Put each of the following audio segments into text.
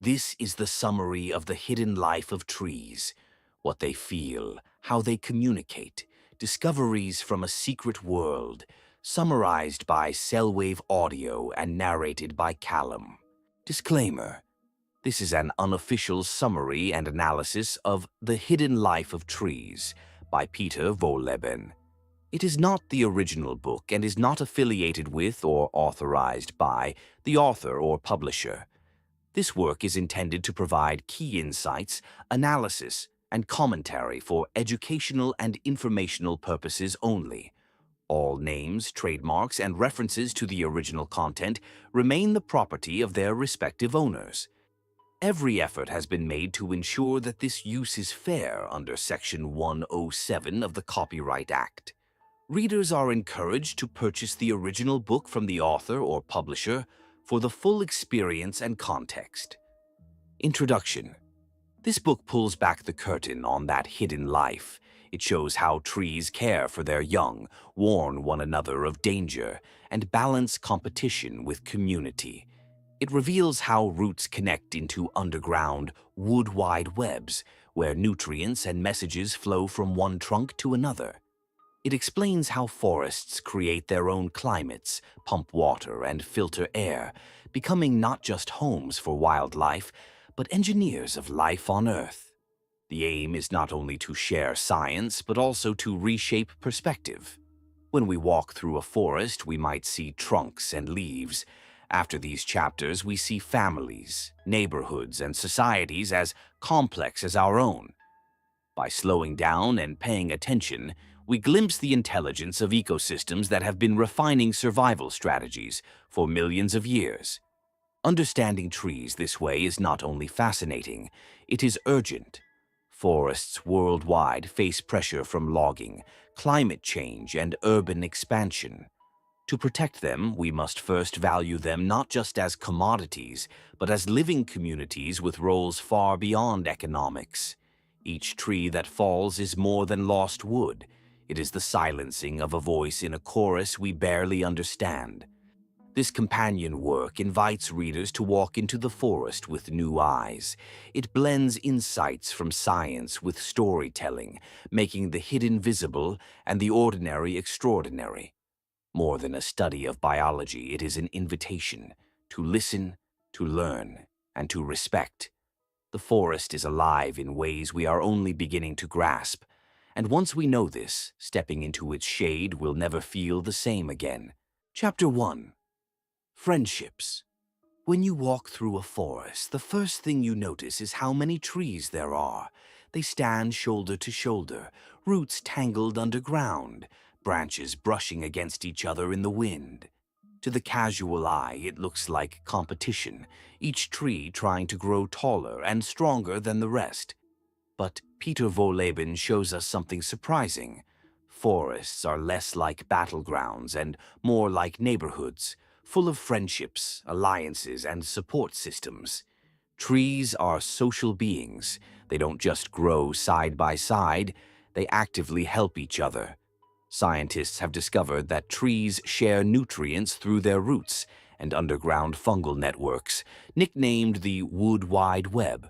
This is the summary of the hidden life of trees, what they feel, how they communicate, discoveries from a secret world, summarized by Cellwave Audio and narrated by Callum. Disclaimer: this is an unofficial summary and analysis of The Hidden Life of Trees by Peter Wohlleben. It is not the original book and is not affiliated with or authorized by the author or publisher. This work is intended to provide key insights, analysis, and commentary for educational and informational purposes only. All names, trademarks, and references to the original content remain the property of their respective owners. Every effort has been made to ensure that this use is fair under Section 107 of the Copyright Act. Readers are encouraged to purchase the original book from the author or publisher for the full experience and context. Introduction. This book pulls back the curtain on that hidden life. It shows how trees care for their young, warn one another of danger, and balance competition with community. It reveals how roots connect into underground, wood-wide webs, where nutrients and messages flow from one trunk to another. It explains how forests create their own climates, pump water, and filter air, becoming not just homes for wildlife, but engineers of life on Earth. The aim is not only to share science, but also to reshape perspective. When we walk through a forest, we might see trunks and leaves. After these chapters, we see families, neighborhoods, and societies as complex as our own. By slowing down and paying attention, we glimpse the intelligence of ecosystems that have been refining survival strategies for millions of years. Understanding trees this way is not only fascinating, it is urgent. Forests worldwide face pressure from logging, climate change, and urban expansion. To protect them, we must first value them not just as commodities, but as living communities with roles far beyond economics. Each tree that falls is more than lost wood. It is the silencing of a voice in a chorus we barely understand. This companion work invites readers to walk into the forest with new eyes. It blends insights from science with storytelling, making the hidden visible and the ordinary extraordinary. More than a study of biology, it is an invitation to listen, to learn, and to respect. The forest is alive in ways we are only beginning to grasp. And once we know this, stepping into its shade will never feel the same again. Chapter 1. Friendships. When you walk through a forest, the first thing you notice is how many trees there are. They stand shoulder to shoulder, roots tangled underground, branches brushing against each other in the wind. To the casual eye, it looks like competition, each tree trying to grow taller and stronger than the rest. But Peter Wohlleben shows us something surprising. Forests are less like battlegrounds and more like neighborhoods, full of friendships, alliances, and support systems. Trees are social beings. They don't just grow side by side, they actively help each other. Scientists have discovered that trees share nutrients through their roots and underground fungal networks, nicknamed the Wood Wide Web.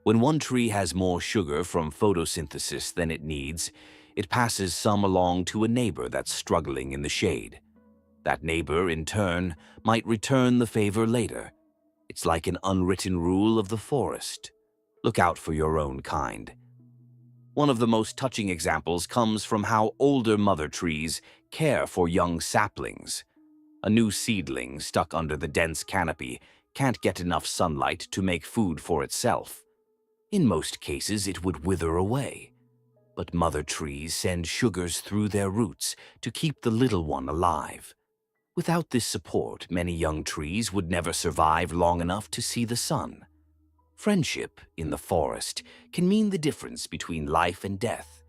When one tree has more sugar from photosynthesis than it needs, it passes some along to a neighbor that's struggling in the shade. That neighbor, in turn, might return the favor later. It's like an unwritten rule of the forest. Look out for your own kind. One of the most touching examples comes from how older mother trees care for young saplings. A new seedling stuck under the dense canopy can't get enough sunlight to make food for itself. In most cases, it would wither away. But mother trees send sugars through their roots to keep the little one alive. Without this support, many young trees would never survive long enough to see the sun. Friendship in the forest can mean the difference between life and death.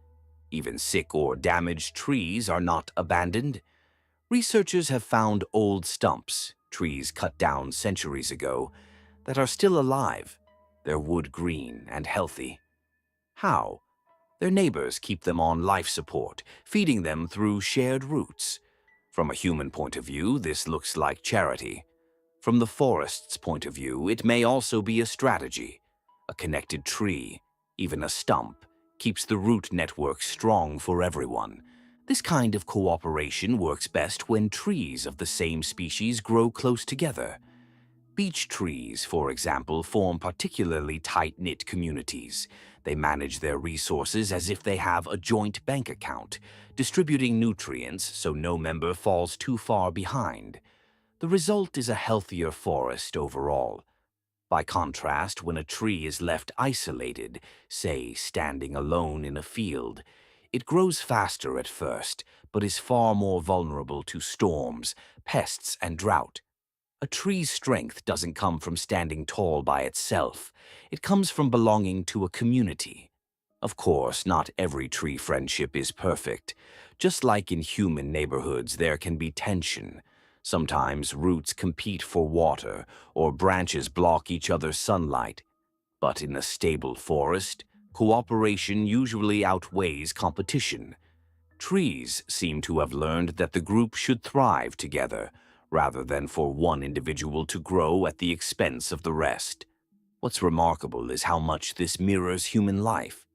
Even sick or damaged trees are not abandoned. Researchers have found old stumps, trees cut down centuries ago, that are still alive, their wood green and healthy. How? Their neighbors keep them on life support, feeding them through shared roots. From a human point of view, this looks like charity. From the forest's point of view, it may also be a strategy. A connected tree, even a stump, keeps the root network strong for everyone. This kind of cooperation works best when trees of the same species grow close together. Beech trees, for example, form particularly tight-knit communities. They manage their resources as if they have a joint bank account, distributing nutrients so no member falls too far behind. The result is a healthier forest overall. By contrast, when a tree is left isolated, say standing alone in a field, it grows faster at first, but is far more vulnerable to storms, pests, and drought. A tree's strength doesn't come from standing tall by itself. It comes from belonging to a community. Of course, not every tree friendship is perfect. Just like in human neighborhoods, there can be tension. Sometimes roots compete for water, or branches block each other's sunlight. But in a stable forest, cooperation usually outweighs competition. Trees seem to have learned that the group should thrive together, rather than for one individual to grow at the expense of the rest. What's remarkable is how much this mirrors human life.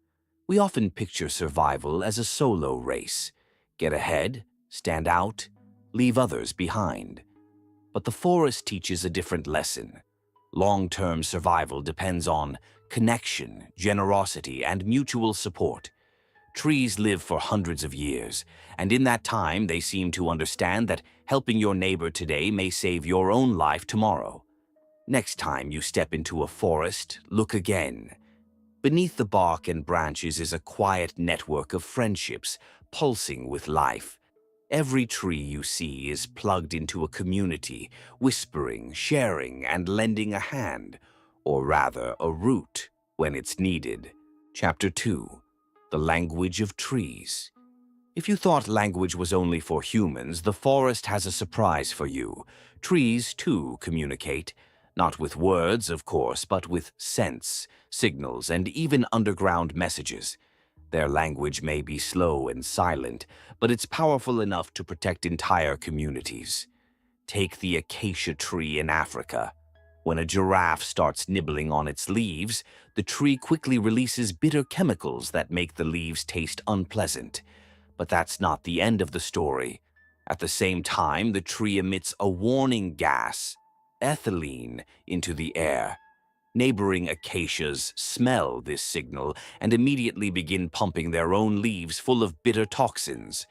We often picture survival as a solo race. Get ahead, stand out, leave others behind. But the forest teaches a different lesson. Long-term survival depends on connection, generosity, and mutual support. Trees live for hundreds of years, and in that time they seem to understand that helping your neighbor today may save your own life tomorrow. Next time you step into a forest, look again. Beneath the bark and branches is a quiet network of friendships, pulsing with life. Every tree you see is plugged into a community, whispering, sharing, and lending a hand, or rather a root, when it's needed. Chapter 2. The Language of Trees. If you thought language was only for humans, the forest has a surprise for you. Trees, too, communicate. Not with words, of course, but with scents, signals, and even underground messages. Their language may be slow and silent, but it's powerful enough to protect entire communities. Take the acacia tree in Africa. When a giraffe starts nibbling on its leaves, the tree quickly releases bitter chemicals that make the leaves taste unpleasant. But that's not the end of the story. At the same time, the tree emits a warning gas, ethylene, into the air. Neighboring acacias smell this signal and immediately begin pumping their own leaves full of bitter toxins.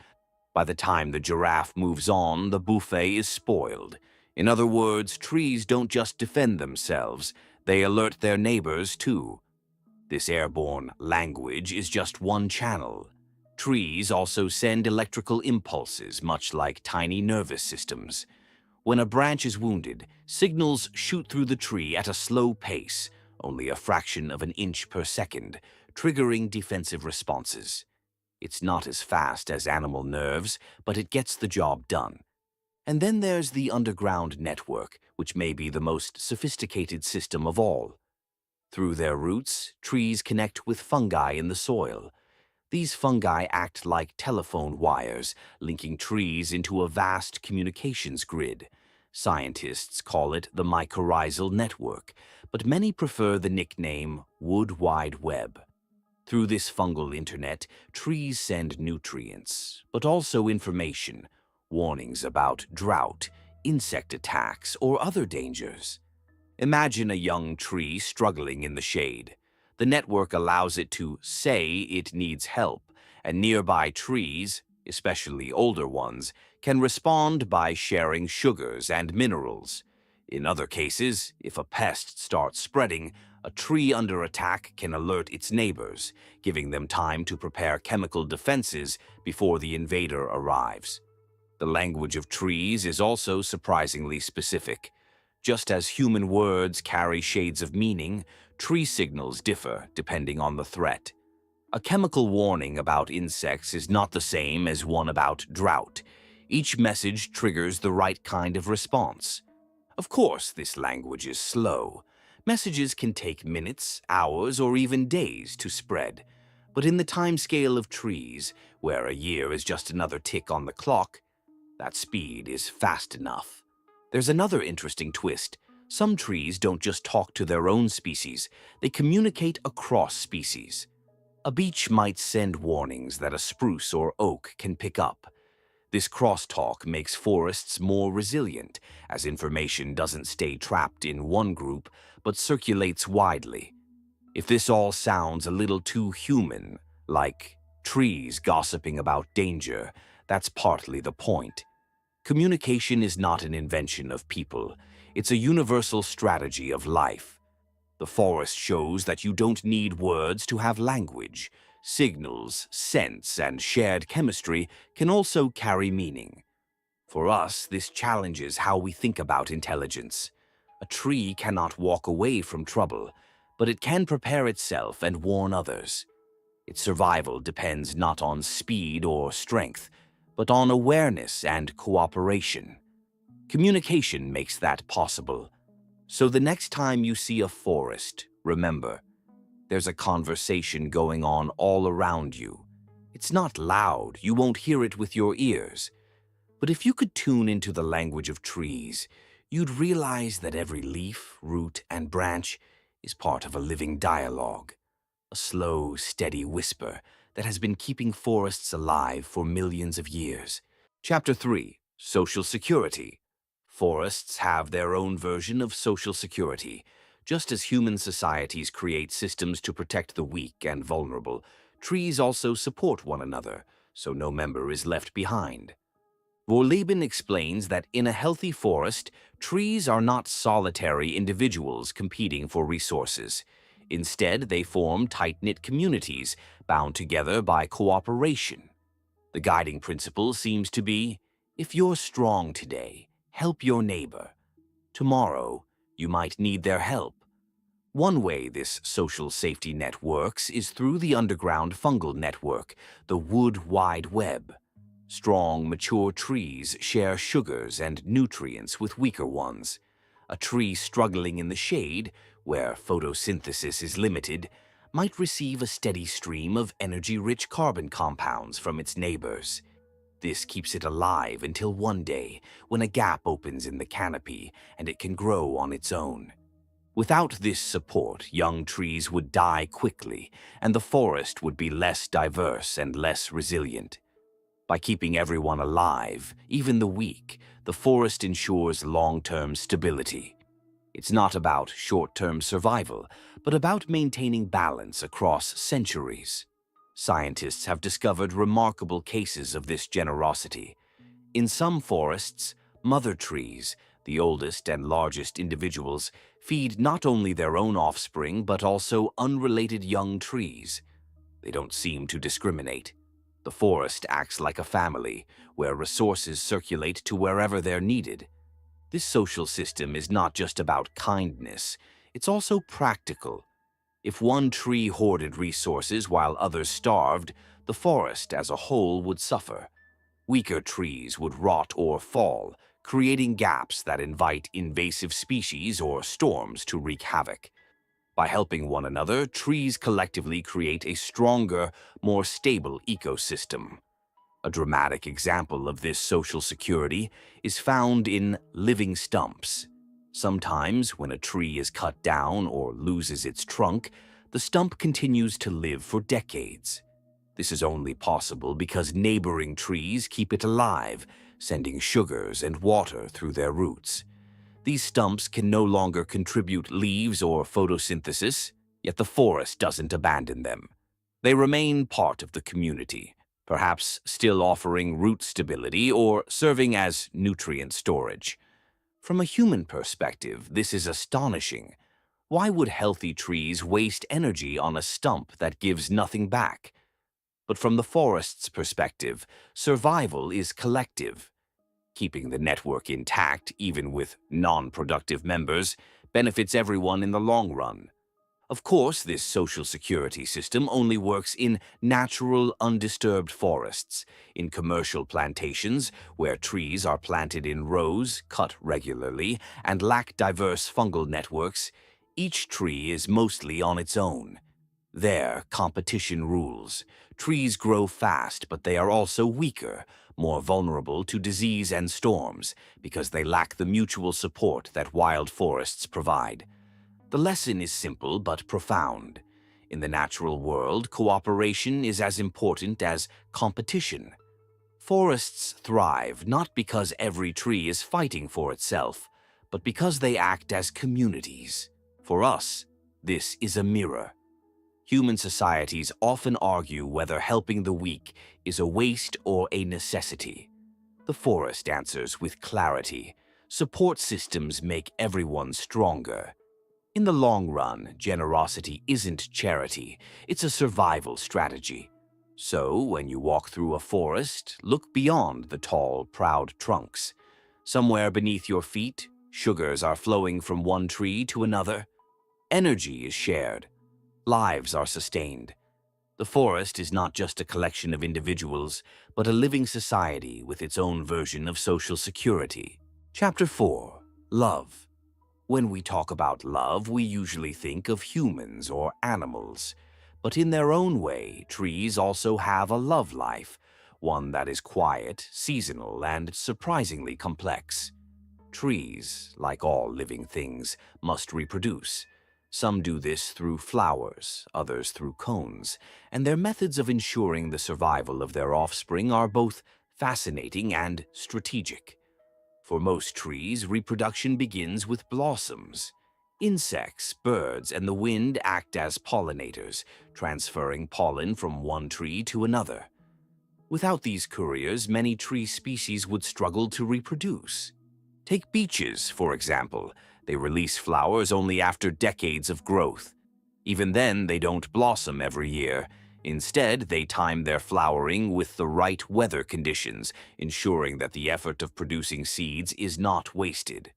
By the time the giraffe moves on, the buffet is spoiled. In other words, trees don't just defend themselves, they alert their neighbors too. This airborne language is just one channel. Trees also send electrical impulses, much like tiny nervous systems. When a branch is wounded, signals shoot through the tree at a slow pace, only a fraction of an inch per second, triggering defensive responses. It's not as fast as animal nerves, but it gets the job done. And then there's the underground network, which may be the most sophisticated system of all. Through their roots, trees connect with fungi in the soil. These fungi act like telephone wires, linking trees into a vast communications grid. Scientists call it the mycorrhizal network, but many prefer the nickname Wood Wide Web. Through this fungal internet, trees send nutrients, but also information, warnings about drought, insect attacks, or other dangers. Imagine a young tree struggling in the shade. The network allows it to say it needs help, and nearby trees, especially older ones, can respond by sharing sugars and minerals. In other cases, if a pest starts spreading, a tree under attack can alert its neighbors, giving them time to prepare chemical defenses before the invader arrives. The language of trees is also surprisingly specific. Just as human words carry shades of meaning, tree signals differ depending on the threat. A chemical warning about insects is not the same as one about drought. Each message triggers the right kind of response. Of course, this language is slow. Messages can take minutes, hours, or even days to spread. But in the timescale of trees, where a year is just another tick on the clock, that speed is fast enough. There's another interesting twist. Some trees don't just talk to their own species, they communicate across species. A beech might send warnings that a spruce or oak can pick up. This crosstalk makes forests more resilient, as information doesn't stay trapped in one group, but circulates widely. If this all sounds a little too human, like trees gossiping about danger, that's partly the point. Communication is not an invention of people. It's a universal strategy of life. The forest shows that you don't need words to have language. Signals, scents, and shared chemistry can also carry meaning. For us, this challenges how we think about intelligence. A tree cannot walk away from trouble, but it can prepare itself and warn others. Its survival depends not on speed or strength, but on awareness and cooperation. Communication makes that possible. So the next time you see a forest, remember, there's a conversation going on all around you. It's not loud, you won't hear it with your ears. But if you could tune into the language of trees, you'd realize that every leaf, root, and branch is part of a living dialogue, a slow, steady whisper that has been keeping forests alive for millions of years. Chapter 3. Social Security. Forests have their own version of social security. Just as human societies create systems to protect the weak and vulnerable, trees also support one another, so no member is left behind. Wohlleben explains that in a healthy forest, trees are not solitary individuals competing for resources. Instead, they form tight-knit communities, bound together by cooperation. The guiding principle seems to be, if you're strong today, help your neighbor. Tomorrow, you might need their help. One way this social safety net works is through the underground fungal network, the wood wide web. Strong, mature trees share sugars and nutrients with weaker ones. A tree struggling in the shade, where photosynthesis is limited, might receive a steady stream of energy-rich carbon compounds from its neighbors. This keeps it alive until one day, when a gap opens in the canopy and it can grow on its own. Without this support, young trees would die quickly, and the forest would be less diverse and less resilient. By keeping everyone alive, even the weak, the forest ensures long-term stability. It's not about short-term survival, but about maintaining balance across centuries. Scientists have discovered remarkable cases of this generosity. In some forests, mother trees, the oldest and largest individuals, feed not only their own offspring but also unrelated young trees. They don't seem to discriminate. The forest acts like a family, where resources circulate to wherever they're needed. This social system is not just about kindness, it's also practical. If one tree hoarded resources while others starved, the forest as a whole would suffer. Weaker trees would rot or fall, creating gaps that invite invasive species or storms to wreak havoc. By helping one another, trees collectively create a stronger, more stable ecosystem. A dramatic example of this social security is found in living stumps. Sometimes, when a tree is cut down or loses its trunk, the stump continues to live for decades. This is only possible because neighboring trees keep it alive, sending sugars and water through their roots. These stumps can no longer contribute leaves or photosynthesis, yet the forest doesn't abandon them. They remain part of the community, perhaps still offering root stability or serving as nutrient storage. From a human perspective, this is astonishing. Why would healthy trees waste energy on a stump that gives nothing back? But from the forest's perspective, survival is collective. Keeping the network intact, even with non-productive members, benefits everyone in the long run. Of course, this social security system only works in natural, undisturbed forests. In commercial plantations, where trees are planted in rows, cut regularly, and lack diverse fungal networks, each tree is mostly on its own. There, competition rules. Trees grow fast, but they are also weaker, more vulnerable to disease and storms, because they lack the mutual support that wild forests provide. The lesson is simple but profound. In the natural world, cooperation is as important as competition. Forests thrive not because every tree is fighting for itself, but because they act as communities. For us, this is a mirror. Human societies often argue whether helping the weak is a waste or a necessity. The forest answers with clarity. Support systems make everyone stronger. In the long run, generosity isn't charity, it's a survival strategy. So, when you walk through a forest, look beyond the tall, proud trunks. Somewhere beneath your feet, sugars are flowing from one tree to another. Energy is shared. Lives are sustained. The forest is not just a collection of individuals, but a living society with its own version of social security. Chapter 4. Love. When we talk about love, we usually think of humans or animals. But in their own way, trees also have a love life, one that is quiet, seasonal, and surprisingly complex. Trees, like all living things, must reproduce. Some do this through flowers, others through cones, and their methods of ensuring the survival of their offspring are both fascinating and strategic. For most trees, reproduction begins with blossoms. Insects, birds, and the wind act as pollinators, transferring pollen from one tree to another. Without these couriers, many tree species would struggle to reproduce. Take beeches, for example. They release flowers only after decades of growth. Even then, they don't blossom every year. Instead, they time their flowering with the right weather conditions, ensuring that the effort of producing seeds is not wasted.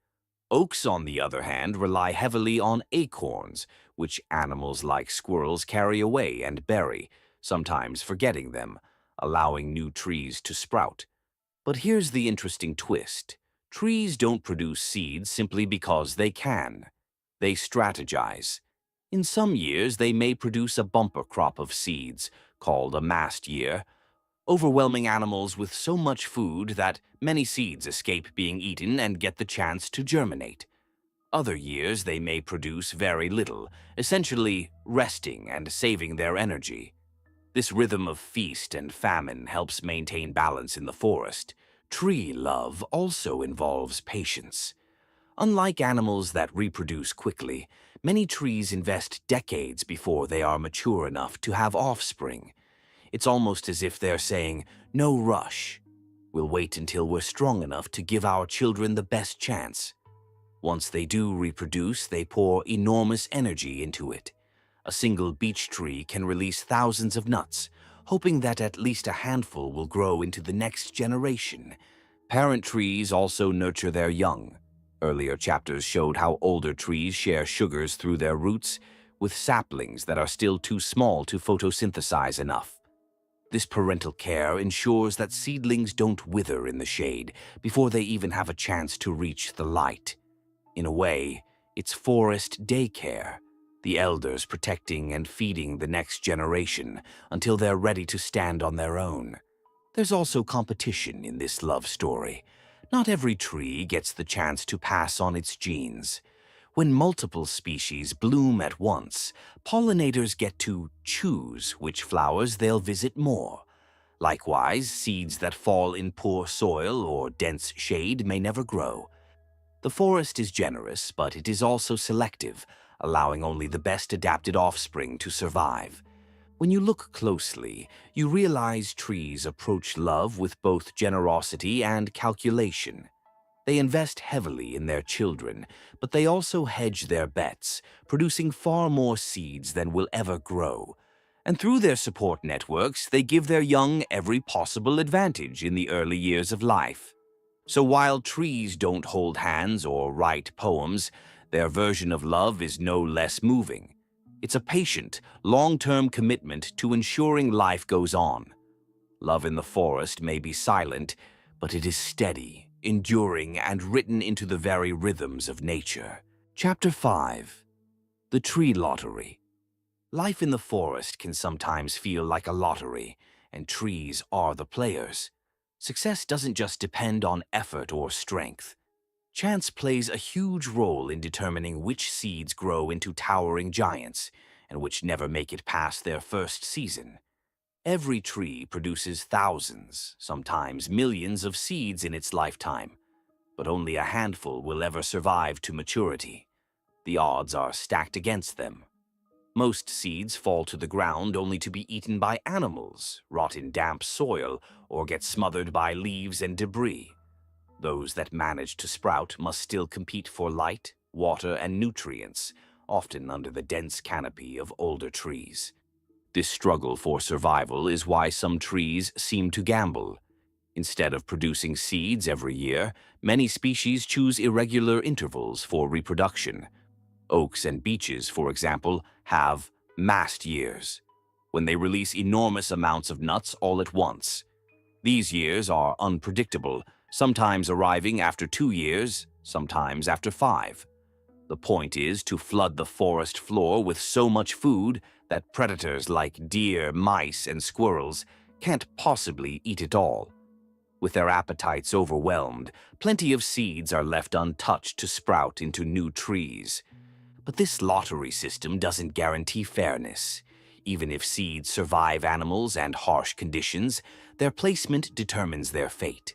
Oaks, on the other hand, rely heavily on acorns, which animals like squirrels carry away and bury, sometimes forgetting them, allowing new trees to sprout. But here's the interesting twist. Trees don't produce seeds simply because they can. They strategize. In some years, they may produce a bumper crop of seeds, called a mast year, overwhelming animals with so much food that many seeds escape being eaten and get the chance to germinate. Other years, they may produce very little, essentially resting and saving their energy. This rhythm of feast and famine helps maintain balance in the forest. Tree love also involves patience. Unlike animals that reproduce quickly, many trees invest decades before they are mature enough to have offspring. It's almost as if they're saying, "No rush. We'll wait until we're strong enough to give our children the best chance." Once they do reproduce, they pour enormous energy into it. A single beech tree can release thousands of nuts, hoping that at least a handful will grow into the next generation. Parent trees also nurture their young. Earlier chapters showed how older trees share sugars through their roots with saplings that are still too small to photosynthesize enough. This parental care ensures that seedlings don't wither in the shade before they even have a chance to reach the light. In a way, it's forest daycare, the elders protecting and feeding the next generation until they're ready to stand on their own. There's also competition in this love story. Not every tree gets the chance to pass on its genes. When multiple species bloom at once, pollinators get to choose which flowers they'll visit more. Likewise, seeds that fall in poor soil or dense shade may never grow. The forest is generous, but it is also selective, allowing only the best adapted offspring to survive. When you look closely, you realize trees approach love with both generosity and calculation. They invest heavily in their children, but they also hedge their bets, producing far more seeds than will ever grow. And through their support networks, they give their young every possible advantage in the early years of life. So while trees don't hold hands or write poems, their version of love is no less moving. It's a patient, long-term commitment to ensuring life goes on. Love in the forest may be silent, but it is steady, enduring, and written into the very rhythms of nature. Chapter 5. The Tree Lottery. Life in the forest can sometimes feel like a lottery, and trees are the players. Success doesn't just depend on effort or strength. Chance plays a huge role in determining which seeds grow into towering giants and which never make it past their first season. Every tree produces thousands, sometimes millions of seeds in its lifetime, but only a handful will ever survive to maturity. The odds are stacked against them. Most seeds fall to the ground only to be eaten by animals, rot in damp soil, or get smothered by leaves and debris. Those that manage to sprout must still compete for light, water, and nutrients, often under the dense canopy of older trees. This struggle for survival is why some trees seem to gamble. Instead of producing seeds every year, many species choose irregular intervals for reproduction. Oaks and beeches, for example, have mast years, when they release enormous amounts of nuts all at once. These years are unpredictable, sometimes arriving after 2 years, sometimes after 5. The point is to flood the forest floor with so much food that predators like deer, mice, and squirrels can't possibly eat it all. With their appetites overwhelmed, plenty of seeds are left untouched to sprout into new trees. But this lottery system doesn't guarantee fairness. Even if seeds survive animals and harsh conditions, their placement determines their fate.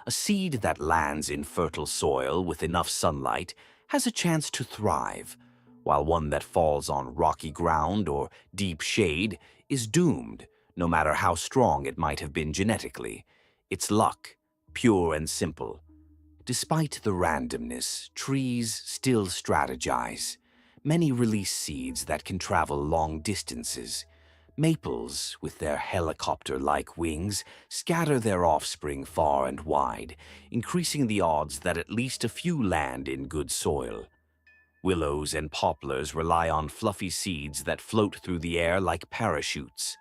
A seed that lands in fertile soil with enough sunlight has a chance to thrive, while one that falls on rocky ground or deep shade is doomed, no matter how strong it might have been genetically. It's luck, pure and simple. Despite the randomness, trees still strategize. Many release seeds that can travel long distances. Maples, with their helicopter-like wings, scatter their offspring far and wide, increasing the odds that at least a few land in good soil. Willows and poplars rely on fluffy seeds that float through the air like parachutes.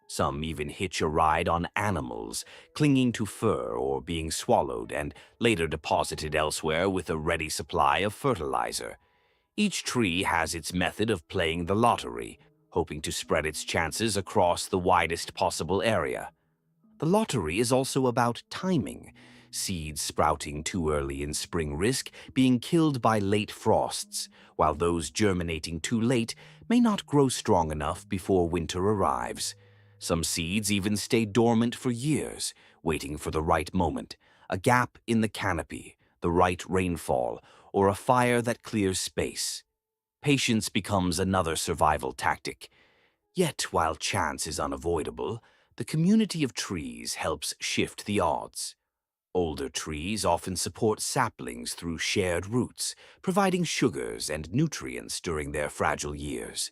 Some even hitch a ride on animals, clinging to fur or being swallowed and later deposited elsewhere with a ready supply of fertilizer. Each tree has its method of playing the lottery, hoping to spread its chances across the widest possible area. The lottery is also about timing. Seeds sprouting too early in spring risk being killed by late frosts, while those germinating too late may not grow strong enough before winter arrives. Some seeds even stay dormant for years, waiting for the right moment, a gap in the canopy, the right rainfall, or a fire that clears space. Patience becomes another survival tactic. Yet, while chance is unavoidable, the community of trees helps shift the odds. Older trees often support saplings through shared roots, providing sugars and nutrients during their fragile years.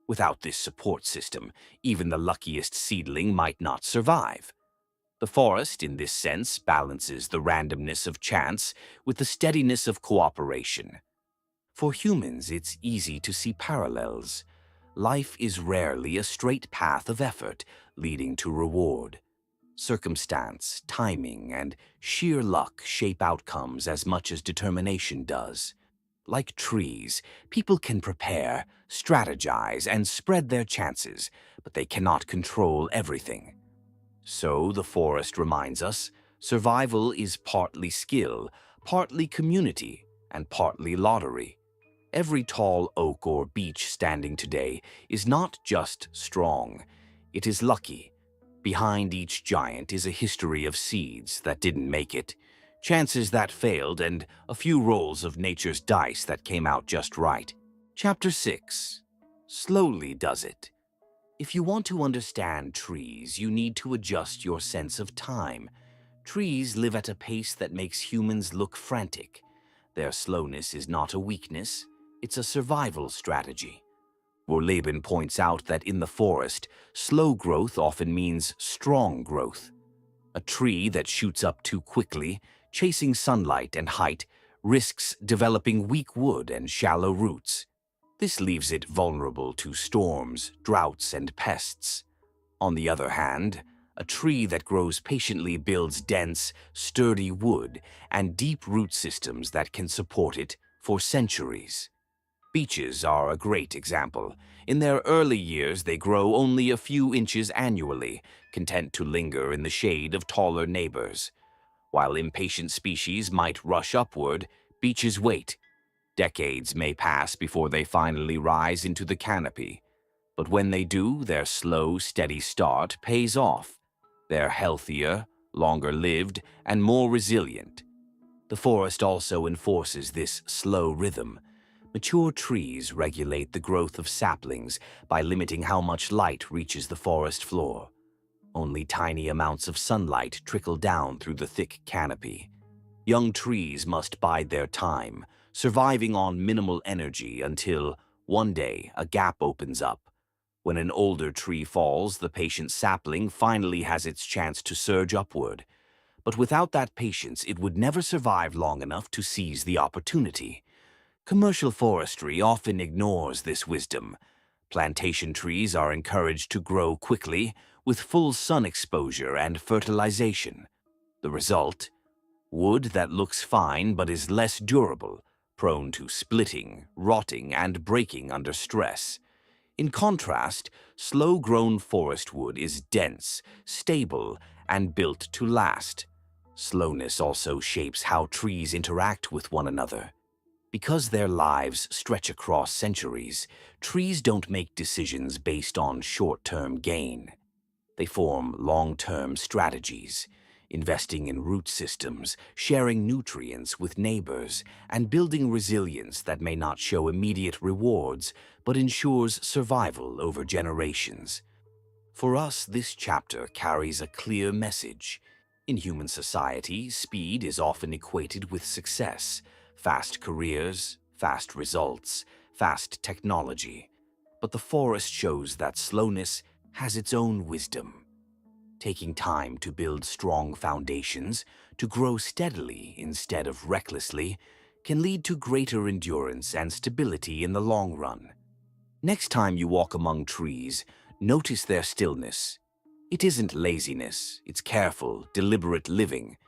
Without this support system, even the luckiest seedling might not survive. The forest, in this sense, balances the randomness of chance with the steadiness of cooperation. For humans, it's easy to see parallels. Life is rarely a straight path of effort leading to reward. Circumstance, timing, and sheer luck shape outcomes as much as determination does. Like trees, people can prepare, strategize, and spread their chances, but they cannot control everything. So, the forest reminds us, survival is partly skill, partly community, and partly lottery. Every tall oak or beech standing today is not just strong, it is lucky. Behind each giant is a history of seeds that didn't make it, chances that failed, and a few rolls of nature's dice that came out just right. Chapter 6. Slowly does it. If you want to understand trees, you need to adjust your sense of time. Trees live at a pace that makes humans look frantic. Their slowness is not a weakness, it's a survival strategy. Wohlleben points out that in the forest, slow growth often means strong growth. A tree that shoots up too quickly, chasing sunlight and height, risks developing weak wood and shallow roots. This leaves it vulnerable to storms, droughts, and pests. On the other hand, a tree that grows patiently builds dense, sturdy wood and deep root systems that can support it for centuries. Beeches are a great example. In their early years, they grow only a few inches annually, content to linger in the shade of taller neighbors. While impatient species might rush upward, beeches wait. Decades may pass before they finally rise into the canopy. But when they do, their slow, steady start pays off. They're healthier, longer-lived, and more resilient. The forest also enforces this slow rhythm. Mature trees regulate the growth of saplings by limiting how much light reaches the forest floor. Only tiny amounts of sunlight trickle down through the thick canopy. Young trees must bide their time, surviving on minimal energy until, one day, a gap opens up. When an older tree falls, the patient sapling finally has its chance to surge upward. But without that patience, it would never survive long enough to seize the opportunity. Commercial forestry often ignores this wisdom. Plantation trees are encouraged to grow quickly, with full sun exposure and fertilization. The result? Wood that looks fine but is less durable, prone to splitting, rotting, and breaking under stress. In contrast, slow-grown forest wood is dense, stable, and built to last. Slowness also shapes how trees interact with one another. Because their lives stretch across centuries, trees don't make decisions based on short-term gain. They form long-term strategies, investing in root systems, sharing nutrients with neighbors, and building resilience that may not show immediate rewards, but ensures survival over generations. For us, this chapter carries a clear message. In human society, speed is often equated with success. Fast careers, fast results, fast technology. But the forest shows that slowness has its own wisdom. Taking time to build strong foundations, to grow steadily instead of recklessly, can lead to greater endurance and stability in the long run. Next time you walk among trees, notice their stillness. It isn't laziness, it's careful, deliberate living.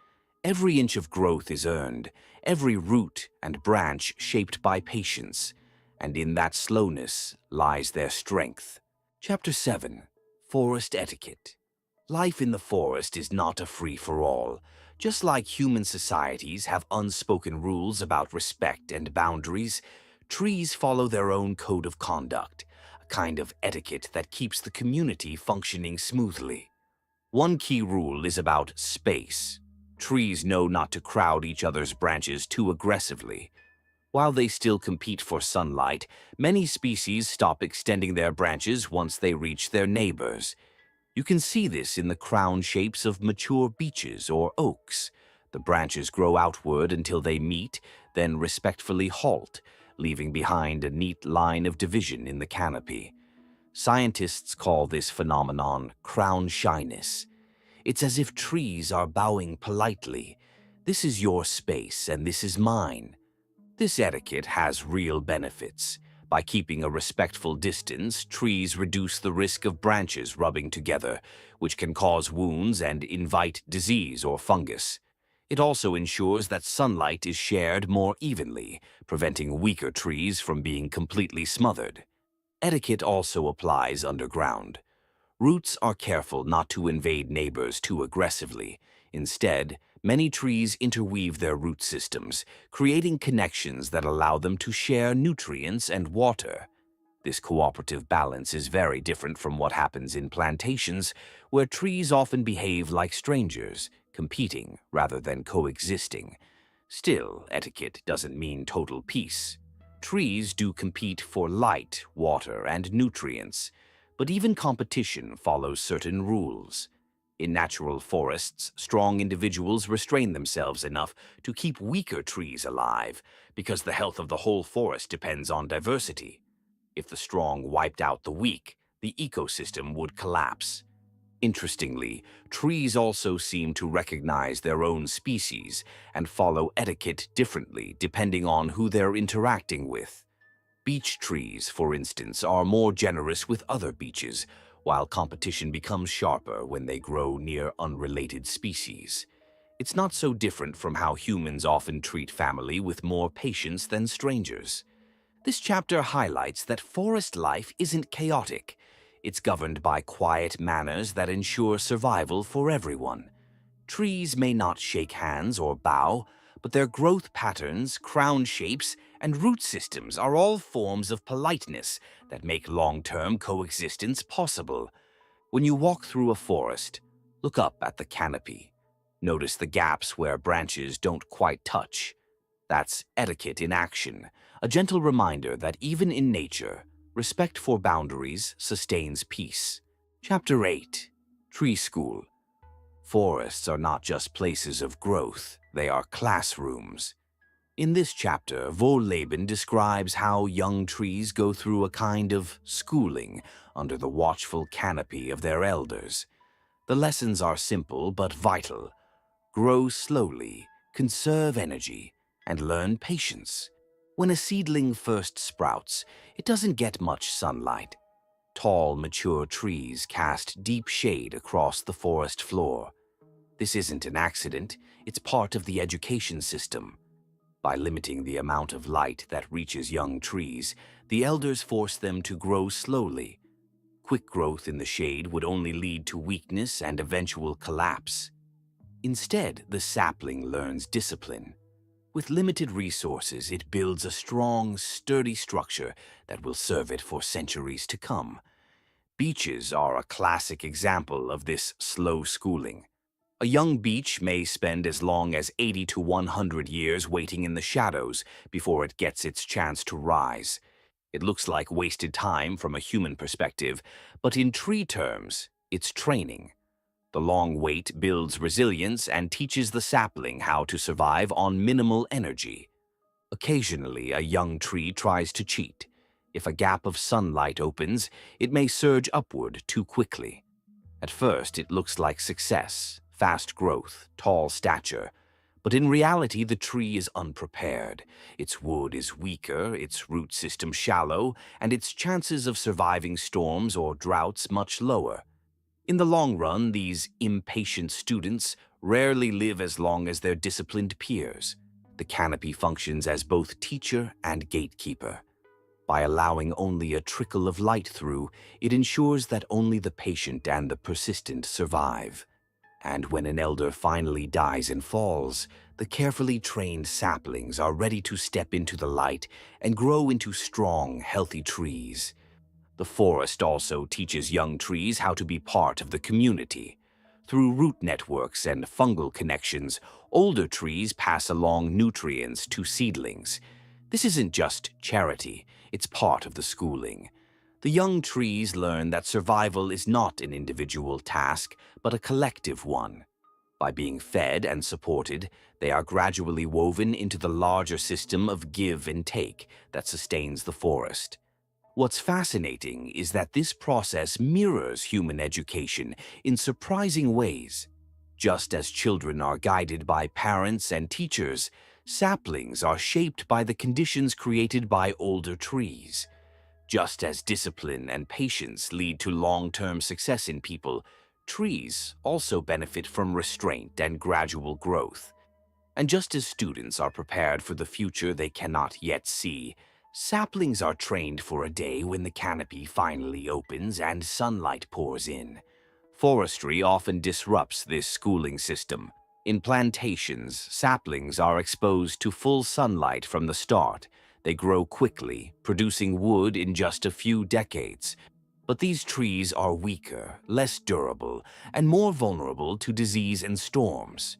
Every inch of growth is earned, every root and branch shaped by patience, and in that slowness lies their strength. Chapter 7. Forest Etiquette. Life in the forest is not a free-for-all. Just like human societies have unspoken rules about respect and boundaries, trees follow their own code of conduct, a kind of etiquette that keeps the community functioning smoothly. One key rule is about space. Trees know not to crowd each other's branches too aggressively. While they still compete for sunlight, many species stop extending their branches once they reach their neighbors. You can see this in the crown shapes of mature beeches or oaks. The branches grow outward until they meet, then respectfully halt, leaving behind a neat line of division in the canopy. Scientists call this phenomenon crown shyness. It's as if trees are bowing politely. This is your space and this is mine. This etiquette has real benefits. By keeping a respectful distance, trees reduce the risk of branches rubbing together, which can cause wounds and invite disease or fungus. It also ensures that sunlight is shared more evenly, preventing weaker trees from being completely smothered. Etiquette also applies underground. Roots are careful not to invade neighbors too aggressively. Instead, many trees interweave their root systems, creating connections that allow them to share nutrients and water. This cooperative balance is very different from what happens in plantations, where trees often behave like strangers, competing rather than coexisting. Still, etiquette doesn't mean total peace. Trees do compete for light, water, and nutrients, but even competition follows certain rules. In natural forests, strong individuals restrain themselves enough to keep weaker trees alive, because the health of the whole forest depends on diversity. If the strong wiped out the weak, the ecosystem would collapse. Interestingly, trees also seem to recognize their own species and follow etiquette differently depending on who they're interacting with. Beech trees, for instance, are more generous with other beeches, while competition becomes sharper when they grow near unrelated species. It's not so different from how humans often treat family with more patience than strangers. This chapter highlights that forest life isn't chaotic. It's governed by quiet manners that ensure survival for everyone. Trees may not shake hands or bow, but their growth patterns, crown shapes, and root systems are all forms of politeness that make long-term coexistence possible. When you walk through a forest, look up at the canopy. Notice the gaps where branches don't quite touch. That's etiquette in action, a gentle reminder that even in nature, respect for boundaries sustains peace. Chapter 8. Tree School. Forests are not just places of growth, they are classrooms. In this chapter, Wohlleben describes how young trees go through a kind of schooling under the watchful canopy of their elders. The lessons are simple but vital. Grow slowly, conserve energy, and learn patience. When a seedling first sprouts, it doesn't get much sunlight. Tall, mature trees cast deep shade across the forest floor. This isn't an accident, it's part of the education system. By limiting the amount of light that reaches young trees, the elders force them to grow slowly. Quick growth in the shade would only lead to weakness and eventual collapse. Instead, the sapling learns discipline. With limited resources, it builds a strong, sturdy structure that will serve it for centuries to come. Beeches are a classic example of this slow schooling. A young beech may spend as long as 80 to 100 years waiting in the shadows before it gets its chance to rise. It looks like wasted time from a human perspective, but in tree terms, it's training. The long wait builds resilience and teaches the sapling how to survive on minimal energy. Occasionally, a young tree tries to cheat. If a gap of sunlight opens, it may surge upward too quickly. At first, it looks like success, fast growth, tall stature. But in reality, the tree is unprepared. Its wood is weaker, its root system shallow, and its chances of surviving storms or droughts much lower. In the long run, these impatient students rarely live as long as their disciplined peers. The canopy functions as both teacher and gatekeeper. By allowing only a trickle of light through, it ensures that only the patient and the persistent survive. And when an elder finally dies and falls, the carefully trained saplings are ready to step into the light and grow into strong, healthy trees. The forest also teaches young trees how to be part of the community. Through root networks and fungal connections, older trees pass along nutrients to seedlings. This isn't just charity, it's part of the schooling. The young trees learn that survival is not an individual task, but a collective one. By being fed and supported, they are gradually woven into the larger system of give and take that sustains the forest. What's fascinating is that this process mirrors human education in surprising ways. Just as children are guided by parents and teachers, saplings are shaped by the conditions created by older trees. Just as discipline and patience lead to long-term success in people, trees also benefit from restraint and gradual growth. And just as students are prepared for the future they cannot yet see, saplings are trained for a day when the canopy finally opens and sunlight pours in. Forestry often disrupts this schooling system. In plantations, saplings are exposed to full sunlight from the start. They grow quickly, producing wood in just a few decades. But these trees are weaker, less durable, and more vulnerable to disease and storms.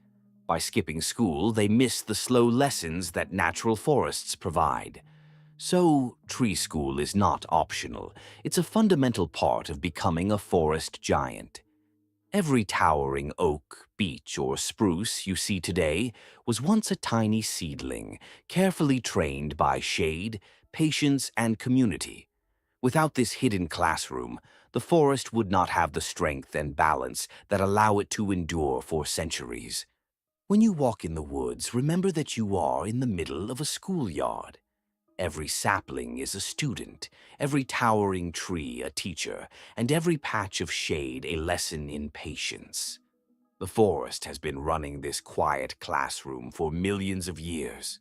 By skipping school, they miss the slow lessons that natural forests provide. So, tree school is not optional. It's a fundamental part of becoming a forest giant. Every towering oak, beech, or spruce you see today was once a tiny seedling, carefully trained by shade, patience, and community. Without this hidden classroom, the forest would not have the strength and balance that allow it to endure for centuries. When you walk in the woods, remember that you are in the middle of a schoolyard. Every sapling is a student, every towering tree a teacher, and every patch of shade a lesson in patience. The forest has been running this quiet classroom for millions of years.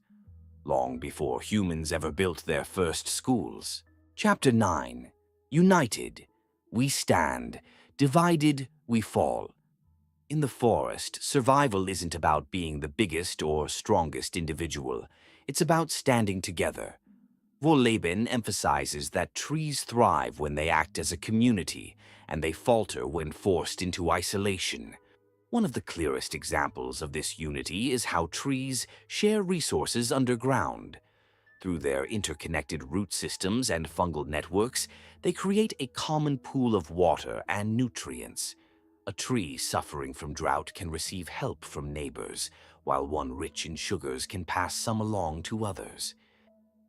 long before humans ever built their first schools. Chapter 9. United, we stand. Divided, we fall. In the forest, survival isn't about being the biggest or strongest individual. It's about standing together. Wohlleben emphasizes that trees thrive when they act as a community, and they falter when forced into isolation. One of the clearest examples of this unity is how trees share resources underground. Through their interconnected root systems and fungal networks, they create a common pool of water and nutrients. A tree suffering from drought can receive help from neighbors, while one rich in sugars can pass some along to others.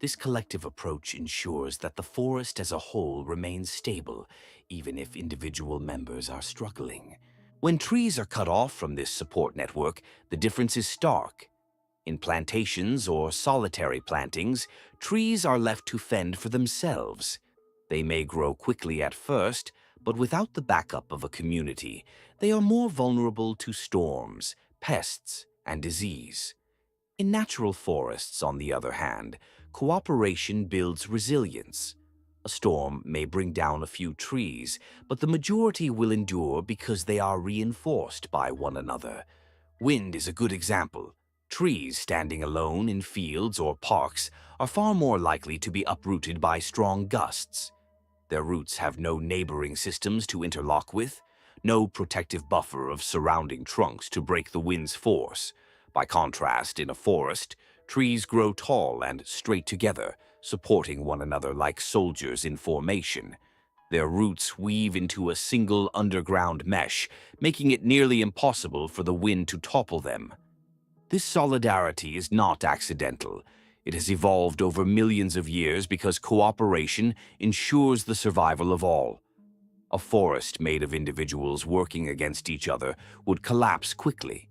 This collective approach ensures that the forest as a whole remains stable, even if individual members are struggling. When trees are cut off from this support network, the difference is stark. In plantations or solitary plantings, trees are left to fend for themselves. They may grow quickly at first, but without the backup of a community, they are more vulnerable to storms, pests, and disease. In natural forests, on the other hand, cooperation builds resilience. A storm may bring down a few trees, but the majority will endure because they are reinforced by one another. Wind is a good example. Trees standing alone in fields or parks are far more likely to be uprooted by strong gusts. Their roots have no neighboring systems to interlock with, no protective buffer of surrounding trunks to break the wind's force. By contrast, in a forest, trees grow tall and straight together, supporting one another like soldiers in formation. Their roots weave into a single underground mesh, making it nearly impossible for the wind to topple them. This solidarity is not accidental. It has evolved over millions of years because cooperation ensures the survival of all. A forest made of individuals working against each other would collapse quickly.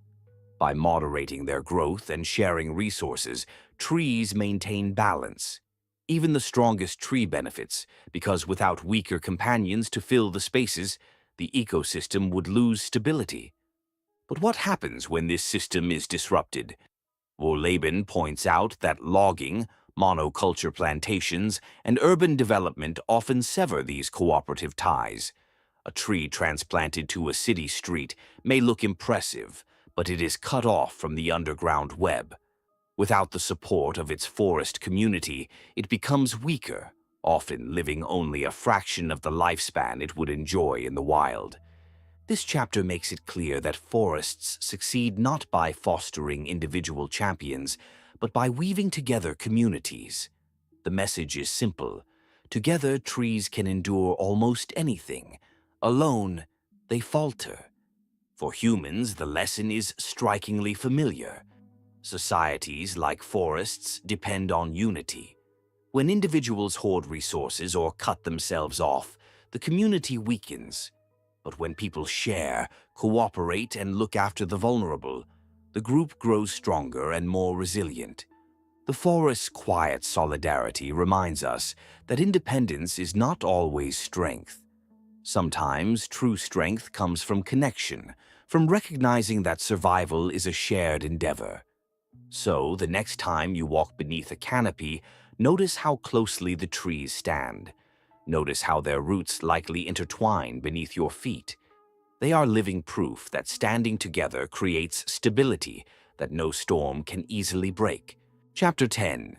By moderating their growth and sharing resources, trees maintain balance. Even the strongest tree benefits, because without weaker companions to fill the spaces, the ecosystem would lose stability. But what happens when this system is disrupted? Wohlleben points out that logging, monoculture plantations, and urban development often sever these cooperative ties. A tree transplanted to a city street may look impressive, but it is cut off from the underground web. Without the support of its forest community, it becomes weaker, often living only a fraction of the lifespan it would enjoy in the wild. This chapter makes it clear that forests succeed not by fostering individual champions, but by weaving together communities. The message is simple. Together, trees can endure almost anything. Alone, they falter. For humans, the lesson is strikingly familiar. Societies, like forests, depend on unity. When individuals hoard resources or cut themselves off, the community weakens. But when people share, cooperate, and look after the vulnerable, the group grows stronger and more resilient. The forest's quiet solidarity reminds us that independence is not always strength. Sometimes true strength comes from connection, from recognizing that survival is a shared endeavor. So, the next time you walk beneath a canopy, notice how closely the trees stand. Notice how their roots likely intertwine beneath your feet. They are living proof that standing together creates stability that no storm can easily break. Chapter 10.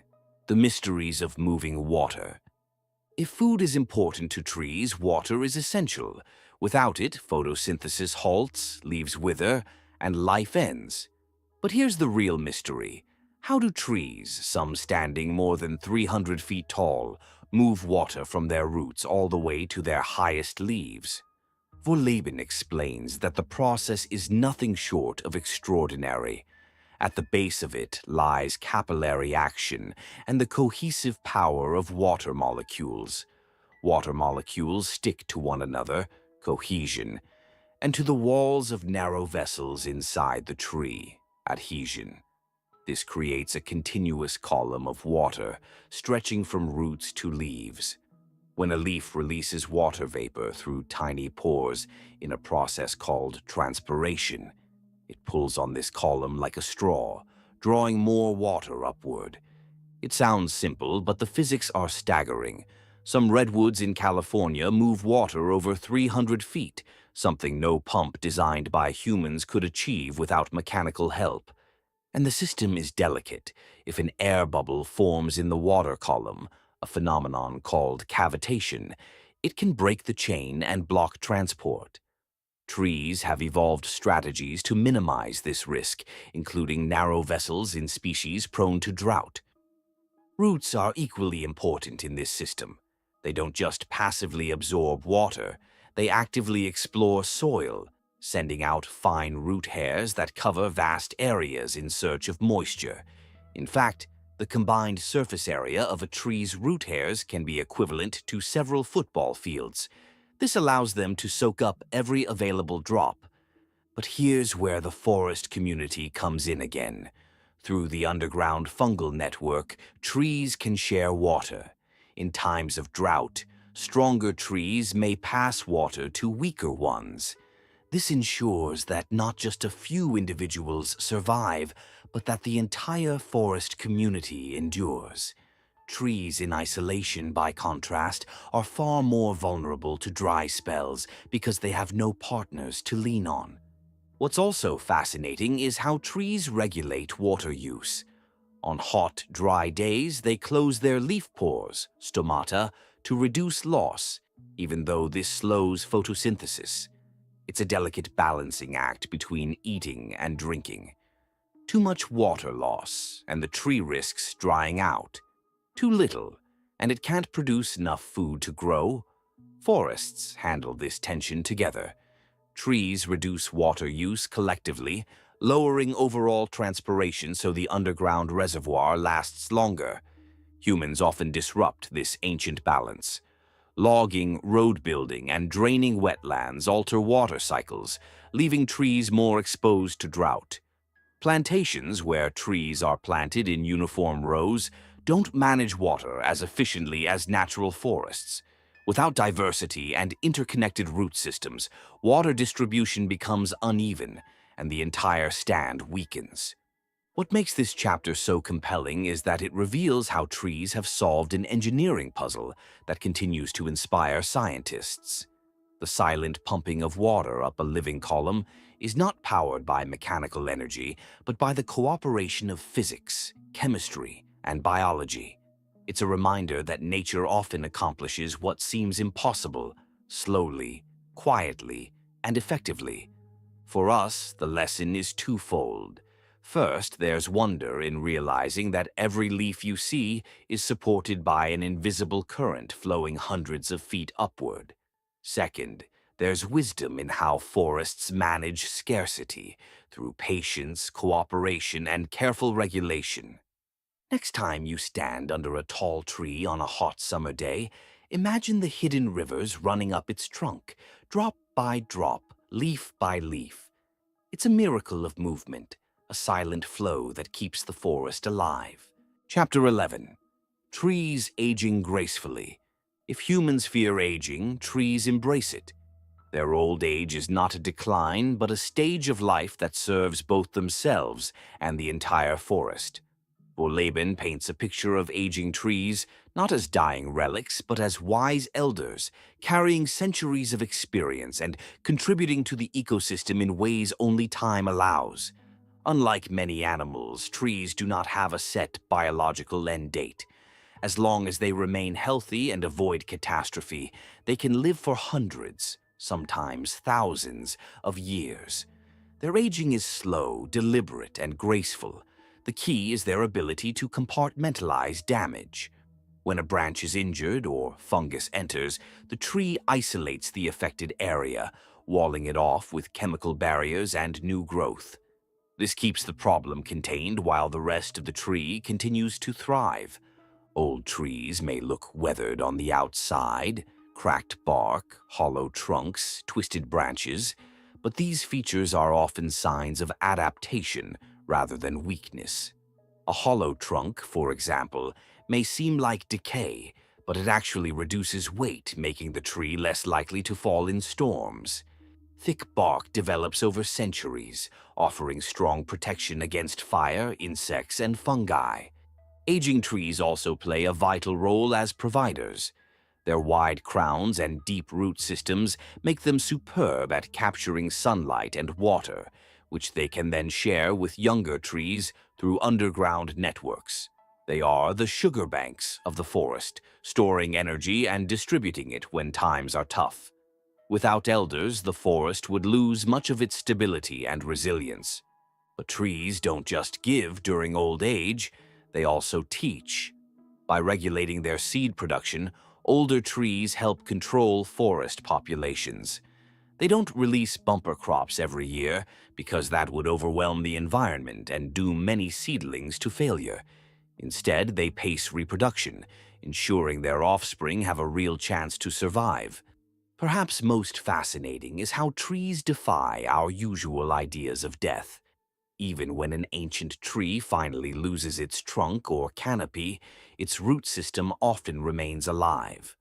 The Mysteries of Moving Water. If food is important to trees, water is essential. Without it, photosynthesis halts, leaves wither, and life ends. But here's the real mystery. How do trees, some standing more than 300 feet tall, move water from their roots all the way to their highest leaves? Wohlleben explains that the process is nothing short of extraordinary. At the base of it lies capillary action and the cohesive power of water molecules. Water molecules stick to one another, cohesion, and to the walls of narrow vessels inside the tree, adhesion. This creates a continuous column of water stretching from roots to leaves. When a leaf releases water vapor through tiny pores in a process called transpiration, it pulls on this column like a straw, drawing more water upward. It sounds simple, but the physics are staggering. Some redwoods in California move water over 300 feet, something no pump designed by humans could achieve without mechanical help. And the system is delicate. If an air bubble forms in the water column, a phenomenon called cavitation, it can break the chain and block transport. Trees have evolved strategies to minimize this risk, including narrow vessels in species prone to drought. Roots are equally important in this system. They don't just passively absorb water, they actively explore soil, sending out fine root hairs that cover vast areas in search of moisture. In fact, the combined surface area of a tree's root hairs can be equivalent to several football fields. This allows them to soak up every available drop. But here's where the forest community comes in again. Through the underground fungal network, trees can share water. In times of drought, stronger trees may pass water to weaker ones. This ensures that not just a few individuals survive, but that the entire forest community endures. Trees in isolation, by contrast, are far more vulnerable to dry spells because they have no partners to lean on. What's also fascinating is how trees regulate water use. On hot, dry days, they close their leaf pores, stomata, to reduce loss, even though this slows photosynthesis. It's a delicate balancing act between eating and drinking. Too much water loss, and the tree risks drying out. Too little, and it can't produce enough food to grow. Forests handle this tension together. Trees reduce water use collectively, lowering overall transpiration so the underground reservoir lasts longer. Humans often disrupt this ancient balance. Logging, road building, and draining wetlands alter water cycles, leaving trees more exposed to drought. Plantations, where trees are planted in uniform rows, don't manage water as efficiently as natural forests. Without diversity and interconnected root systems, water distribution becomes uneven, and the entire stand weakens. What makes this chapter so compelling is that it reveals how trees have solved an engineering puzzle that continues to inspire scientists. The silent pumping of water up a living column is not powered by mechanical energy, but by the cooperation of physics, chemistry, and biology. It's a reminder that nature often accomplishes what seems impossible, slowly, quietly, and effectively. For us, the lesson is twofold. First, there's wonder in realizing that every leaf you see is supported by an invisible current flowing hundreds of feet upward. Second, there's wisdom in how forests manage scarcity through patience, cooperation, and careful regulation. Next time you stand under a tall tree on a hot summer day, imagine the hidden rivers running up its trunk, drop by drop, leaf by leaf. It's a miracle of movement, a silent flow that keeps the forest alive. Chapter 11. Trees aging gracefully. If humans fear aging, trees embrace it. Their old age is not a decline, but a stage of life that serves both themselves and the entire forest. Wohlleben paints a picture of aging trees not as dying relics, but as wise elders, carrying centuries of experience and contributing to the ecosystem in ways only time allows. Unlike many animals, trees do not have a set biological end date. As long as they remain healthy and avoid catastrophe, they can live for hundreds, sometimes thousands, of years. Their aging is slow, deliberate, and graceful. The key is their ability to compartmentalize damage. When a branch is injured or fungus enters, the tree isolates the affected area, walling it off with chemical barriers and new growth. This keeps the problem contained while the rest of the tree continues to thrive. Old trees may look weathered on the outside, cracked bark, hollow trunks, twisted branches, but these features are often signs of adaptation rather than weakness. A hollow trunk, for example, may seem like decay, but it actually reduces weight, making the tree less likely to fall in storms. Thick bark develops over centuries, offering strong protection against fire, insects, and fungi. Aging trees also play a vital role as providers. Their wide crowns and deep root systems make them superb at capturing sunlight and water, which they can then share with younger trees through underground networks. They are the sugar banks of the forest, storing energy and distributing it when times are tough. Without elders, the forest would lose much of its stability and resilience. But trees don't just give during old age, they also teach. By regulating their seed production, older trees help control forest populations. They don't release bumper crops every year because that would overwhelm the environment and doom many seedlings to failure. Instead, they pace reproduction, ensuring their offspring have a real chance to survive. Perhaps most fascinating is how trees defy our usual ideas of death. Even when an ancient tree finally loses its trunk or canopy, its root system often remains alive.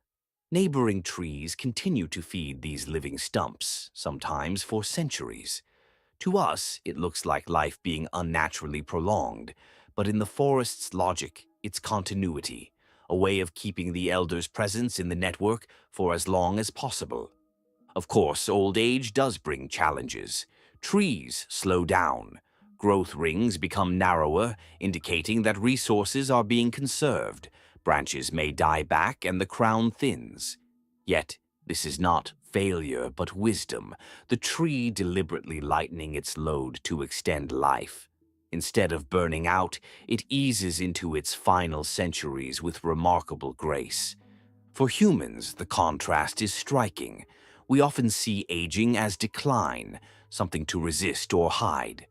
Neighboring trees continue to feed these living stumps, sometimes for centuries. To us, it looks like life being unnaturally prolonged, but in the forest's logic, it's continuity, a way of keeping the elder's presence in the network for as long as possible. Of course, old age does bring challenges. Trees slow down. Growth rings become narrower, indicating that resources are being conserved. Branches may die back and the crown thins. Yet, this is not failure but wisdom, the tree deliberately lightening its load to extend life. Instead of burning out, it eases into its final centuries with remarkable grace. For humans, the contrast is striking. We often see aging as decline, something to resist or hide.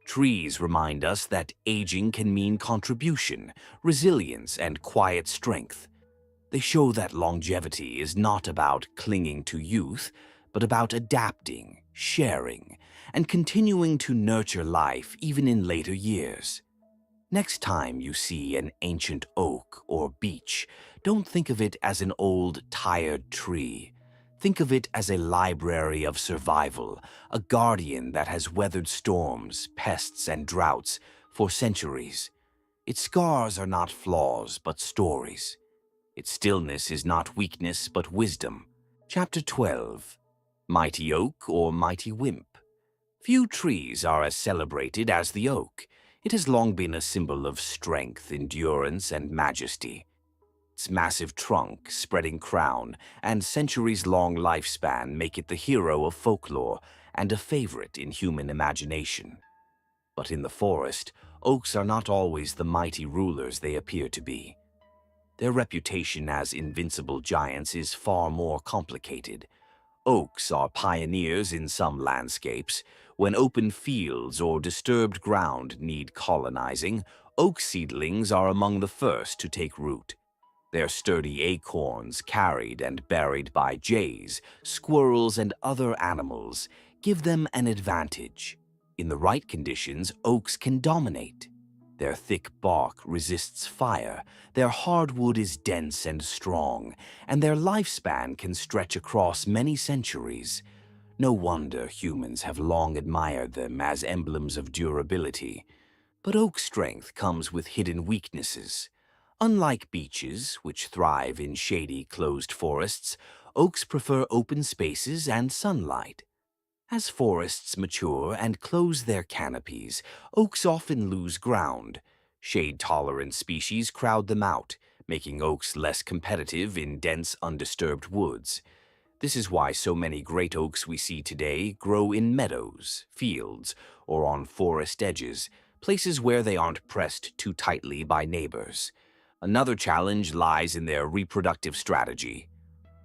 Trees remind us that aging can mean contribution, resilience, and quiet strength. They show that longevity is not about clinging to youth, but about adapting, sharing, and continuing to nurture life even in later years. Next time you see an ancient oak or beech, don't think of it as an old, tired tree. Think of it as a library of survival, a guardian that has weathered storms, pests, and droughts for centuries. Its scars are not flaws, but stories. Its stillness is not weakness, but wisdom. Chapter 12. Mighty Oak or Mighty Wimp. Few trees are as celebrated as the oak. It has long been a symbol of strength, endurance, and majesty. Its massive trunk, spreading crown, and centuries-long lifespan make it the hero of folklore and a favorite in human imagination. But in the forest, oaks are not always the mighty rulers they appear to be. Their reputation as invincible giants is far more complicated. Oaks are pioneers in some landscapes. When open fields or disturbed ground need colonizing, oak seedlings are among the first to take root. Their sturdy acorns, carried and buried by jays, squirrels, and other animals, give them an advantage. In the right conditions, oaks can dominate. Their thick bark resists fire, their hardwood is dense and strong, and their lifespan can stretch across many centuries. No wonder humans have long admired them as emblems of durability. But oak strength comes with hidden weaknesses. Unlike beeches, which thrive in shady, closed forests, oaks prefer open spaces and sunlight. As forests mature and close their canopies, oaks often lose ground. Shade-tolerant species crowd them out, making oaks less competitive in dense, undisturbed woods. This is why so many great oaks we see today grow in meadows, fields, or on forest edges, places where they aren't pressed too tightly by neighbors. Another challenge lies in their reproductive strategy.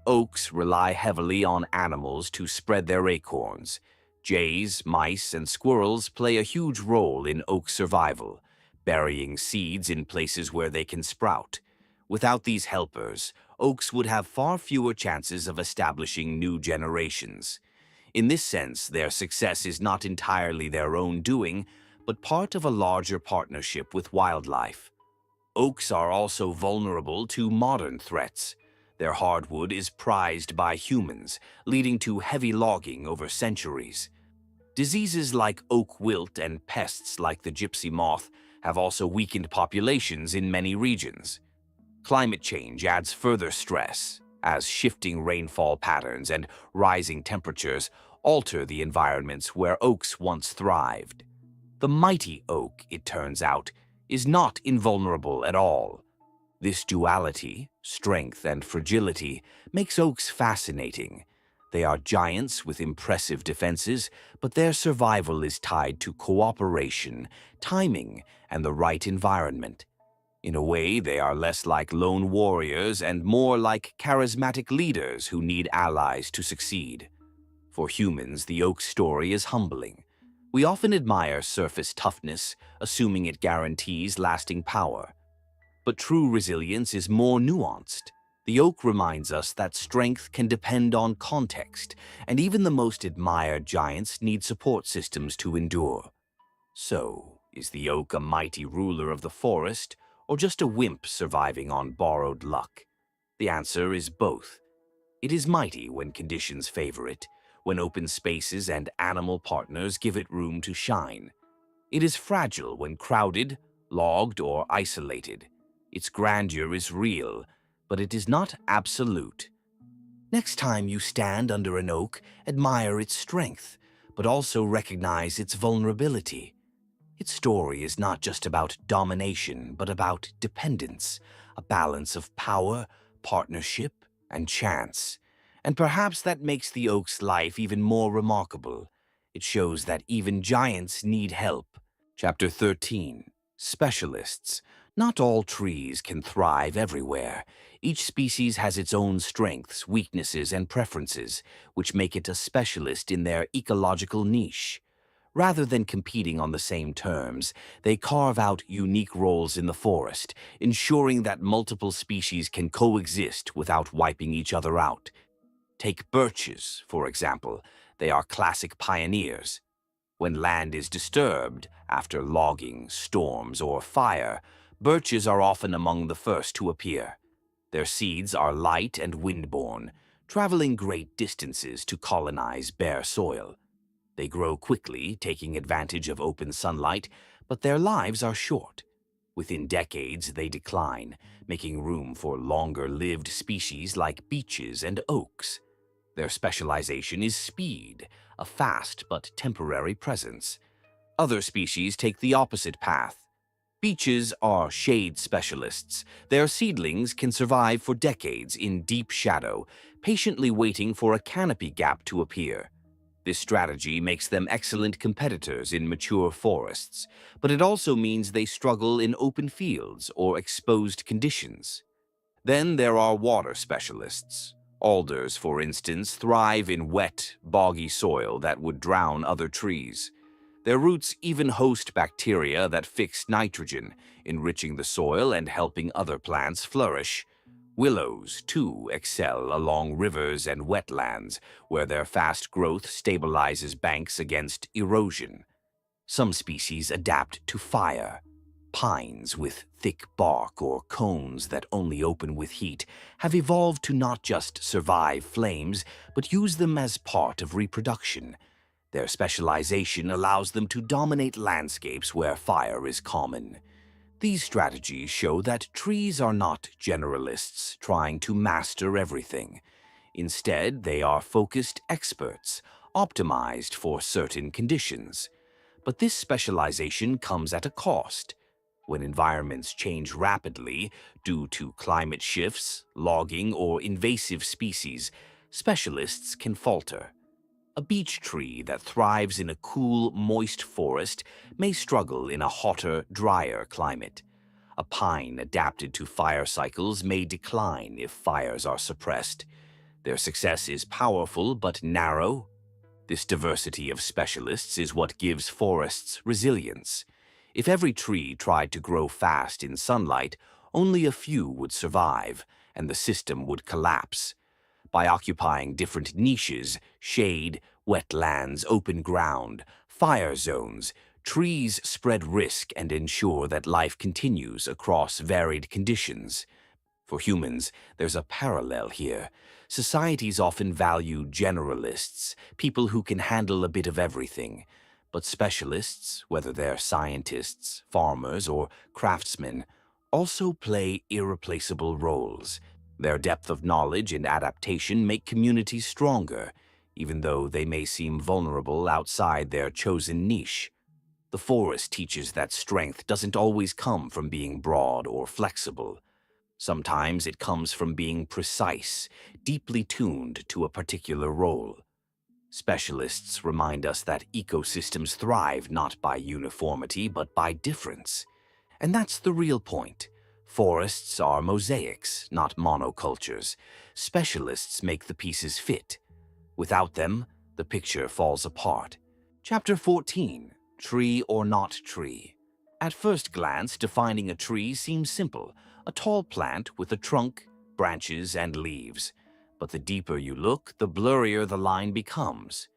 Oaks rely heavily on animals to spread their acorns. Jays, mice, and squirrels play a huge role in oak survival, burying seeds in places where they can sprout. Without these helpers, oaks would have far fewer chances of establishing new generations. In this sense, their success is not entirely their own doing, but part of a larger partnership with wildlife. Oaks are also vulnerable to modern threats. Their hardwood is prized by humans, leading to heavy logging over centuries. Diseases like oak wilt and pests like the gypsy moth have also weakened populations in many regions. Climate change adds further stress, as shifting rainfall patterns and rising temperatures alter the environments where oaks once thrived. The mighty oak, it turns out, is not invulnerable at all. This duality, strength and fragility, makes oaks fascinating. They are giants with impressive defenses, but their survival is tied to cooperation, timing, and the right environment. In a way, they are less like lone warriors and more like charismatic leaders who need allies to succeed. For humans, the oak story is humbling. We often admire surface toughness, assuming it guarantees lasting power. But true resilience is more nuanced. The oak reminds us that strength can depend on context, and even the most admired giants need support systems to endure. So, is the oak a mighty ruler of the forest, or just a wimp surviving on borrowed luck? The answer is both. It is mighty when conditions favor it, when open spaces and animal partners give it room to shine. It is fragile when crowded, logged, or isolated. Its grandeur is real, but it is not absolute. Next time you stand under an oak, admire its strength, but also recognize its vulnerability. Its story is not just about domination, but about dependence, a balance of power, partnership, and chance. And perhaps that makes the oak's life even more remarkable. It shows that even giants need help. Chapter 13. Specialists. Not all trees can thrive everywhere. Each species has its own strengths, weaknesses, and preferences, which make it a specialist in their ecological niche. Rather than competing on the same terms, they carve out unique roles in the forest, ensuring that multiple species can coexist without wiping each other out. Take birches, for example. They are classic pioneers. When land is disturbed, after logging, storms, or fire, birches are often among the first to appear. Their seeds are light and windborne, traveling great distances to colonize bare soil. They grow quickly, taking advantage of open sunlight, but their lives are short. Within decades, they decline, making room for longer-lived species like beeches and oaks. Their specialization is speed, a fast but temporary presence. Other species take the opposite path. Beeches are shade specialists. Their seedlings can survive for decades in deep shadow, patiently waiting for a canopy gap to appear. This strategy makes them excellent competitors in mature forests, but it also means they struggle in open fields or exposed conditions. Then there are water specialists. Alders, for instance, thrive in wet, boggy soil that would drown other trees. Their roots even host bacteria that fix nitrogen, enriching the soil and helping other plants flourish. Willows, too, excel along rivers and wetlands, where their fast growth stabilizes banks against erosion. Some species adapt to fire. Pines with thick bark or cones that only open with heat have evolved to not just survive flames, but use them as part of reproduction. Their specialization allows them to dominate landscapes where fire is common. These strategies show that trees are not generalists trying to master everything. Instead, they are focused experts, optimized for certain conditions. But this specialization comes at a cost. When environments change rapidly due to climate shifts, logging, or invasive species, specialists can falter. A beech tree that thrives in a cool, moist forest may struggle in a hotter, drier climate. A pine adapted to fire cycles may decline if fires are suppressed. Their success is powerful but narrow. This diversity of specialists is what gives forests resilience. If every tree tried to grow fast in sunlight, only a few would survive, and the system would collapse. By occupying different niches, shade, wetlands, open ground, fire zones, trees spread risk and ensure that life continues across varied conditions. For humans, there's a parallel here. Societies often value generalists, people who can handle a bit of everything. But specialists, whether they're scientists, farmers, or craftsmen, also play irreplaceable roles. Their depth of knowledge and adaptation make communities stronger, even though they may seem vulnerable outside their chosen niche. The forest teaches that strength doesn't always come from being broad or flexible. Sometimes it comes from being precise, deeply tuned to a particular role. Specialists remind us that ecosystems thrive not by uniformity but by difference. And that's the real point. Forests are mosaics, not monocultures. Specialists make the pieces fit. Without them, the picture falls apart. Chapter 14, Tree or Not Tree. At first glance, defining a tree seems simple, a tall plant with a trunk, branches, and leaves. But the deeper you look, the blurrier the line becomes.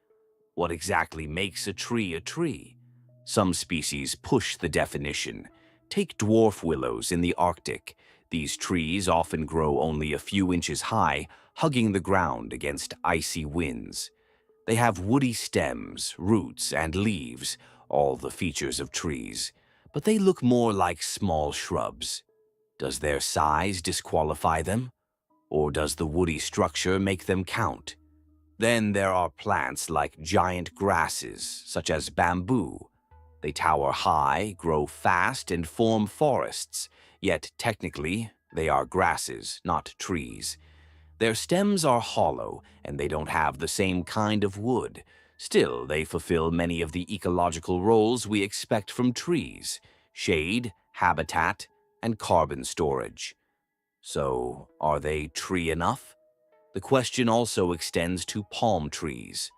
What exactly makes a tree a tree? Some species push the definition. Take dwarf willows in the Arctic. These trees often grow only a few inches high, hugging the ground against icy winds. They have woody stems, roots, and leaves, all the features of trees, but they look more like small shrubs. Does their size disqualify them? Or does the woody structure make them count? Then there are plants like giant grasses, such as bamboo. They tower high, grow fast, and form forests, yet technically they are grasses, not trees. Their stems are hollow, and they don't have the same kind of wood. Still, they fulfill many of the ecological roles we expect from trees: shade, habitat, and carbon storage. So, are they tree enough? The question also extends to palm trees.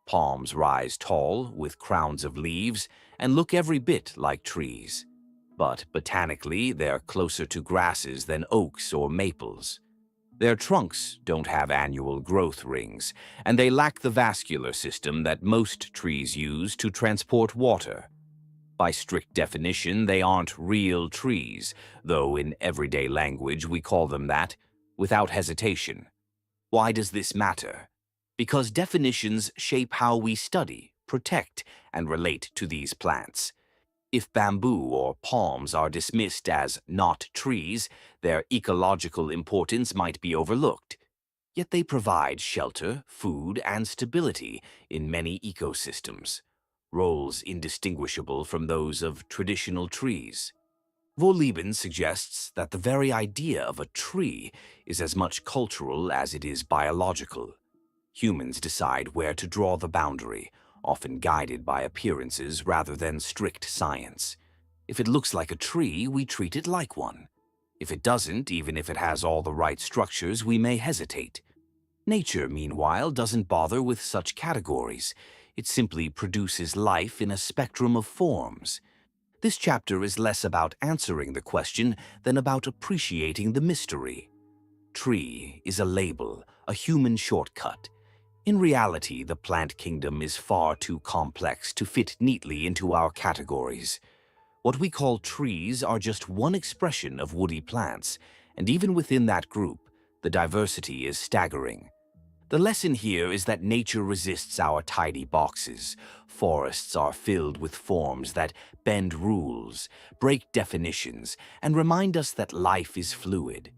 Palms rise tall, with crowns of leaves, and look every bit like trees. But botanically, they're closer to grasses than oaks or maples. Their trunks don't have annual growth rings, and they lack the vascular system that most trees use to transport water. By strict definition, they aren't real trees, though in everyday language we call them that, without hesitation. Why does this matter? Because definitions shape how we study, protect, and relate to these plants. If bamboo or palms are dismissed as not trees, their ecological importance might be overlooked. Yet they provide shelter, food, and stability in many ecosystems, roles indistinguishable from those of traditional trees. Wohlleben suggests that the very idea of a tree is as much cultural as it is biological. Humans decide where to draw the boundary, often guided by appearances rather than strict science. If it looks like a tree, we treat it like one. If it doesn't, even if it has all the right structures, we may hesitate. Nature, meanwhile, doesn't bother with such categories. It simply produces life in a spectrum of forms. This chapter is less about answering the question than about appreciating the mystery. Tree is a label, a human shortcut. In reality, the plant kingdom is far too complex to fit neatly into our categories. What we call trees are just one expression of woody plants, and even within that group, the diversity is staggering. The lesson here is that nature resists our tidy boxes. Forests are filled with forms that bend rules, break definitions, and remind us that life is fluid.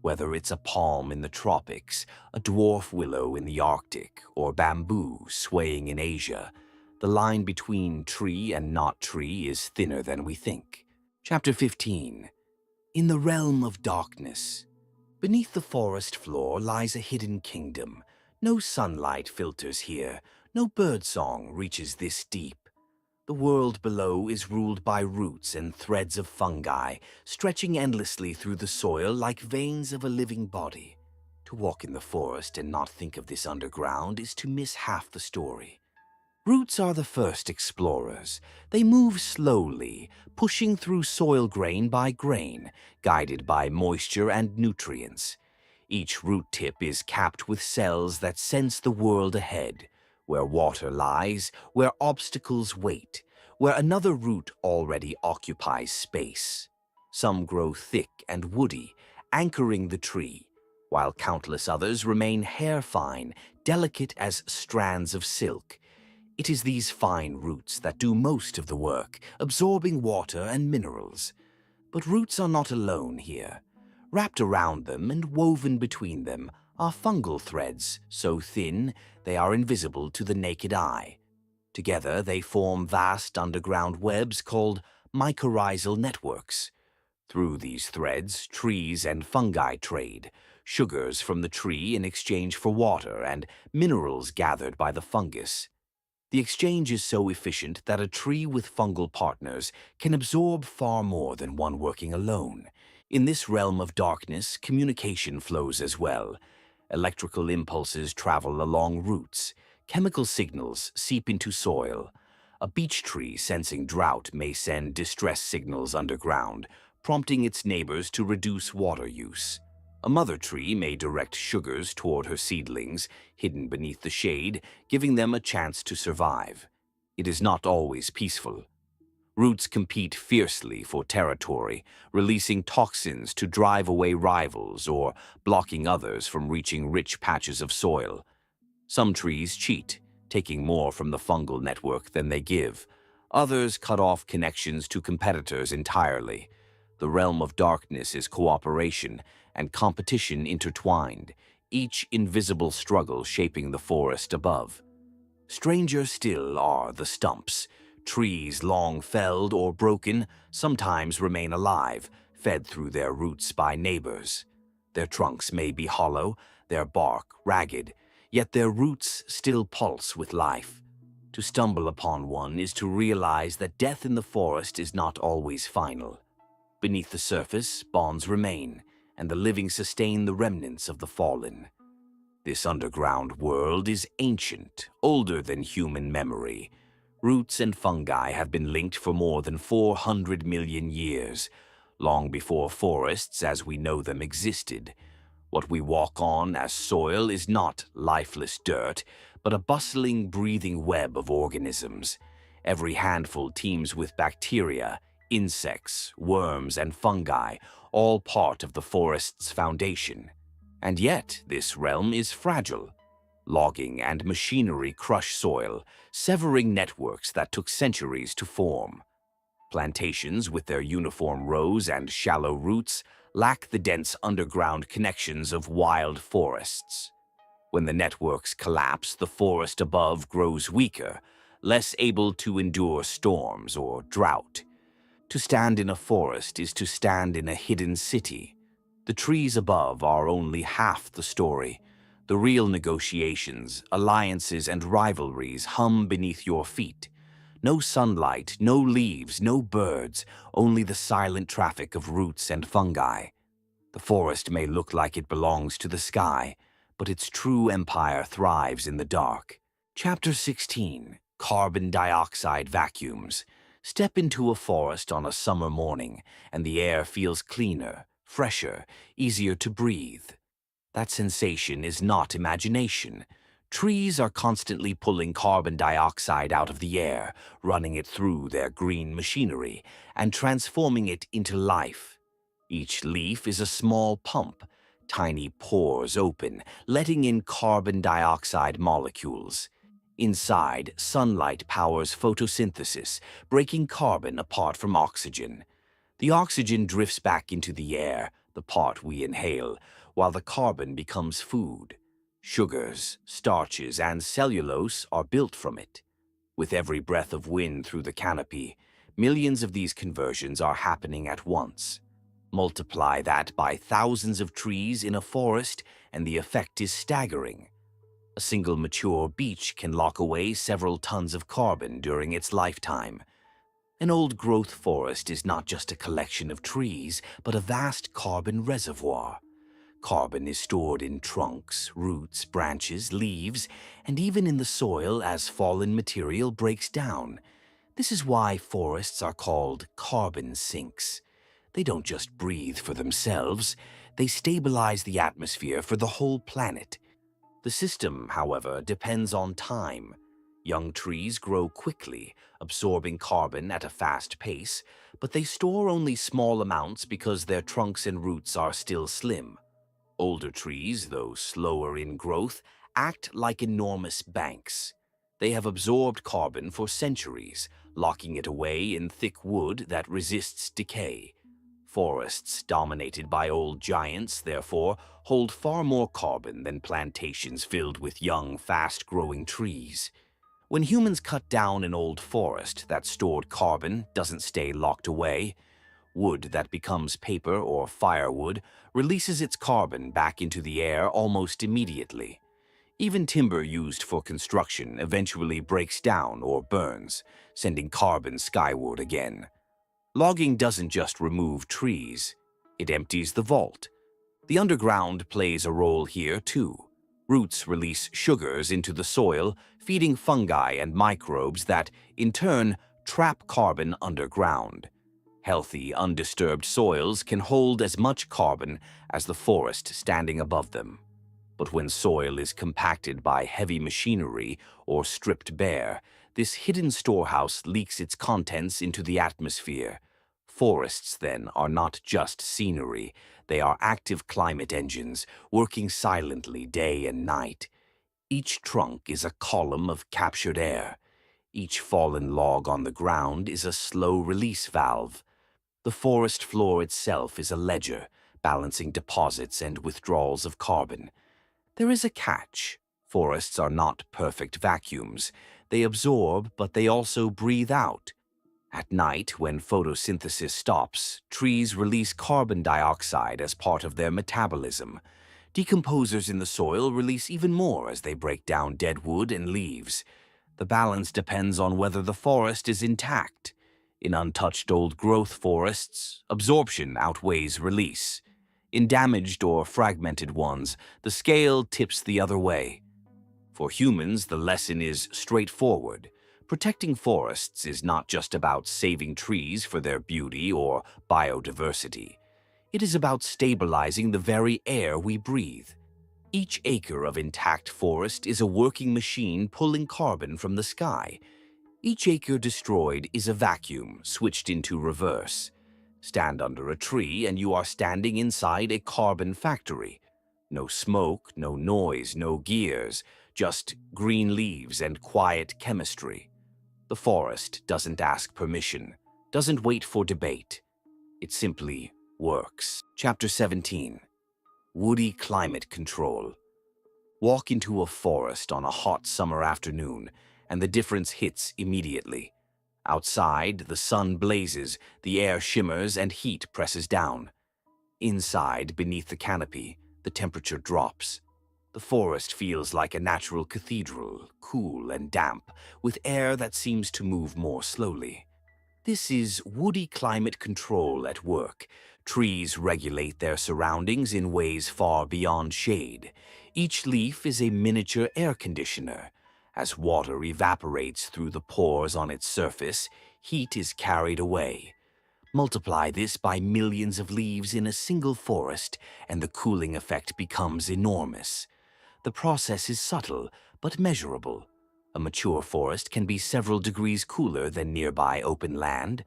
Whether it's a palm in the tropics, a dwarf willow in the Arctic, or bamboo swaying in Asia, the line between tree and not tree is thinner than we think. Chapter 15. In the realm of darkness. Beneath the forest floor lies a hidden kingdom. No sunlight filters here, no birdsong reaches this deep. The world below is ruled by roots and threads of fungi, stretching endlessly through the soil like veins of a living body. To walk in the forest and not think of this underground is to miss half the story. Roots are the first explorers. They move slowly, pushing through soil grain by grain, guided by moisture and nutrients. Each root tip is capped with cells that sense the world ahead, where water lies, where obstacles wait, where another root already occupies space. Some grow thick and woody, anchoring the tree, while countless others remain hair-fine, delicate as strands of silk. It is these fine roots that do most of the work, absorbing water and minerals. But roots are not alone here. Wrapped around them and woven between them are fungal threads so thin they are invisible to the naked eye. Together they form vast underground webs called mycorrhizal networks. Through these threads, trees and fungi trade, sugars from the tree in exchange for water and minerals gathered by the fungus. The exchange is so efficient that a tree with fungal partners can absorb far more than one working alone. In this realm of darkness, communication flows as well. Electrical impulses travel along roots. Chemical signals seep into soil. A beech tree sensing drought may send distress signals underground, prompting its neighbors to reduce water use. A mother tree may direct sugars toward her seedlings, hidden beneath the shade, giving them a chance to survive. It is not always peaceful. Roots compete fiercely for territory, releasing toxins to drive away rivals or blocking others from reaching rich patches of soil. Some trees cheat, taking more from the fungal network than they give. Others cut off connections to competitors entirely. The realm of darkness is cooperation and competition intertwined, each invisible struggle shaping the forest above. Stranger still are the stumps. Trees long felled or broken sometimes remain alive, fed through their roots by neighbors. Their trunks may be hollow, their bark ragged, yet their roots still pulse with life. To stumble upon one is to realize that death in the forest is not always final. Beneath the surface, bonds remain, and the living sustain the remnants of the fallen. This underground world is ancient, older than human memory. Roots and fungi have been linked for more than 400 million years, long before forests as we know them existed. What we walk on as soil is not lifeless dirt, but a bustling, breathing web of organisms. Every handful teems with bacteria, insects, worms, and fungi, all part of the forest's foundation. And yet, this realm is fragile. Logging and machinery crush soil, severing networks that took centuries to form. Plantations, with their uniform rows and shallow roots, lack the dense underground connections of wild forests. When the networks collapse, the forest above grows weaker, less able to endure storms or drought. To stand in a forest is to stand in a hidden city. The trees above are only half the story. The real negotiations, alliances, and rivalries hum beneath your feet. No sunlight, no leaves, no birds, only the silent traffic of roots and fungi. The forest may look like it belongs to the sky, but its true empire thrives in the dark. Chapter 16: Carbon Dioxide Vacuums. Step into a forest on a summer morning, and the air feels cleaner, fresher, easier to breathe. That sensation is not imagination. Trees are constantly pulling carbon dioxide out of the air, running it through their green machinery, and transforming it into life. Each leaf is a small pump. Tiny pores open, letting in carbon dioxide molecules. Inside, sunlight powers photosynthesis, breaking carbon apart from oxygen. The oxygen drifts back into the air, the part we inhale, while the carbon becomes food. Sugars, starches, and cellulose are built from it. With every breath of wind through the canopy, millions of these conversions are happening at once. Multiply that by thousands of trees in a forest, and the effect is staggering. A single mature beech can lock away several tons of carbon during its lifetime. An old-growth forest is not just a collection of trees, but a vast carbon reservoir. Carbon is stored in trunks, roots, branches, leaves, and even in the soil as fallen material breaks down. This is why forests are called carbon sinks. They don't just breathe for themselves, they stabilize the atmosphere for the whole planet. The system, however, depends on time. Young trees grow quickly, absorbing carbon at a fast pace, but they store only small amounts because their trunks and roots are still slim. Older trees, though slower in growth, act like enormous banks. They have absorbed carbon for centuries, locking it away in thick wood that resists decay. Forests dominated by old giants, therefore, hold far more carbon than plantations filled with young, fast-growing trees. When humans cut down an old forest, that stored carbon doesn't stay locked away. Wood that becomes paper or firewood releases its carbon back into the air almost immediately. Even timber used for construction eventually breaks down or burns, sending carbon skyward again. Logging doesn't just remove trees, it empties the vault. The underground plays a role here too. Roots release sugars into the soil, feeding fungi and microbes that, in turn, trap carbon underground. Healthy, undisturbed soils can hold as much carbon as the forest standing above them. But when soil is compacted by heavy machinery or stripped bare, this hidden storehouse leaks its contents into the atmosphere. Forests, then, are not just scenery. They are active climate engines, working silently day and night. Each trunk is a column of captured air. Each fallen log on the ground is a slow-release valve. The forest floor itself is a ledger, balancing deposits and withdrawals of carbon. There is a catch. Forests are not perfect vacuums. They absorb, but they also breathe out. At night, when photosynthesis stops, trees release carbon dioxide as part of their metabolism. Decomposers in the soil release even more as they break down dead wood and leaves. The balance depends on whether the forest is intact. In untouched old-growth forests, absorption outweighs release. In damaged or fragmented ones, the scale tips the other way. For humans, the lesson is straightforward. Protecting forests is not just about saving trees for their beauty or biodiversity. It is about stabilizing the very air we breathe. Each acre of intact forest is a working machine pulling carbon from the sky. Each acre destroyed is a vacuum switched into reverse. Stand under a tree and you are standing inside a carbon factory. No smoke, no noise, no gears, just green leaves and quiet chemistry. The forest doesn't ask permission, doesn't wait for debate. It simply works. Chapter 17. Woody Climate Control. Walk into a forest on a hot summer afternoon, and the difference hits immediately. Outside, the sun blazes, the air shimmers, and heat presses down. Inside, beneath the canopy, the temperature drops. The forest feels like a natural cathedral, cool and damp, with air that seems to move more slowly. This is woody climate control at work. Trees regulate their surroundings in ways far beyond shade. Each leaf is a miniature air conditioner. As water evaporates through the pores on its surface, heat is carried away. Multiply this by millions of leaves in a single forest, and the cooling effect becomes enormous. The process is subtle, but measurable. A mature forest can be several degrees cooler than nearby open land.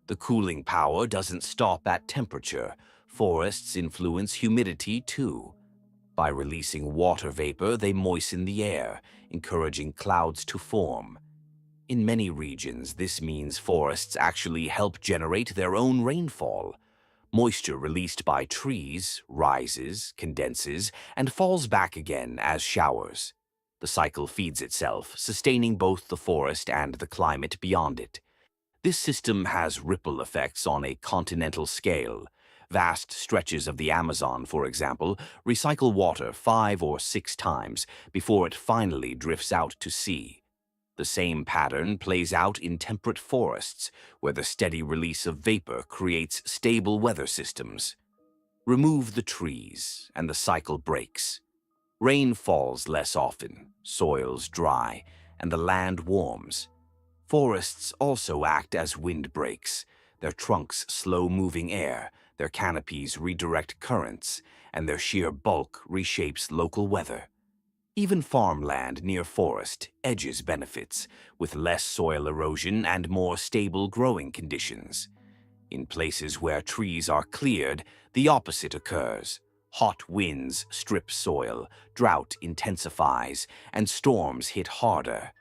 The cooling power doesn't stop at temperature. Forests influence humidity too. By releasing water vapor, they moisten the air, encouraging clouds to form. In many regions, this means forests actually help generate their own rainfall. Moisture released by trees rises, condenses, and falls back again as showers. The cycle feeds itself, sustaining both the forest and the climate beyond it. This system has ripple effects on a continental scale. Vast stretches of the Amazon, for example, recycle water 5 or 6 times before it finally drifts out to sea. The same pattern plays out in temperate forests, where the steady release of vapor creates stable weather systems. Remove the trees, and the cycle breaks. Rain falls less often, soils dry, and the land warms. Forests also act as windbreaks. Their trunks slow moving air, their canopies redirect currents, and their sheer bulk reshapes local weather. Even farmland near forest edges benefits, with less soil erosion and more stable growing conditions. In places where trees are cleared, the opposite occurs. Hot winds strip soil, drought intensifies, and storms hit harder.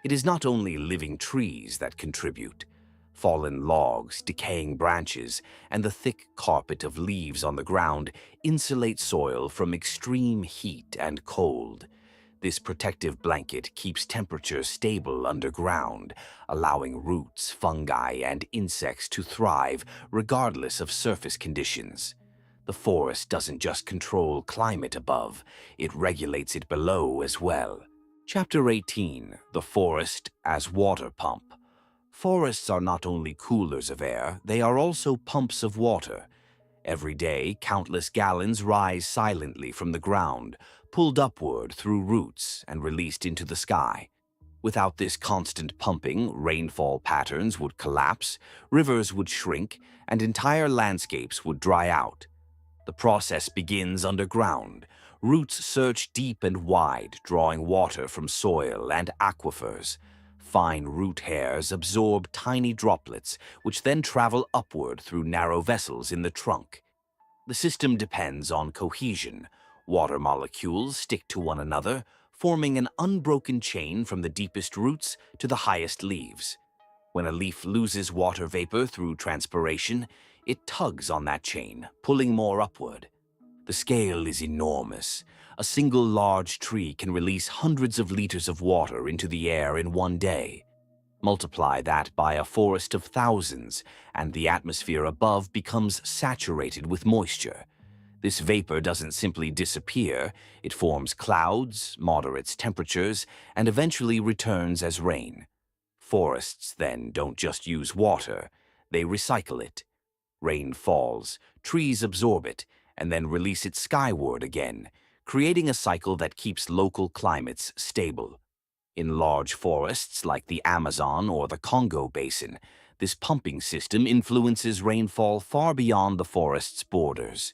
It is not only living trees that contribute. Fallen logs, decaying branches, and the thick carpet of leaves on the ground insulate soil from extreme heat and cold. This protective blanket keeps temperatures stable underground, allowing roots, fungi, and insects to thrive regardless of surface conditions. The forest doesn't just control climate above, it regulates it below as well. Chapter 18: The Forest as Water Pump. Forests are not only coolers of air, they are also pumps of water. Every day, countless gallons rise silently from the ground, pulled upward through roots and released into the sky. Without this constant pumping, rainfall patterns would collapse, rivers would shrink, and entire landscapes would dry out. The process begins underground. Roots search deep and wide, drawing water from soil and aquifers. Fine root hairs absorb tiny droplets, which then travel upward through narrow vessels in the trunk. The system depends on cohesion. Water molecules stick to one another, forming an unbroken chain from the deepest roots to the highest leaves. When a leaf loses water vapor through transpiration, it tugs on that chain, pulling more upward. The scale is enormous. A single large tree can release hundreds of liters of water into the air in one day. Multiply that by a forest of thousands, and the atmosphere above becomes saturated with moisture. This vapor doesn't simply disappear, it forms clouds, moderates temperatures, and eventually returns as rain. Forests, then, don't just use water, they recycle it. Rain falls, trees absorb it, and then release it skyward again, creating a cycle that keeps local climates stable. In large forests like the Amazon or the Congo Basin, this pumping system influences rainfall far beyond the forest's borders.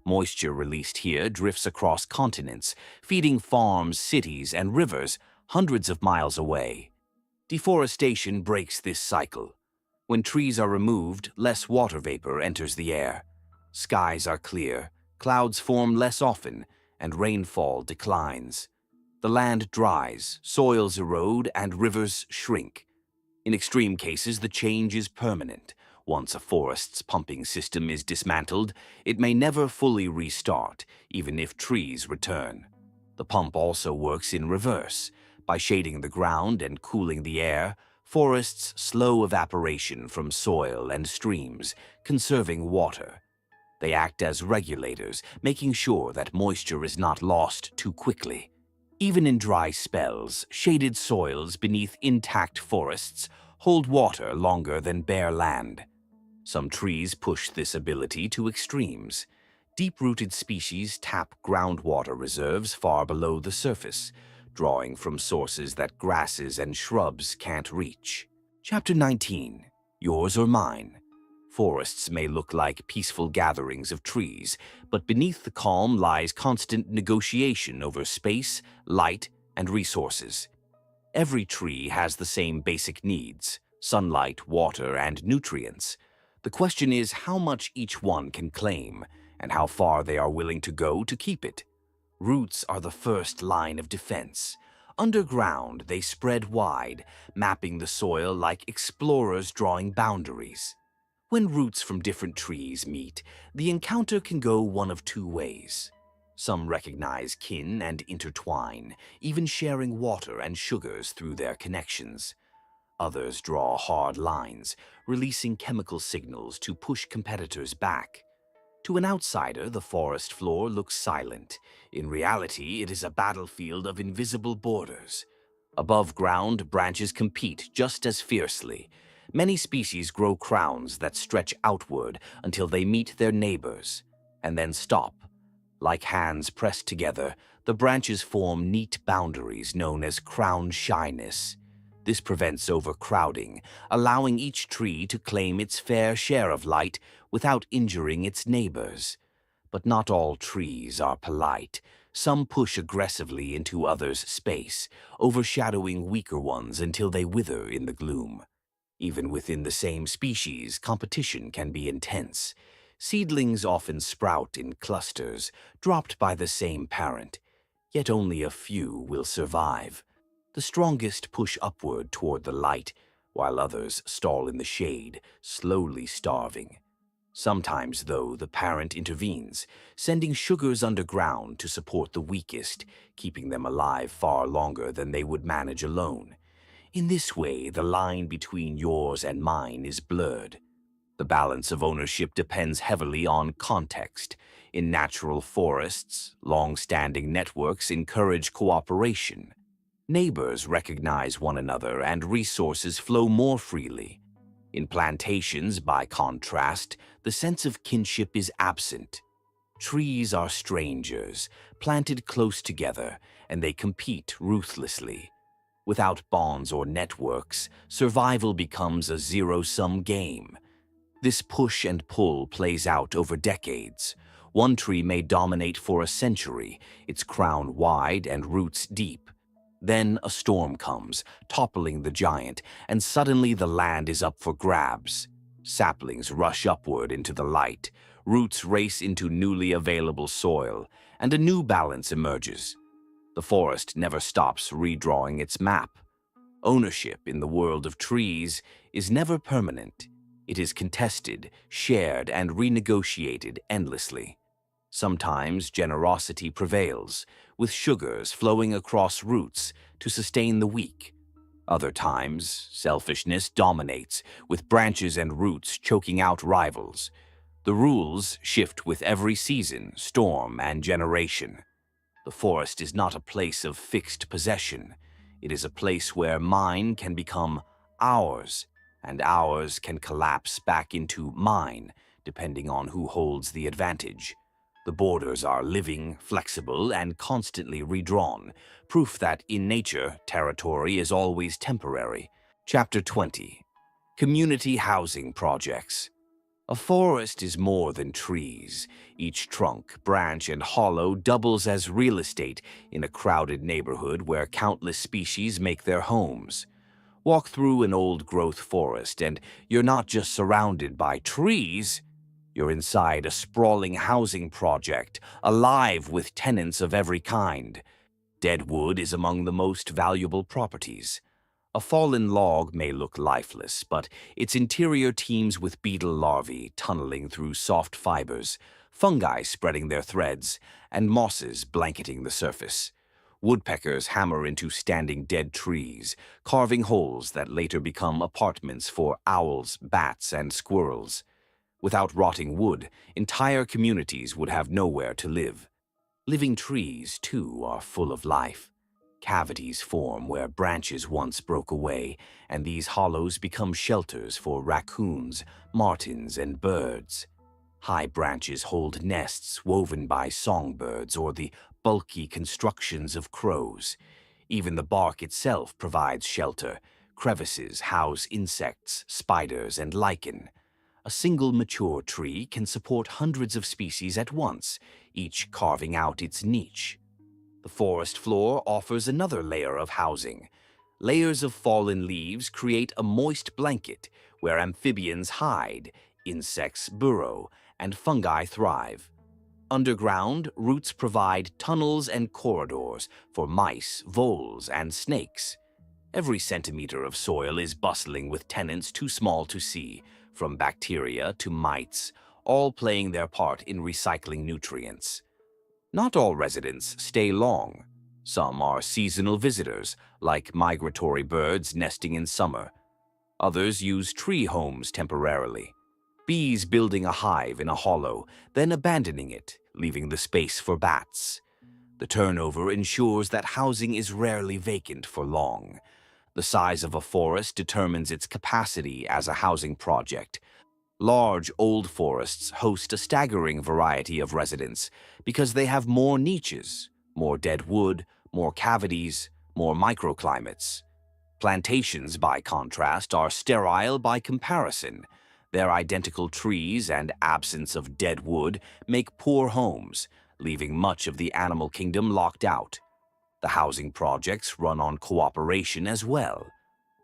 Moisture released here drifts across continents, feeding farms, cities, and rivers hundreds of miles away. Deforestation breaks this cycle. When trees are removed, less water vapor enters the air. Skies are clear, clouds form less often, and rainfall declines. The land dries, soils erode, and rivers shrink. In extreme cases, the change is permanent. Once a forest's pumping system is dismantled, it may never fully restart, even if trees return. The pump also works in reverse. By shading the ground and cooling the air, forests slow evaporation from soil and streams, conserving water. They act as regulators, making sure that moisture is not lost too quickly. Even in dry spells, shaded soils beneath intact forests hold water longer than bare land. Some trees push this ability to extremes. Deep-rooted species tap groundwater reserves far below the surface, drawing from sources that grasses and shrubs can't reach. Chapter 19: Yours or Mine. Forests may look like peaceful gatherings of trees, but beneath the calm lies constant negotiation over space, light, and resources. Every tree has the same basic needs: sunlight, water, and nutrients. The question is how much each one can claim, and how far they are willing to go to keep it. Roots are the first line of defense. Underground, they spread wide, mapping the soil like explorers drawing boundaries. When roots from different trees meet, the encounter can go one of two ways. Some recognize kin and intertwine, even sharing water and sugars through their connections. Others draw hard lines, releasing chemical signals to push competitors back. To an outsider, the forest floor looks silent. In reality, it is a battlefield of invisible borders. Above ground, branches compete just as fiercely. Many species grow crowns that stretch outward until they meet their neighbors, and then stop. Like hands pressed together, the branches form neat boundaries known as crown shyness. This prevents overcrowding, allowing each tree to claim its fair share of light without injuring its neighbors. But not all trees are polite. Some push aggressively into others' space, overshadowing weaker ones until they wither in the gloom. Even within the same species, competition can be intense. Seedlings often sprout in clusters, dropped by the same parent, yet only a few will survive. The strongest push upward toward the light, while others stall in the shade, slowly starving. Sometimes, though, the parent intervenes, sending sugars underground to support the weakest, keeping them alive far longer than they would manage alone. In this way, the line between yours and mine is blurred. The balance of ownership depends heavily on context. In natural forests, long-standing networks encourage cooperation. Neighbors recognize one another and resources flow more freely. In plantations, by contrast, the sense of kinship is absent. Trees are strangers, planted close together, and they compete ruthlessly. Without bonds or networks, survival becomes a zero-sum game. This push and pull plays out over decades. One tree may dominate for a century, its crown wide and roots deep. Then a storm comes, toppling the giant, and suddenly the land is up for grabs. Saplings rush upward into the light, roots race into newly available soil, and a new balance emerges. The forest never stops redrawing its map. Ownership in the world of trees is never permanent. It is contested, shared, and renegotiated endlessly. Sometimes generosity prevails, with sugars flowing across roots to sustain the weak. Other times, selfishness dominates, with branches and roots choking out rivals. The rules shift with every season, storm, and generation. The forest is not a place of fixed possession. It is a place where mine can become ours, and ours can collapse back into mine, depending on who holds the advantage. The borders are living, flexible, and constantly redrawn, proof that in nature, territory is always temporary. Chapter 20. Community Housing Projects. A forest is more than trees. Each trunk, branch, and hollow doubles as real estate in a crowded neighborhood where countless species make their homes. Walk through an old-growth forest, and you're not just surrounded by trees. You're inside a sprawling housing project, alive with tenants of every kind. Dead wood is among the most valuable properties. A fallen log may look lifeless, but its interior teems with beetle larvae tunneling through soft fibers, fungi spreading their threads, and mosses blanketing the surface. Woodpeckers hammer into standing dead trees, carving holes that later become apartments for owls, bats, and squirrels. Without rotting wood, entire communities would have nowhere to live. Living trees, too, are full of life. Cavities form where branches once broke away, and these hollows become shelters for raccoons, martins, and birds. High branches hold nests woven by songbirds or the bulky constructions of crows. Even the bark itself provides shelter. Crevices house insects, spiders, and lichen. A single mature tree can support hundreds of species at once, each carving out its niche. The forest floor offers another layer of housing. Layers of fallen leaves create a moist blanket where amphibians hide, insects burrow, and fungi thrive. Underground, roots provide tunnels and corridors for mice, voles, and snakes. Every centimeter of soil is bustling with tenants too small to see, from bacteria to mites, all playing their part in recycling nutrients. Not all residents stay long. Some are seasonal visitors, like migratory birds nesting in summer. Others use tree homes temporarily. Bees building a hive in a hollow, then abandoning it, leaving the space for bats. The turnover ensures that housing is rarely vacant for long. The size of a forest determines its capacity as a housing project. Large, old forests host a staggering variety of residents because they have more niches, more dead wood, more cavities, more microclimates. Plantations, by contrast, are sterile by comparison. Their identical trees and absence of dead wood make poor homes, leaving much of the animal kingdom locked out. The housing projects run on cooperation as well.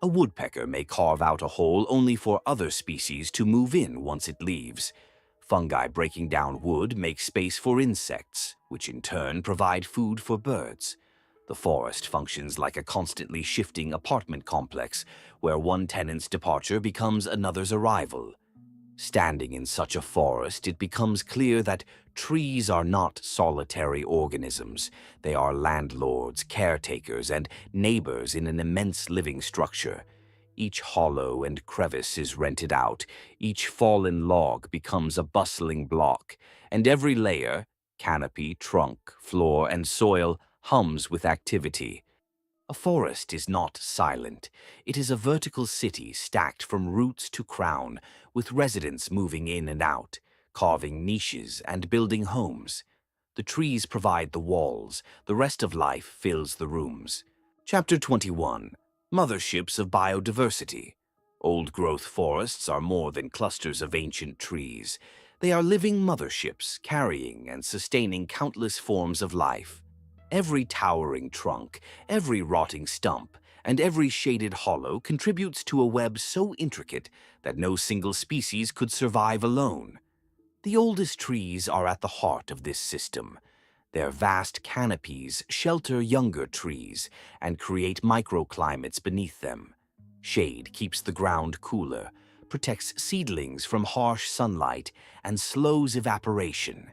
A woodpecker may carve out a hole only for other species to move in once it leaves. Fungi breaking down wood make space for insects, which in turn provide food for birds. The forest functions like a constantly shifting apartment complex where one tenant's departure becomes another's arrival. Standing in such a forest, it becomes clear that trees are not solitary organisms. They are landlords, caretakers, and neighbors in an immense living structure. Each hollow and crevice is rented out, each fallen log becomes a bustling block, and every layer, canopy, trunk, floor, and soil, hums with activity. A forest is not silent. It is a vertical city stacked from roots to crown, with residents moving in and out, carving niches and building homes. The trees provide the walls, the rest of life fills the rooms. Chapter 21. Motherships of Biodiversity. Old-growth forests are more than clusters of ancient trees. They are living motherships, carrying and sustaining countless forms of life. Every towering trunk, every rotting stump, and every shaded hollow contributes to a web so intricate that no single species could survive alone. The oldest trees are at the heart of this system. Their vast canopies shelter younger trees and create microclimates beneath them. Shade keeps the ground cooler, protects seedlings from harsh sunlight, and slows evaporation.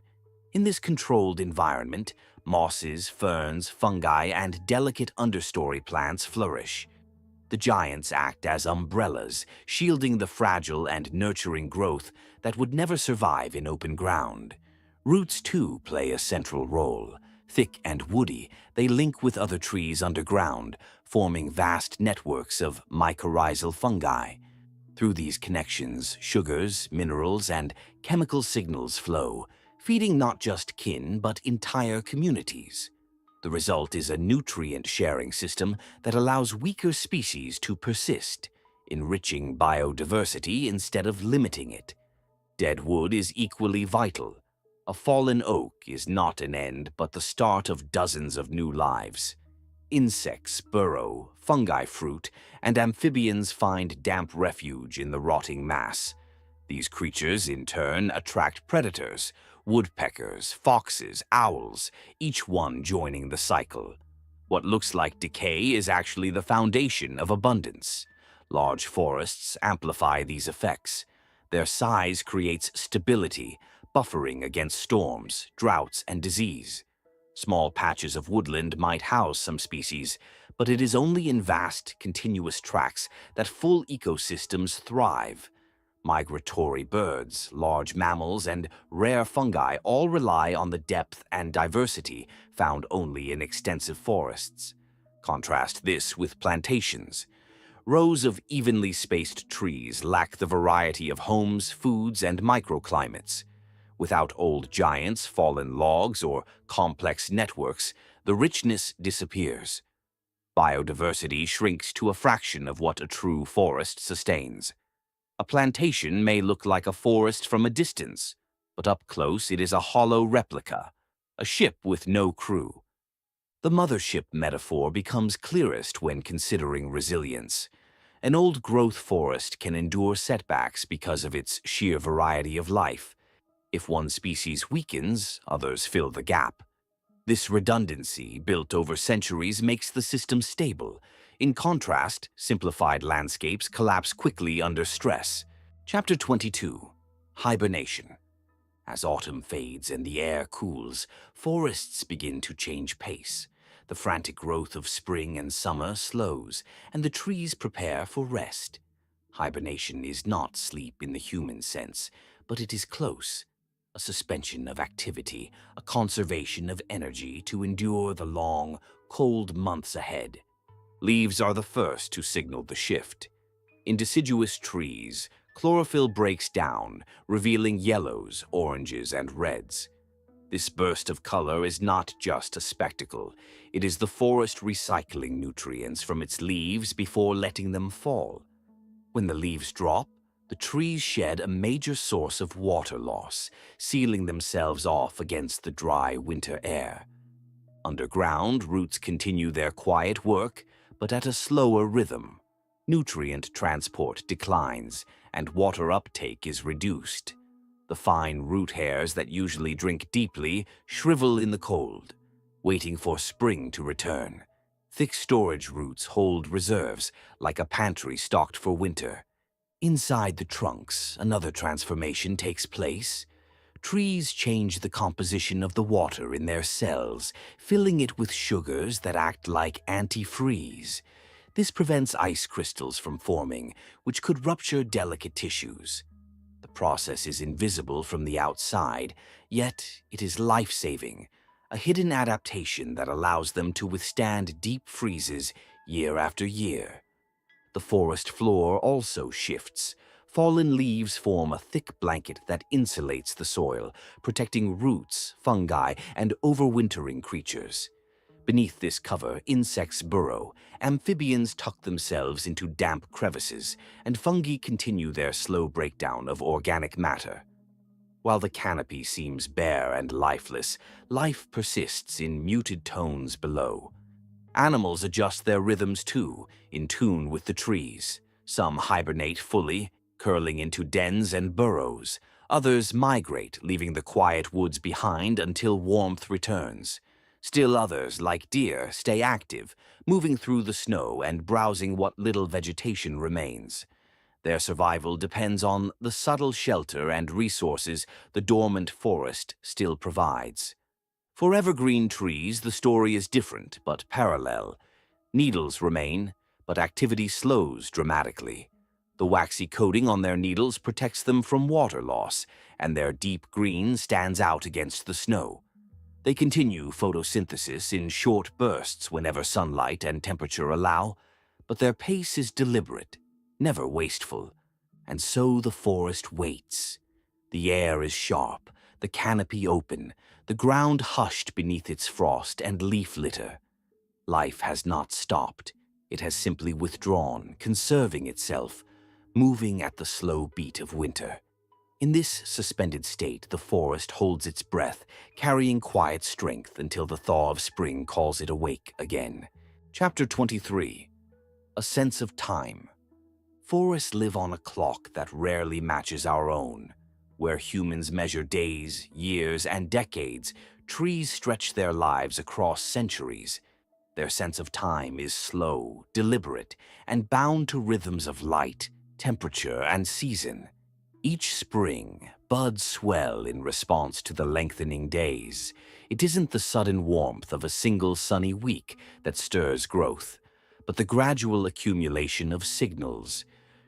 In this controlled environment, mosses, ferns, fungi, and delicate understory plants flourish. The giants act as umbrellas, shielding the fragile and nurturing growth that would never survive in open ground. Roots, too, play a central role. Thick and woody, they link with other trees underground, forming vast networks of mycorrhizal fungi. Through these connections, sugars, minerals, and chemical signals flow, feeding not just kin, but entire communities. The result is a nutrient-sharing system that allows weaker species to persist, enriching biodiversity instead of limiting it. Dead wood is equally vital. A fallen oak is not an end, but the start of dozens of new lives. Insects burrow, fungi fruit, and amphibians find damp refuge in the rotting mass. These creatures, in turn, attract predators, woodpeckers, foxes, owls, each one joining the cycle. What looks like decay is actually the foundation of abundance. Large forests amplify these effects. Their size creates stability, buffering against storms, droughts, and disease. Small patches of woodland might house some species, but it is only in vast, continuous tracts that full ecosystems thrive. Migratory birds, large mammals, and rare fungi all rely on the depth and diversity found only in extensive forests. Contrast this with plantations. Rows of evenly spaced trees lack the variety of homes, foods, and microclimates. Without old giants, fallen logs, or complex networks, the richness disappears. Biodiversity shrinks to a fraction of what a true forest sustains. A plantation may look like a forest from a distance, but up close it is a hollow replica, a ship with no crew. The mothership metaphor becomes clearest when considering resilience. An old-growth forest can endure setbacks because of its sheer variety of life. If one species weakens, others fill the gap. This redundancy, built over centuries, makes the system stable. In contrast, simplified landscapes collapse quickly under stress. Chapter 22. Hibernation. As autumn fades and the air cools, forests begin to change pace. The frantic growth of spring and summer slows, and the trees prepare for rest. Hibernation is not sleep in the human sense, but it is close. A suspension of activity, a conservation of energy to endure the long, cold months ahead. Leaves are the first to signal the shift. In deciduous trees, chlorophyll breaks down, revealing yellows, oranges, and reds. This burst of color is not just a spectacle. It is the forest recycling nutrients from its leaves before letting them fall. When the leaves drop, the trees shed a major source of water loss, sealing themselves off against the dry winter air. Underground, roots continue their quiet work, but at a slower rhythm. Nutrient transport declines, and water uptake is reduced. The fine root hairs that usually drink deeply shrivel in the cold, waiting for spring to return. Thick storage roots hold reserves, like a pantry stocked for winter. Inside the trunks, another transformation takes place. Trees change the composition of the water in their cells, filling it with sugars that act like antifreeze. This prevents ice crystals from forming, which could rupture delicate tissues. The process is invisible from the outside, yet it is life-saving, a hidden adaptation that allows them to withstand deep freezes year after year. The forest floor also shifts. Fallen leaves form a thick blanket that insulates the soil, protecting roots, fungi, and overwintering creatures. Beneath this cover, insects burrow, amphibians tuck themselves into damp crevices, and fungi continue their slow breakdown of organic matter. While the canopy seems bare and lifeless, life persists in muted tones below. Animals adjust their rhythms too, in tune with the trees. Some hibernate fully, curling into dens and burrows. Others migrate, leaving the quiet woods behind until warmth returns. Still others, like deer, stay active, moving through the snow and browsing what little vegetation remains. Their survival depends on the subtle shelter and resources the dormant forest still provides. For evergreen trees, the story is different but parallel. Needles remain, but activity slows dramatically. The waxy coating on their needles protects them from water loss, and their deep green stands out against the snow. They continue photosynthesis in short bursts whenever sunlight and temperature allow, but their pace is deliberate, never wasteful. And so the forest waits. The air is sharp, the canopy open, the ground hushed beneath its frost and leaf litter. Life has not stopped. It has simply withdrawn, conserving itself, moving at the slow beat of winter. In this suspended state, the forest holds its breath, carrying quiet strength until the thaw of spring calls it awake again. Chapter 23. A Sense of Time. Forests live on a clock that rarely matches our own. Where humans measure days, years, and decades, trees stretch their lives across centuries. Their sense of time is slow, deliberate, and bound to rhythms of light, temperature, and season. Each spring, buds swell in response to the lengthening days. It isn't the sudden warmth of a single sunny week that stirs growth, but the gradual accumulation of signals.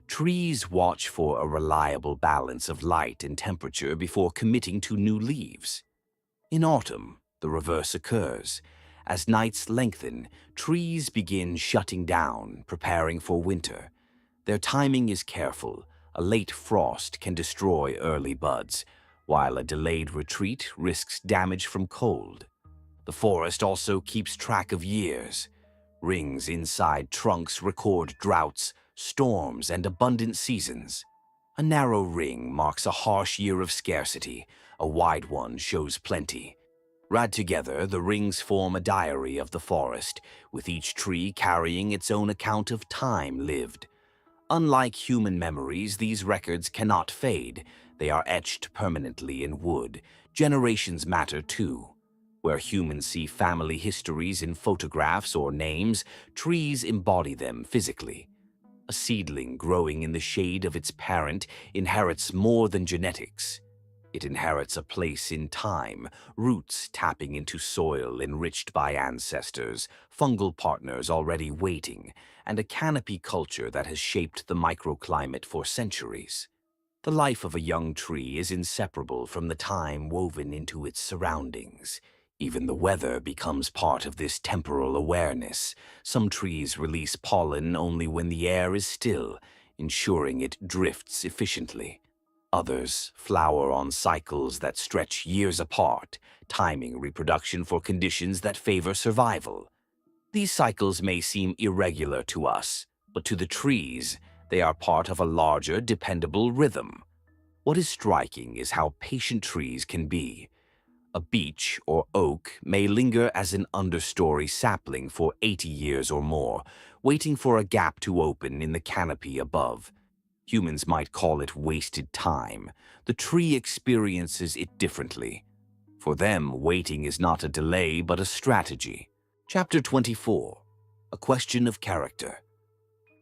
Trees watch for a reliable balance of light and temperature before committing to new leaves. In autumn, the reverse occurs. As nights lengthen, trees begin shutting down, preparing for winter. Their timing is careful. A late frost can destroy early buds, while a delayed retreat risks damage from cold. The forest also keeps track of years. Rings inside trunks record droughts, storms, and abundant seasons. A narrow ring marks a harsh year of scarcity. A wide one shows plenty. Read together, the rings form a diary of the forest, with each tree carrying its own account of time lived. Unlike human memories, these records cannot fade. They are etched permanently in wood. Generations matter too. Where humans see family histories in photographs or names, trees embody them physically. A seedling growing in the shade of its parent inherits more than genetics. It inherits a place in time, roots tapping into soil enriched by ancestors, fungal partners already waiting, and a canopy culture that has shaped the microclimate for centuries. The life of a young tree is inseparable from the time woven into its surroundings. Even the weather becomes part of this temporal awareness. Some trees release pollen only when the air is still, ensuring it drifts efficiently. Others flower on cycles that stretch years apart, timing reproduction for conditions that favor survival. These cycles may seem irregular to us, but to the trees, they are part of a larger, dependable rhythm. What is striking is how patient trees can be. A beech or oak may linger as an understory sapling for 80 years or more, waiting for a gap to open in the canopy above. Humans might call it wasted time. The tree experiences it differently. For them, waiting is not a delay but a strategy. Chapter 24. A question of character.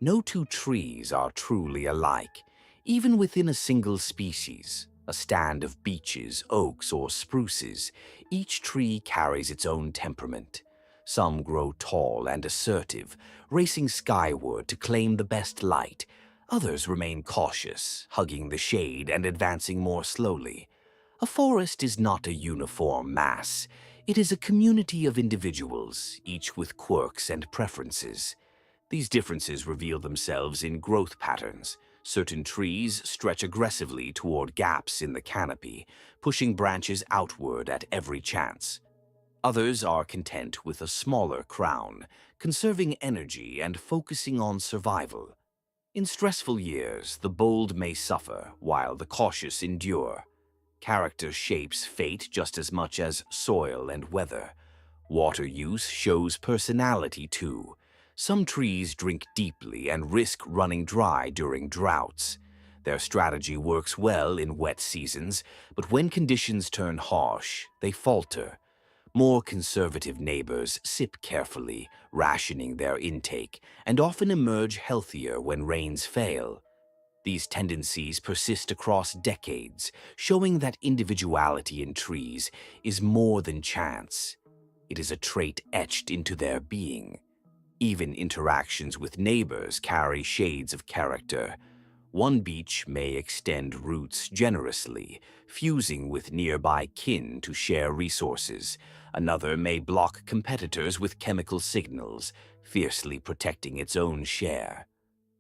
No two trees are truly alike, even within a single species. A stand of beeches, oaks, or spruces, each tree carries its own temperament. Some grow tall and assertive, racing skyward to claim the best light. Others remain cautious, hugging the shade and advancing more slowly. A forest is not a uniform mass. It is a community of individuals, each with quirks and preferences. These differences reveal themselves in growth patterns. Certain trees stretch aggressively toward gaps in the canopy, pushing branches outward at every chance. Others are content with a smaller crown, conserving energy and focusing on survival. In stressful years, the bold may suffer, while the cautious endure. Character shapes fate just as much as soil and weather. Water use shows personality too. Some trees drink deeply and risk running dry during droughts. Their strategy works well in wet seasons, but when conditions turn harsh, they falter. More conservative neighbors sip carefully, rationing their intake, and often emerge healthier when rains fail. These tendencies persist across decades, showing that individuality in trees is more than chance. It is a trait etched into their being. Even interactions with neighbors carry shades of character. One beech may extend roots generously, fusing with nearby kin to share resources. Another may block competitors with chemical signals, fiercely protecting its own share.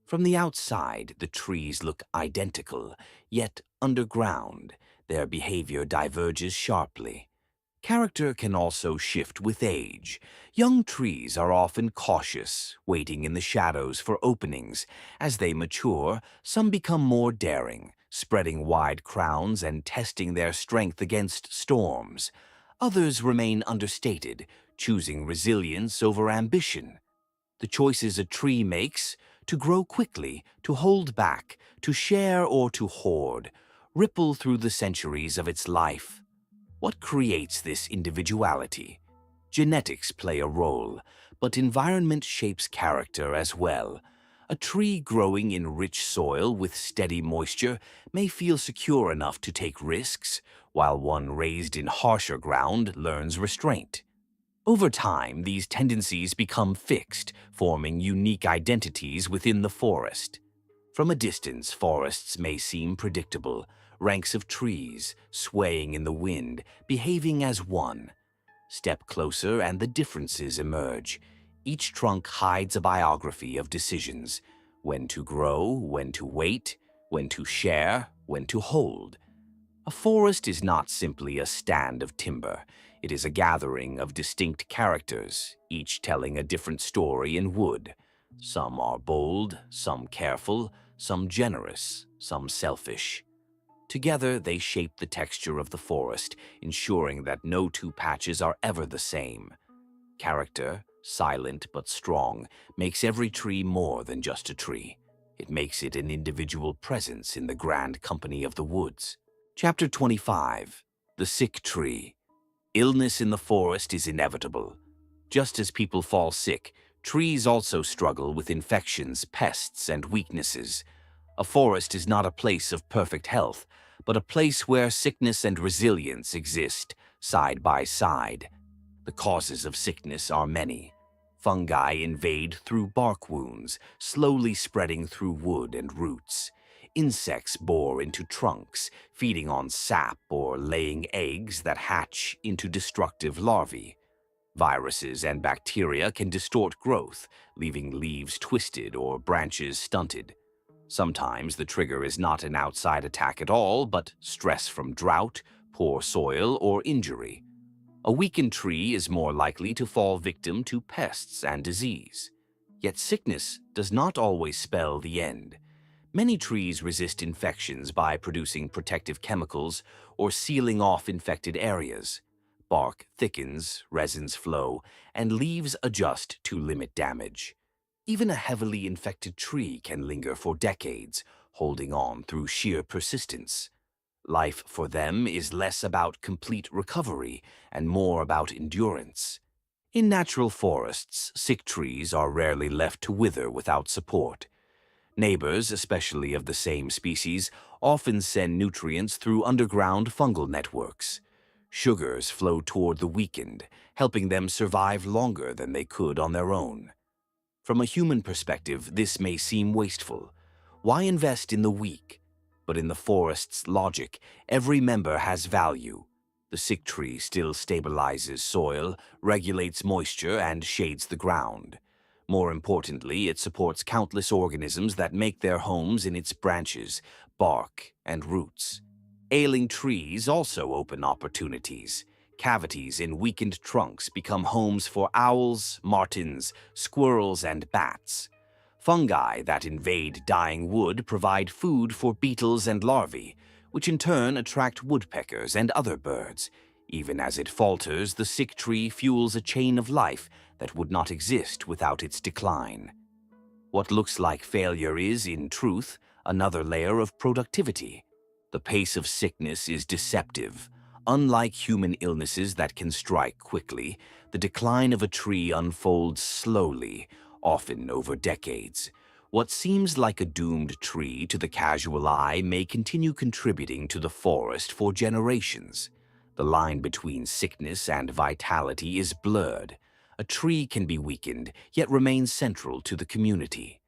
From the outside, the trees look identical, yet underground, their behavior diverges sharply. Character can also shift with age. Young trees are often cautious, waiting in the shadows for openings. As they mature, some become more daring, spreading wide crowns and testing their strength against storms. Others remain understated, choosing resilience over ambition. The choices a tree makes, to grow quickly, to hold back, to share or to hoard, ripple through the centuries of its life. What creates this individuality? Genetics play a role, but environment shapes character as well. A tree growing in rich soil with steady moisture may feel secure enough to take risks, while one raised in harsher ground learns restraint. Over time, these tendencies become fixed, forming unique identities within the forest. From a distance, forests may seem predictable, ranks of trees, swaying in the wind, behaving as one. Step closer and the differences emerge. Each trunk hides a biography of decisions: when to grow, when to wait, when to share, when to hold. A forest is not simply a stand of timber. It is a gathering of distinct characters, each telling a different story in wood. Some are bold, some careful, some generous, some selfish. Together, they shape the texture of the forest, ensuring that no two patches are ever the same. Character, silent but strong, makes every tree more than just a tree. It makes it an individual presence in the grand company of the woods. Chapter 25. The Sick Tree. Illness in the forest is inevitable. Just as people fall sick, trees also struggle with infections, pests, and weaknesses. A forest is not a place of perfect health, but a place where sickness and resilience exist side by side. The causes of sickness are many. Fungi invade through bark wounds, slowly spreading through wood and roots. Insects bore into trunks, feeding on sap or laying eggs that hatch into destructive larvae. Viruses and bacteria can distort growth, leaving leaves twisted or branches stunted. Sometimes the trigger is not an outside attack at all, but stress from drought, poor soil, or injury. A weakened tree is more likely to fall victim to pests and disease. Yet sickness does not always spell the end. Many trees resist infections by producing protective chemicals or sealing off infected areas. Bark thickens, resins flow, and leaves adjust to limit damage. Even a heavily infected tree can linger for decades, holding on through sheer persistence. Life for them is less about complete recovery and more about endurance. In natural forests, sick trees are rarely left to wither without support. Neighbors, especially of the same species, often send nutrients through underground fungal networks. Sugars flow toward the weakened, helping them survive longer than they could on their own. From a human perspective, this may seem wasteful. Why invest in the weak? But in the forest's logic, every member has value. The sick tree still stabilizes soil, regulates moisture, and shades the ground. More importantly, it supports countless organisms that make their homes in its branches, bark, and roots. Ailing trees also open opportunities. Cavities in weakened trunks become homes for owls, martins, squirrels, and bats. Fungi that invade dying wood provide food for beetles and larvae, which in turn attract woodpeckers and other birds. Even as it falters, the sick tree fuels a chain of life that would not exist without its decline. What looks like failure is, in truth, another layer of productivity. The pace of sickness is deceptive. Unlike human illnesses that can strike quickly, the decline of a tree unfolds slowly, often over decades. What seems like a doomed tree to the casual eye may continue contributing to the forest for generations. The line between sickness and vitality is blurred. A tree can be weakened, yet remain central to the community.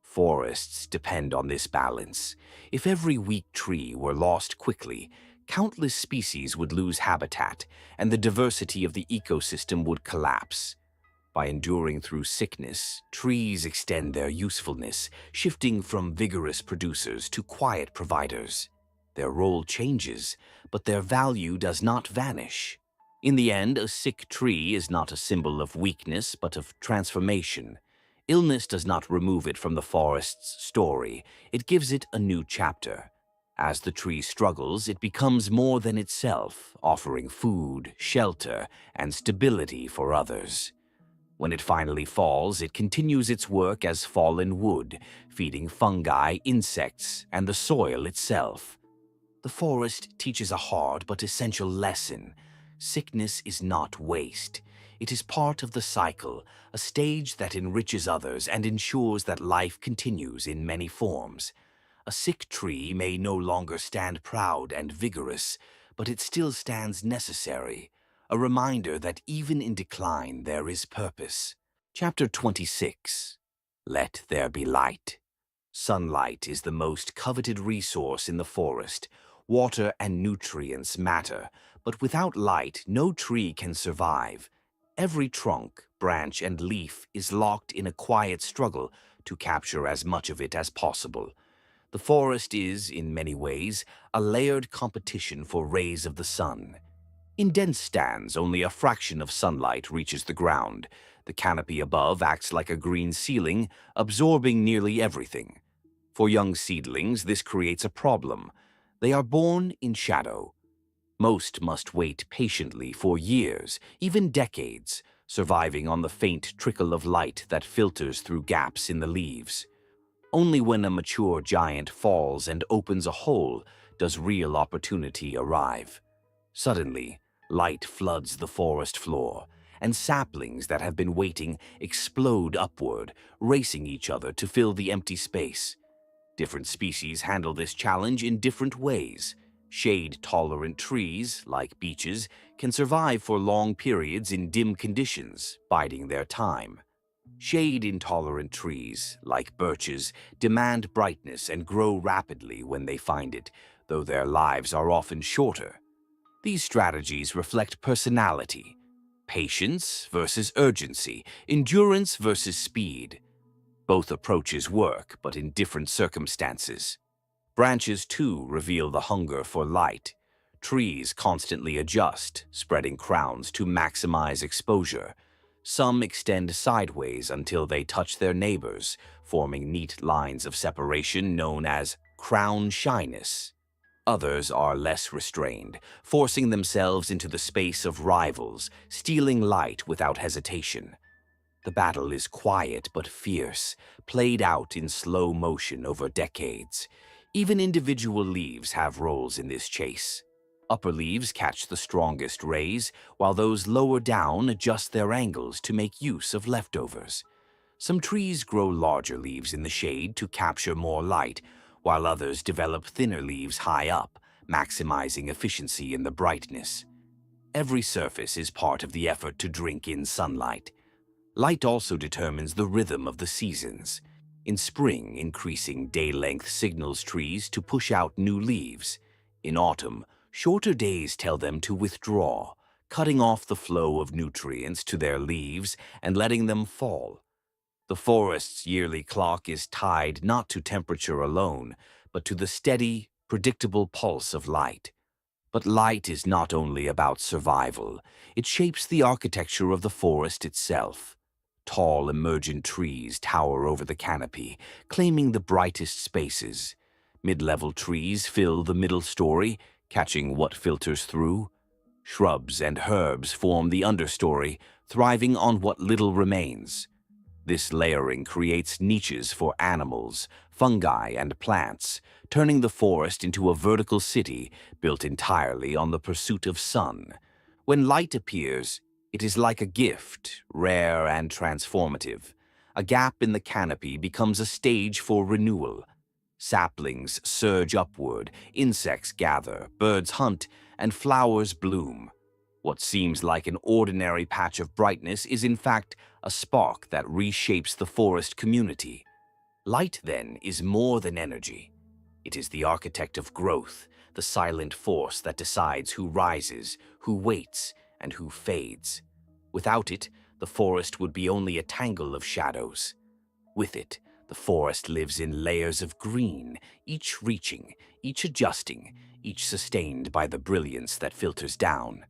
Forests depend on this balance. If every weak tree were lost quickly, countless species would lose habitat, and the diversity of the ecosystem would collapse. By enduring through sickness, trees extend their usefulness, shifting from vigorous producers to quiet providers. Their role changes, but their value does not vanish. In the end, a sick tree is not a symbol of weakness, but of transformation. Illness does not remove it from the forest's story, it gives it a new chapter. As the tree struggles, it becomes more than itself, offering food, shelter, and stability for others. When it finally falls, it continues its work as fallen wood, feeding fungi, insects, and the soil itself. The forest teaches a hard but essential lesson. Sickness is not waste. It is part of the cycle, a stage that enriches others and ensures that life continues in many forms. A sick tree may no longer stand proud and vigorous, but it still stands necessary, a reminder that even in decline there is purpose. Chapter 26. Let There Be Light. Sunlight is the most coveted resource in the forest. Water and nutrients matter, but without light, no tree can survive. Every trunk, branch, and leaf is locked in a quiet struggle to capture as much of it as possible. The forest is, in many ways, a layered competition for rays of the sun. In dense stands, only a fraction of sunlight reaches the ground. The canopy above acts like a green ceiling, absorbing nearly everything. For young seedlings, this creates a problem. They are born in shadow. Most must wait patiently for years, even decades, surviving on the faint trickle of light that filters through gaps in the leaves. Only when a mature giant falls and opens a hole does real opportunity arrive. Suddenly, light floods the forest floor, and saplings that have been waiting explode upward, racing each other to fill the empty space. Different species handle this challenge in different ways. Shade-tolerant trees, like beeches, can survive for long periods in dim conditions, biding their time. Shade-intolerant trees, like birches, demand brightness and grow rapidly when they find it, though their lives are often shorter. These strategies reflect personality, patience versus urgency, endurance versus speed. Both approaches work, but in different circumstances. Branches, too, reveal the hunger for light. Trees constantly adjust, spreading crowns to maximize exposure. Some extend sideways until they touch their neighbors, forming neat lines of separation known as crown shyness. Others are less restrained, forcing themselves into the space of rivals, stealing light without hesitation. The battle is quiet but fierce, played out in slow motion over decades. Even individual leaves have roles in this chase. Upper leaves catch the strongest rays, while those lower down adjust their angles to make use of leftovers. Some trees grow larger leaves in the shade to capture more light, while others develop thinner leaves high up, maximizing efficiency in the brightness. Every surface is part of the effort to drink in sunlight. Light also determines the rhythm of the seasons. In spring, increasing day length signals trees to push out new leaves. In autumn, shorter days tell them to withdraw, cutting off the flow of nutrients to their leaves and letting them fall. The forest's yearly clock is tied not to temperature alone, but to the steady, predictable pulse of light. But light is not only about survival. It shapes the architecture of the forest itself. Tall, emergent trees tower over the canopy, claiming the brightest spaces. Mid-level trees fill the middle story, catching what filters through. Shrubs and herbs form the understory, thriving on what little remains. This layering creates niches for animals, fungi, and plants, turning the forest into a vertical city built entirely on the pursuit of sun. When light appears, it is like a gift, rare and transformative. A gap in the canopy becomes a stage for renewal. Saplings surge upward, insects gather, birds hunt, and flowers bloom. What seems like an ordinary patch of brightness is in fact a spark that reshapes the forest community. Light, then, is more than energy. It is the architect of growth, the silent force that decides who rises, who waits, and who fades. Without it, the forest would be only a tangle of shadows. With it, the forest lives in layers of green, each reaching, each adjusting, each sustained by the brilliance that filters down.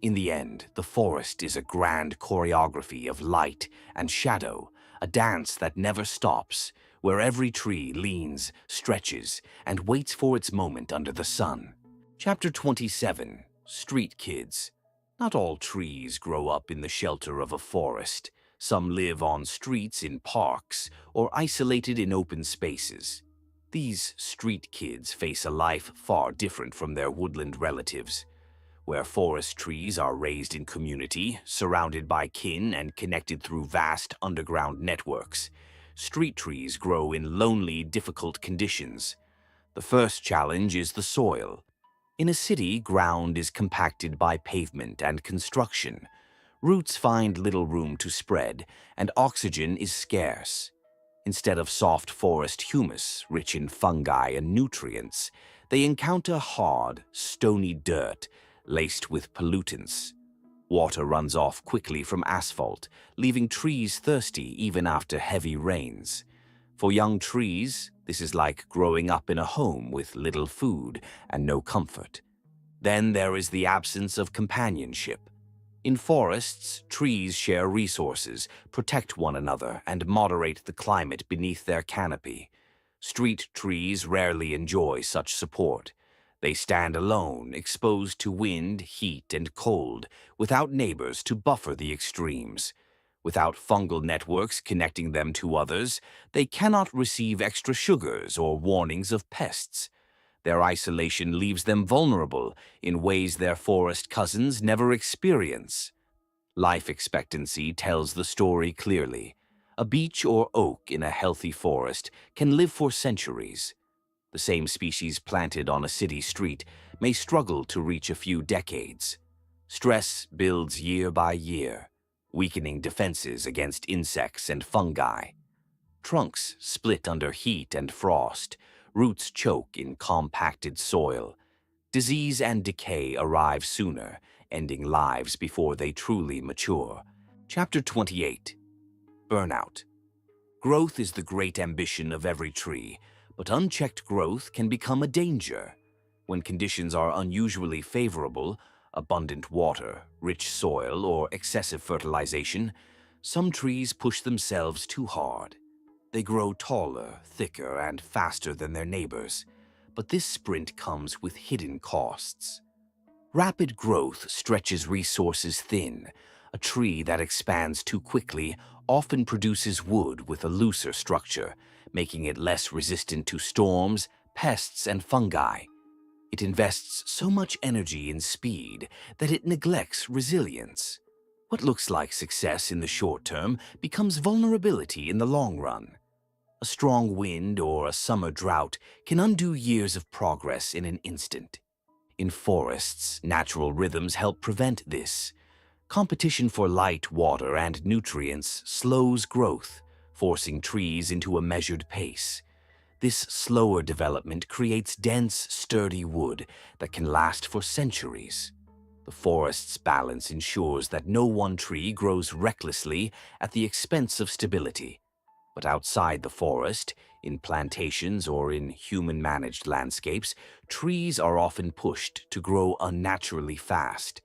In the end, the forest is a grand choreography of light and shadow, a dance that never stops, where every tree leans, stretches, and waits for its moment under the sun. Chapter 27: Street Kids. Not all trees grow up in the shelter of a forest. Some live on streets, in parks, or isolated in open spaces. These street kids face a life far different from their woodland relatives. Where forest trees are raised in community, surrounded by kin and connected through vast underground networks, street trees grow in lonely, difficult conditions. The first challenge is the soil. In a city, ground is compacted by pavement and construction. Roots find little room to spread, and oxygen is scarce. Instead of soft forest humus, rich in fungi and nutrients, they encounter hard, stony dirt, laced with pollutants. Water runs off quickly from asphalt, leaving trees thirsty even after heavy rains. For young trees, this is like growing up in a home with little food and no comfort. Then there is the absence of companionship. In forests, trees share resources, protect one another, and moderate the climate beneath their canopy. Street trees rarely enjoy such support. They stand alone, exposed to wind, heat, and cold, without neighbors to buffer the extremes. Without fungal networks connecting them to others, they cannot receive extra sugars or warnings of pests. Their isolation leaves them vulnerable in ways their forest cousins never experience. Life expectancy tells the story clearly. A beech or oak in a healthy forest can live for centuries. The same species planted on a city street may struggle to reach a few decades. Stress builds year by year, weakening defenses against insects and fungi. Trunks split under heat and frost, roots choke in compacted soil. Disease and decay arrive sooner, ending lives before they truly mature. Chapter 28: Burnout. Growth is the great ambition of every tree, but unchecked growth can become a danger. When conditions are unusually favorable, abundant water, rich soil, or excessive fertilization, some trees push themselves too hard. They grow taller, thicker, and faster than their neighbors, but this sprint comes with hidden costs. Rapid growth stretches resources thin. A tree that expands too quickly often produces wood with a looser structure, making it less resistant to storms, pests, and fungi. It invests so much energy in speed that it neglects resilience. What looks like success in the short term becomes vulnerability in the long run. A strong wind or a summer drought can undo years of progress in an instant. In forests, natural rhythms help prevent this. Competition for light, water, and nutrients slows growth, forcing trees into a measured pace. This slower development creates dense, sturdy wood that can last for centuries. The forest's balance ensures that no one tree grows recklessly at the expense of stability. But outside the forest, in plantations or in human-managed landscapes, trees are often pushed to grow unnaturally fast.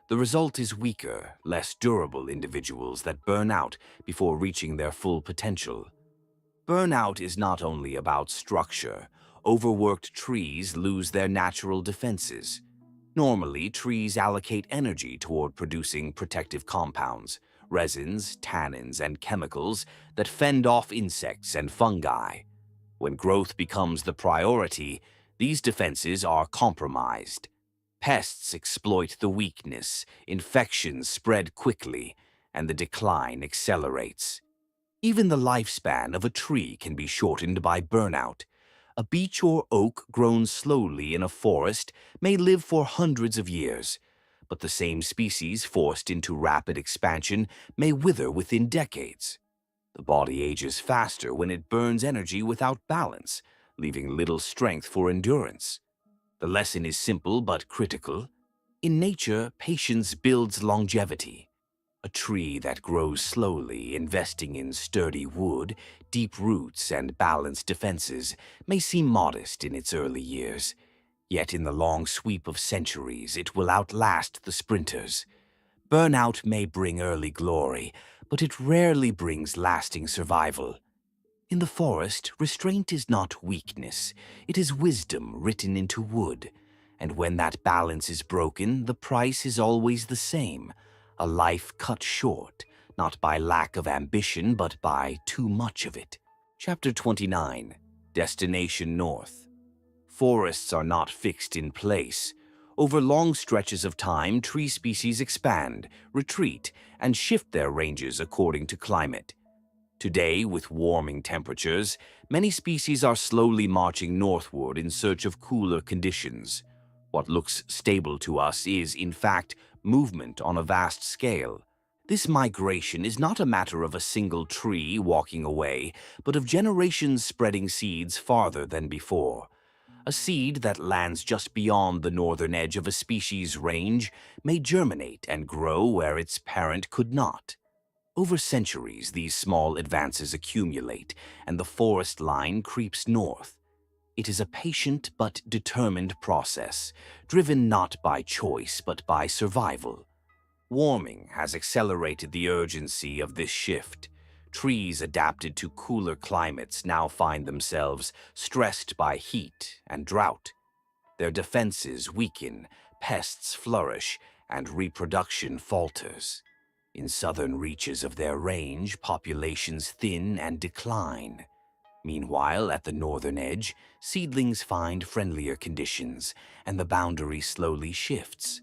The result is weaker, less durable individuals that burn out before reaching their full potential. Burnout is not only about structure. Overworked trees lose their natural defenses. Normally, trees allocate energy toward producing protective compounds, resins, tannins, and chemicals that fend off insects and fungi. When growth becomes the priority, these defenses are compromised. Pests exploit the weakness, infections spread quickly, and the decline accelerates. Even the lifespan of a tree can be shortened by burnout. A beech or oak grown slowly in a forest may live for hundreds of years, but the same species forced into rapid expansion may wither within decades. The body ages faster when it burns energy without balance, leaving little strength for endurance. The lesson is simple but critical. In nature, patience builds longevity. A tree that grows slowly, investing in sturdy wood, deep roots, and balanced defenses, may seem modest in its early years. Yet in the long sweep of centuries, it will outlast the sprinters. Burnout may bring early glory, but it rarely brings lasting survival. In the forest, restraint is not weakness, it is wisdom written into wood. And when that balance is broken, the price is always the same. A life cut short, not by lack of ambition, but by too much of it. Chapter 29. Destination North. Forests are not fixed in place. Over long stretches of time, tree species expand, retreat, and shift their ranges according to climate. Today, with warming temperatures, many species are slowly marching northward in search of cooler conditions. What looks stable to us is, in fact, movement on a vast scale. This migration is not a matter of a single tree walking away, but of generations spreading seeds farther than before. A seed that lands just beyond the northern edge of a species' range may germinate and grow where its parent could not. Over centuries, these small advances accumulate, and the forest line creeps north. It is a patient but determined process, driven not by choice but by survival. Warming has accelerated the urgency of this shift. Trees adapted to cooler climates now find themselves stressed by heat and drought. Their defenses weaken, pests flourish, and reproduction falters. In southern reaches of their range, populations thin and decline. Meanwhile, at the northern edge, seedlings find friendlier conditions, and the boundary slowly shifts.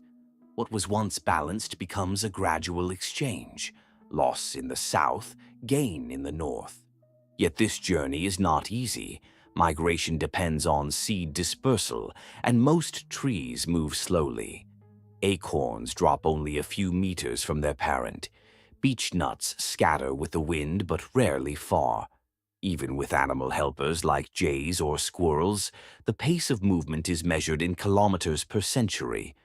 What was once balanced becomes a gradual exchange. Loss in the south, gain in the north. Yet this journey is not easy. Migration depends on seed dispersal, and most trees move slowly. Acorns drop only a few meters from their parent. Beech nuts scatter with the wind but rarely far. Even with animal helpers like jays or squirrels, the pace of movement is measured in kilometers per century.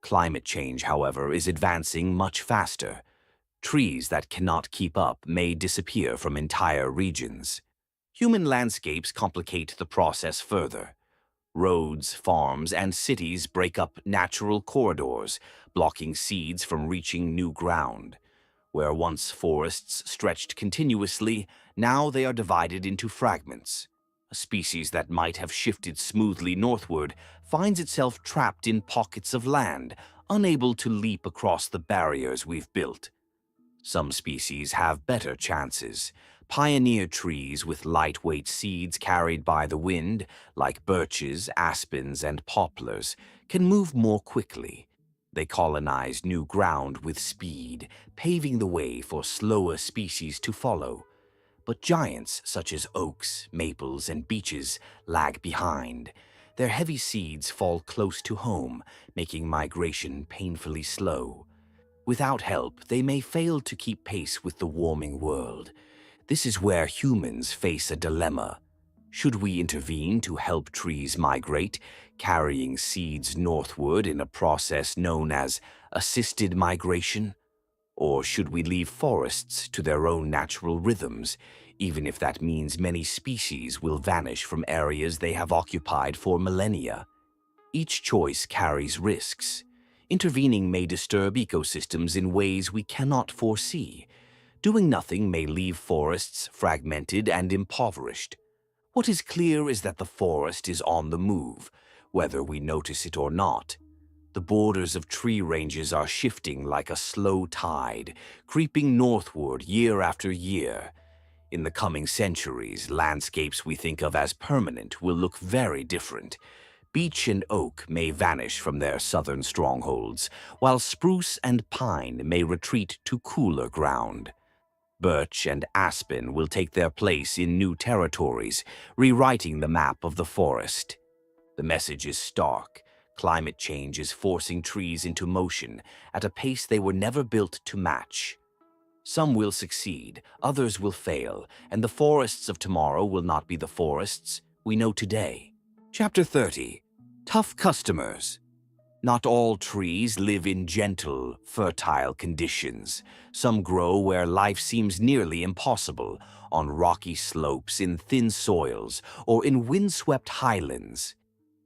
Climate change, however, is advancing much faster. Trees that cannot keep up may disappear from entire regions. Human landscapes complicate the process further. Roads, farms, and cities break up natural corridors, blocking seeds from reaching new ground. Where once forests stretched continuously, now they are divided into fragments. A species that might have shifted smoothly northward finds itself trapped in pockets of land, unable to leap across the barriers we've built. Some species have better chances, Pioneer trees with lightweight seeds carried by the wind, like birches, aspens, and poplars, can move more quickly. They colonize new ground with speed, paving the way for slower species to follow. But giants such as oaks, maples, and beeches lag behind. Their heavy seeds fall close to home, making migration painfully slow. Without help, they may fail to keep pace with the warming world. This is where humans face a dilemma. Should we intervene to help trees migrate, carrying seeds northward in a process known as assisted migration? Or should we leave forests to their own natural rhythms, even if that means many species will vanish from areas they have occupied for millennia? Each choice carries risks. Intervening may disturb ecosystems in ways we cannot foresee. Doing nothing may leave forests fragmented and impoverished. What is clear is that the forest is on the move, whether we notice it or not. The borders of tree ranges are shifting like a slow tide, creeping northward year after year. In the coming centuries, landscapes we think of as permanent will look very different. Beech and oak may vanish from their southern strongholds, while spruce and pine may retreat to cooler ground. Birch and aspen will take their place in new territories, rewriting the map of the forest. The message is stark. Climate change is forcing trees into motion at a pace they were never built to match. Some will succeed, others will fail, and the forests of tomorrow will not be the forests we know today. Chapter 30. Tough Customers. Not all trees live in gentle, fertile conditions. Some grow where life seems nearly impossible, on rocky slopes, in thin soils, or in windswept highlands.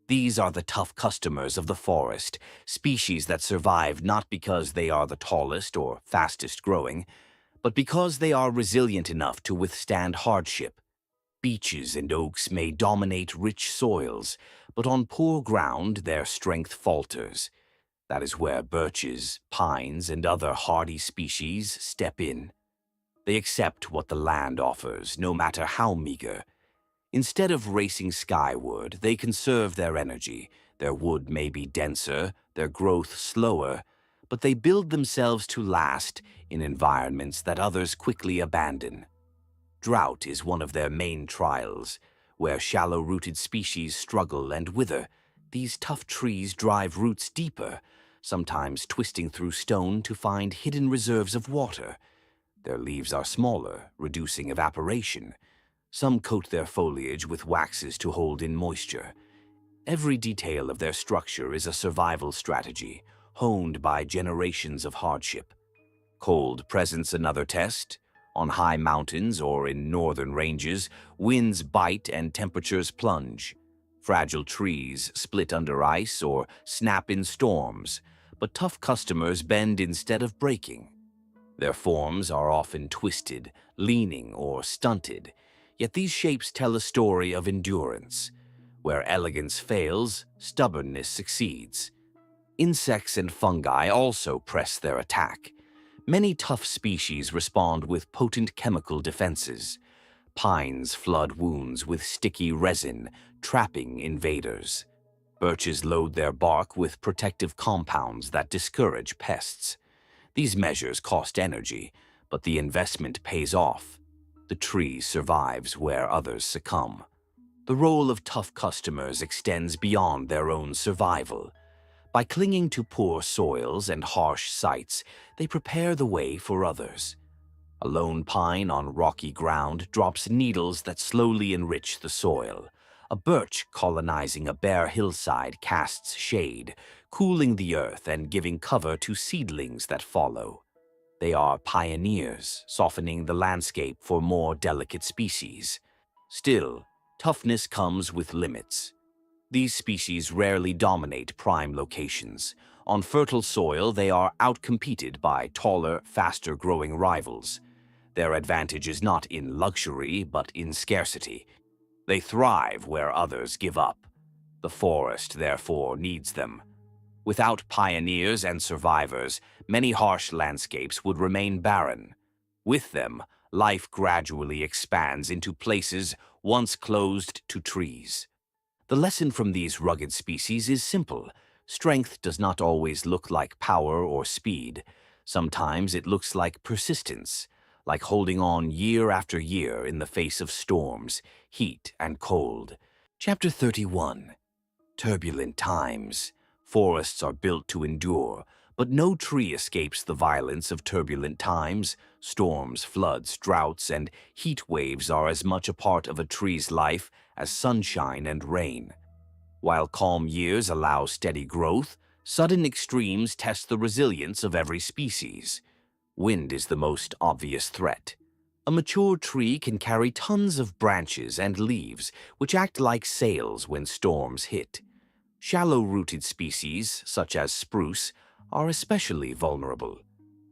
These are the tough customers of the forest, species that survive not because they are the tallest or fastest growing, but because they are resilient enough to withstand hardship. Beeches and oaks may dominate rich soils, but on poor ground their strength falters. That is where birches, pines, and other hardy species step in. They accept what the land offers, no matter how meager. Instead of racing skyward, they conserve their energy. Their wood may be denser, their growth slower, but they build themselves to last in environments that others quickly abandon. Drought is one of their main trials. Where shallow-rooted species struggle and wither, these tough trees drive roots deeper, sometimes twisting through stone to find hidden reserves of water. Their leaves are smaller, reducing evaporation. Some coat their foliage with waxes to hold in moisture. Every detail of their structure is a survival strategy, honed by generations of hardship. Cold presents another test. On high mountains or in northern ranges, winds bite and temperatures plunge. Fragile trees split under ice or snap in storms, but tough customers bend instead of breaking. Their forms are often twisted, leaning, or stunted, yet these shapes tell a story of endurance. Where elegance fails, stubbornness succeeds. Insects and fungi also press their attack. Many tough species respond with potent chemical defenses. Pines flood wounds with sticky resin, trapping invaders. Birches load their bark with protective compounds that discourage pests. These measures cost energy, but the investment pays off. The tree survives where others succumb. The role of tough customers extends beyond their own survival. By clinging to poor soils and harsh sites, they prepare the way for others. A lone pine on rocky ground drops needles that slowly enrich the soil. A birch colonizing a bare hillside casts shade, cooling the earth and giving cover to seedlings that follow. They are pioneers, softening the landscape for more delicate species. Still, toughness comes with limits. These species rarely dominate prime locations. On fertile soil, they are outcompeted by taller, faster-growing rivals. Their advantage is not in luxury, but in scarcity. They thrive where others give up. The forest, therefore, needs them. Without pioneers and survivors, many harsh landscapes would remain barren. With them, life gradually expands into places once closed to trees. The lesson from these rugged species is simple. Strength does not always look like power or speed. Sometimes it looks like persistence, like holding on year after year in the face of storms, heat, and cold. Chapter 31. Turbulent times. Forests are built to endure, but no tree escapes the violence of turbulent times. Storms, floods, droughts, and heat waves are as much a part of a tree's life as sunshine and rain. While calm years allow steady growth, sudden extremes test the resilience of every species. Wind is the most obvious threat. A mature tree can carry tons of branches and leaves, which act like sails when storms hit. Shallow-rooted species, such as spruce, are especially vulnerable.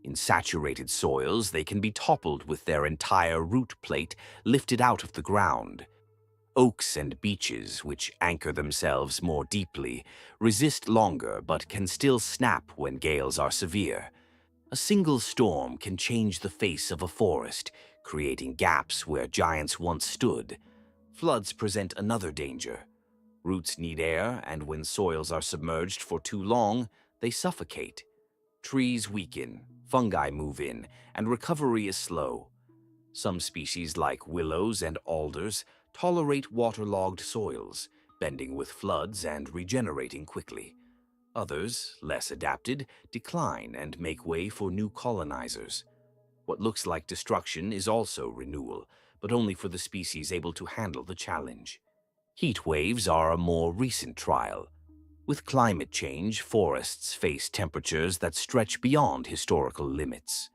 In saturated soils, they can be toppled with their entire root plate lifted out of the ground. Oaks and beeches, which anchor themselves more deeply, resist longer but can still snap when gales are severe. A single storm can change the face of a forest, creating gaps where giants once stood. Floods present another danger. Roots need air, and when soils are submerged for too long, they suffocate. Trees weaken, fungi move in, and recovery is slow. Some species, like willows and alders, tolerate waterlogged soils, bending with floods and regenerating quickly. Others, less adapted, decline and make way for new colonizers. What looks like destruction is also renewal, but only for the species able to handle the challenge. Heat waves are a more recent trial. With climate change, forests face temperatures that stretch beyond historical limits.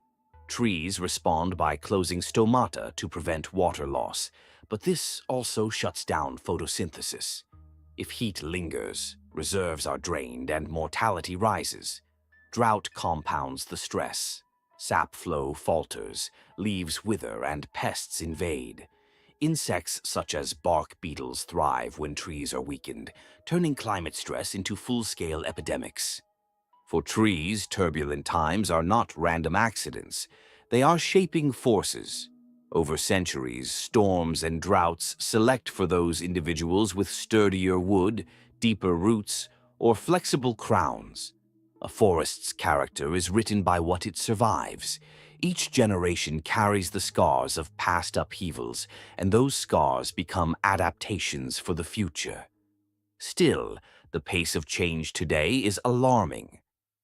Trees respond by closing stomata to prevent water loss, but this also shuts down photosynthesis. If heat lingers, reserves are drained and mortality rises. Drought compounds the stress. Sap flow falters, leaves wither, and pests invade. Insects such as bark beetles thrive when trees are weakened, turning climate stress into full-scale epidemics. For trees, turbulent times are not random accidents. They are shaping forces. Over centuries, storms and droughts select for those individuals with sturdier wood, deeper roots, or flexible crowns. A forest's character is written by what it survives. Each generation carries the scars of past upheavals, and those scars become adaptations for the future. Still, the pace of change today is alarming.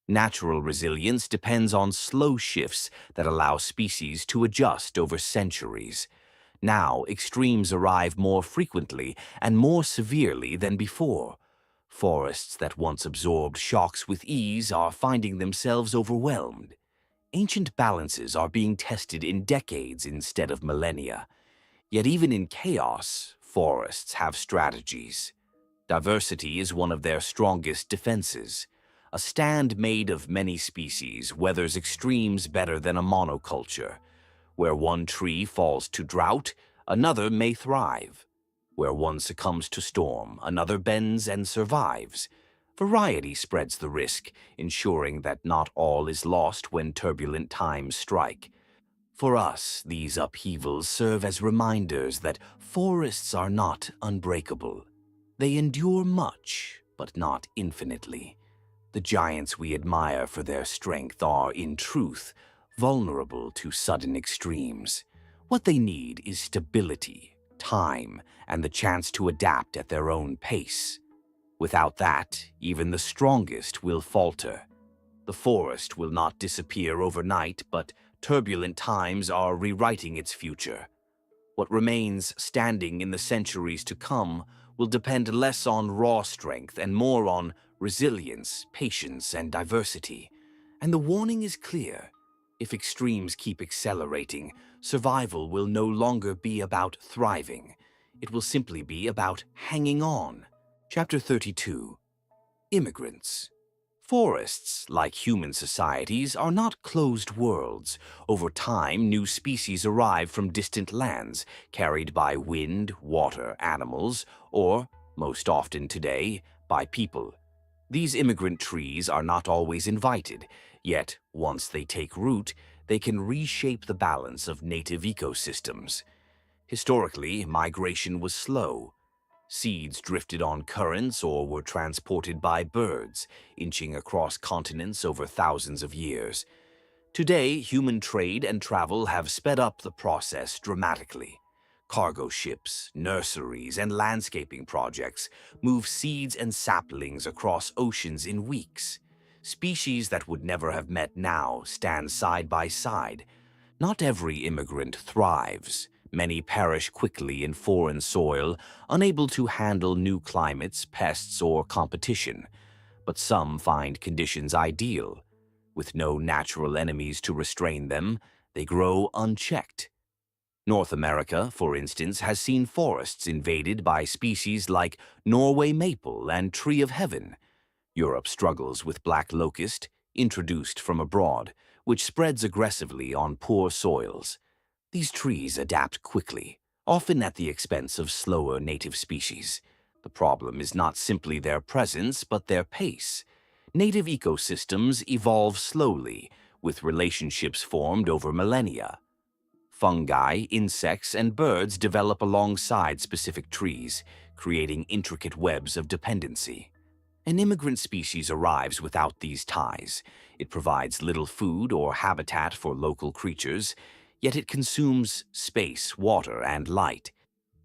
Natural resilience depends on slow shifts that allow species to adjust over centuries. Now, extremes arrive more frequently and more severely than before. Forests that once absorbed shocks with ease are finding themselves overwhelmed. Ancient balances are being tested in decades instead of millennia. Yet even in chaos, forests have strategies. Diversity is one of their strongest defenses. A stand made of many species weathers extremes better than a monoculture. Where one tree falls to drought, another may thrive. Where one succumbs to storm, another bends and survives. Variety spreads the risk, ensuring that not all is lost when turbulent times strike. For us, these upheavals serve as reminders that forests are not unbreakable. They endure much, but not infinitely. The giants we admire for their strength are, in truth, vulnerable to sudden extremes. What they need is stability, time, and the chance to adapt at their own pace. Without that, even the strongest will falter. The forest will not disappear overnight, but turbulent times are rewriting its future. What remains standing in the centuries to come will depend less on raw strength and more on resilience, patience, and diversity. And the warning is clear. If extremes keep accelerating, survival will no longer be about thriving. It will simply be about hanging on. Chapter 32. Immigrants. Forests, like human societies, are not closed worlds. Over time, new species arrive from distant lands, carried by wind, water, animals, or, most often today, by people. These immigrant trees are not always invited, yet once they take root, they can reshape the balance of native ecosystems. Historically, migration was slow. Seeds drifted on currents or were transported by birds, inching across continents over thousands of years. Today, human trade and travel have sped up the process dramatically. Cargo ships, nurseries, and landscaping projects move seeds and saplings across oceans in weeks. Species that would never have met now stand side by side. Not every immigrant thrives. Many perish quickly in foreign soil, unable to handle new climates, pests, or competition. But some find conditions ideal. With no natural enemies to restrain them, they grow unchecked. North America, for instance, has seen forests invaded by species like Norway maple and tree of heaven. Europe struggles with black locust, introduced from abroad, which spreads aggressively on poor soils. These trees adapt quickly, often at the expense of slower native species. The problem is not simply their presence, but their pace. Native ecosystems evolve slowly, with relationships formed over millennia. Fungi, insects, and birds develop alongside specific trees, creating intricate webs of dependency. An immigrant species arrives without these ties. It provides little food or habitat for local creatures, yet it consumes space, water, and light.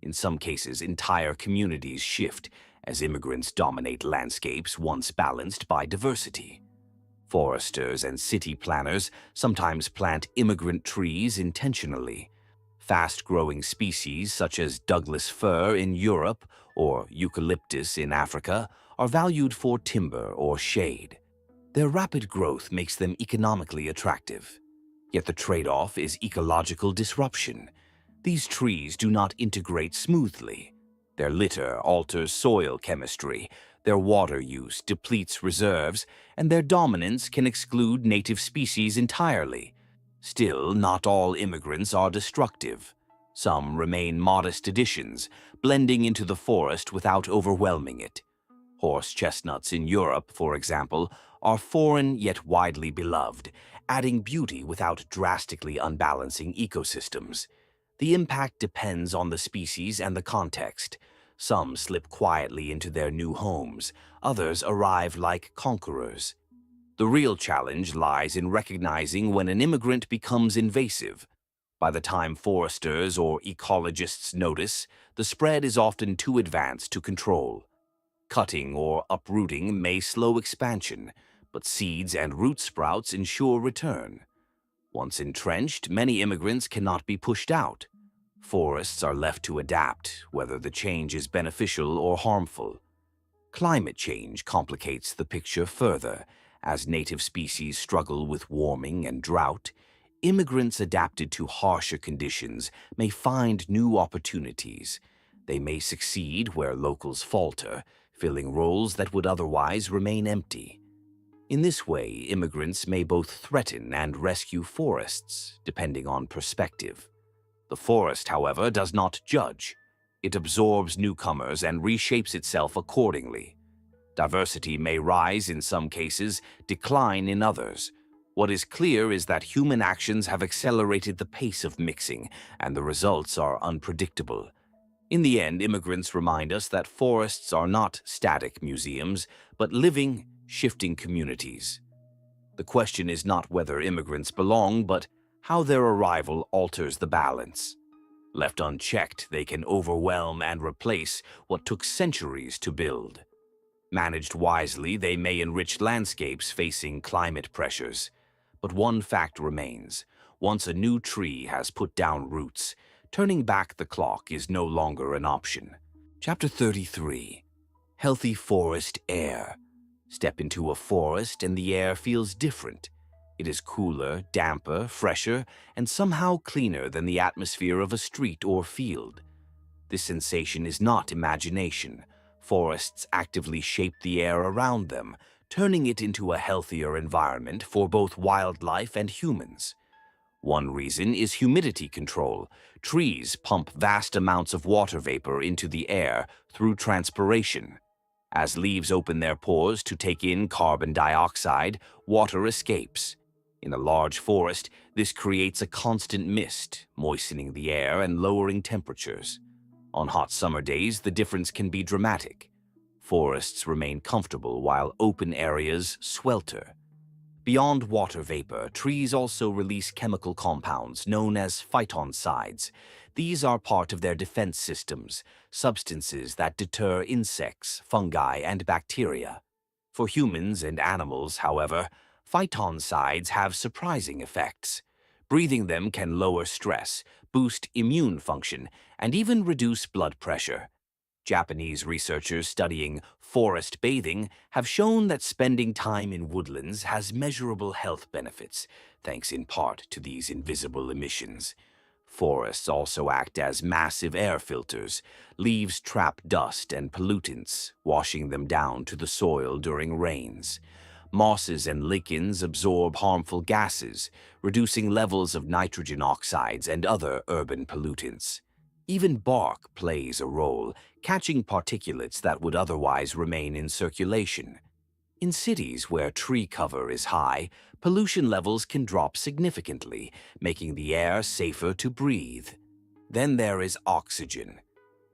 In some cases, entire communities shift as immigrants dominate landscapes once balanced by diversity. Foresters and city planners sometimes plant immigrant trees intentionally. Fast-growing species such as Douglas fir in Europe or eucalyptus in Africa are valued for timber or shade. Their rapid growth makes them economically attractive. Yet the trade-off is ecological disruption. These trees do not integrate smoothly. Their litter alters soil chemistry, their water use depletes reserves, and their dominance can exclude native species entirely. Still, not all immigrants are destructive. Some remain modest additions, blending into the forest without overwhelming it. Horse chestnuts in Europe, for example, are foreign yet widely beloved, adding beauty without drastically unbalancing ecosystems. The impact depends on the species and the context. Some slip quietly into their new homes, others arrive like conquerors. The real challenge lies in recognizing when an immigrant becomes invasive. By the time foresters or ecologists notice, the spread is often too advanced to control. Cutting or uprooting may slow expansion, but seeds and root sprouts ensure return. Once entrenched, many immigrants cannot be pushed out. Forests are left to adapt, whether the change is beneficial or harmful. Climate change complicates the picture further. As native species struggle with warming and drought, immigrants adapted to harsher conditions may find new opportunities. They may succeed where locals falter, filling roles that would otherwise remain empty. In this way, immigrants may both threaten and rescue forests, depending on perspective. The forest, however, does not judge. It absorbs newcomers and reshapes itself accordingly. Diversity may rise in some cases, decline in others. What is clear is that human actions have accelerated the pace of mixing, and the results are unpredictable. In the end, immigrants remind us that forests are not static museums, but living, shifting communities. The question is not whether immigrants belong, but how their arrival alters the balance. Left unchecked, they can overwhelm and replace what took centuries to build. Managed wisely, they may enrich landscapes facing climate pressures. But one fact remains. Once a new tree has put down roots, turning back the clock is no longer an option. Chapter 33. Healthy Forest Air. Step into a forest and the air feels different. It is cooler, damper, fresher, and somehow cleaner than the atmosphere of a street or field. This sensation is not imagination. Forests actively shape the air around them, turning it into a healthier environment for both wildlife and humans. One reason is humidity control. Trees pump vast amounts of water vapor into the air through transpiration. As leaves open their pores to take in carbon dioxide, water escapes. In a large forest, this creates a constant mist, moistening the air and lowering temperatures. On hot summer days, the difference can be dramatic. Forests remain comfortable while open areas swelter. Beyond water vapor, trees also release chemical compounds known as phytoncides. These are part of their defense systems, substances that deter insects, fungi, and bacteria. For humans and animals, however, phytoncides have surprising effects. Breathing them can lower stress, boost immune function, and even reduce blood pressure. Japanese researchers studying forest bathing have shown that spending time in woodlands has measurable health benefits, thanks in part to these invisible emissions. Forests also act as massive air filters. Leaves trap dust and pollutants, washing them down to the soil during rains. Mosses and lichens absorb harmful gases, reducing levels of nitrogen oxides and other urban pollutants. Even bark plays a role, catching particulates that would otherwise remain in circulation. In cities where tree cover is high, pollution levels can drop significantly, making the air safer to breathe. Then there is oxygen.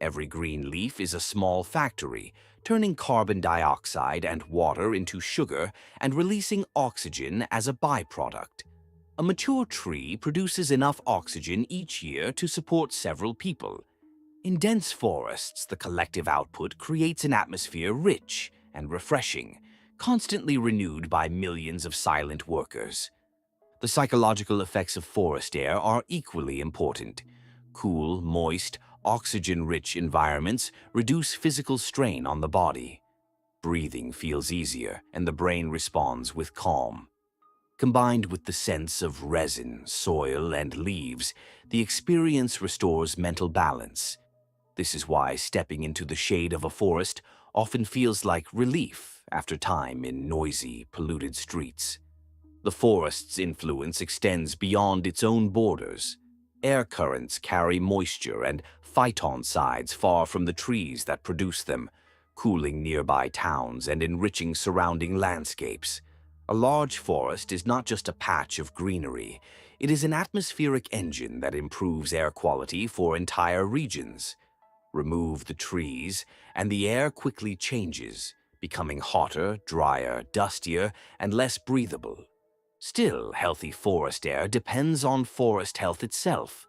Every green leaf is a small factory, turning carbon dioxide and water into sugar and releasing oxygen as a byproduct. A mature tree produces enough oxygen each year to support several people. In dense forests, the collective output creates an atmosphere rich and refreshing, constantly renewed by millions of silent workers. The psychological effects of forest air are equally important. Cool, moist, oxygen-rich environments reduce physical strain on the body. Breathing feels easier, and the brain responds with calm. Combined with the sense of resin, soil, and leaves, the experience restores mental balance. This is why stepping into the shade of a forest often feels like relief after time in noisy, polluted streets. The forest's influence extends beyond its own borders. Air currents carry moisture and phytoncides far from the trees that produce them, cooling nearby towns and enriching surrounding landscapes. A large forest is not just a patch of greenery. It is an atmospheric engine that improves air quality for entire regions. Remove the trees, and the air quickly changes, becoming hotter, drier, dustier, and less breathable. Still, healthy forest air depends on forest health itself.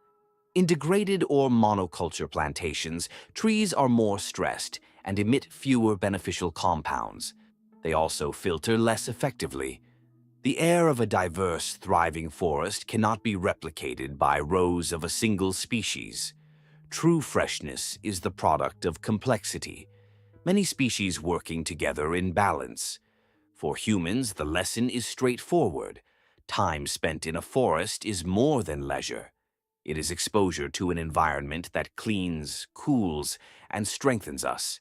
In degraded or monoculture plantations, trees are more stressed and emit fewer beneficial compounds. They also filter less effectively. The air of a diverse, thriving forest cannot be replicated by rows of a single species. True freshness is the product of complexity, many species working together in balance. For humans, the lesson is straightforward. Time spent in a forest is more than leisure. It is exposure to an environment that cleans, cools, and strengthens us.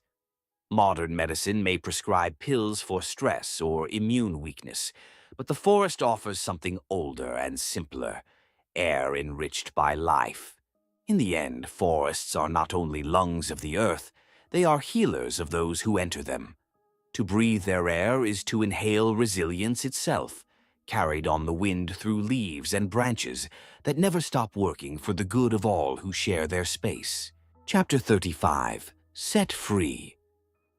Modern medicine may prescribe pills for stress or immune weakness, but the forest offers something older and simpler: air enriched by life. In the end, forests are not only lungs of the earth, they are healers of those who enter them. To breathe their air is to inhale resilience itself, carried on the wind through leaves and branches that never stop working for the good of all who share their space. Chapter 35. Set Free.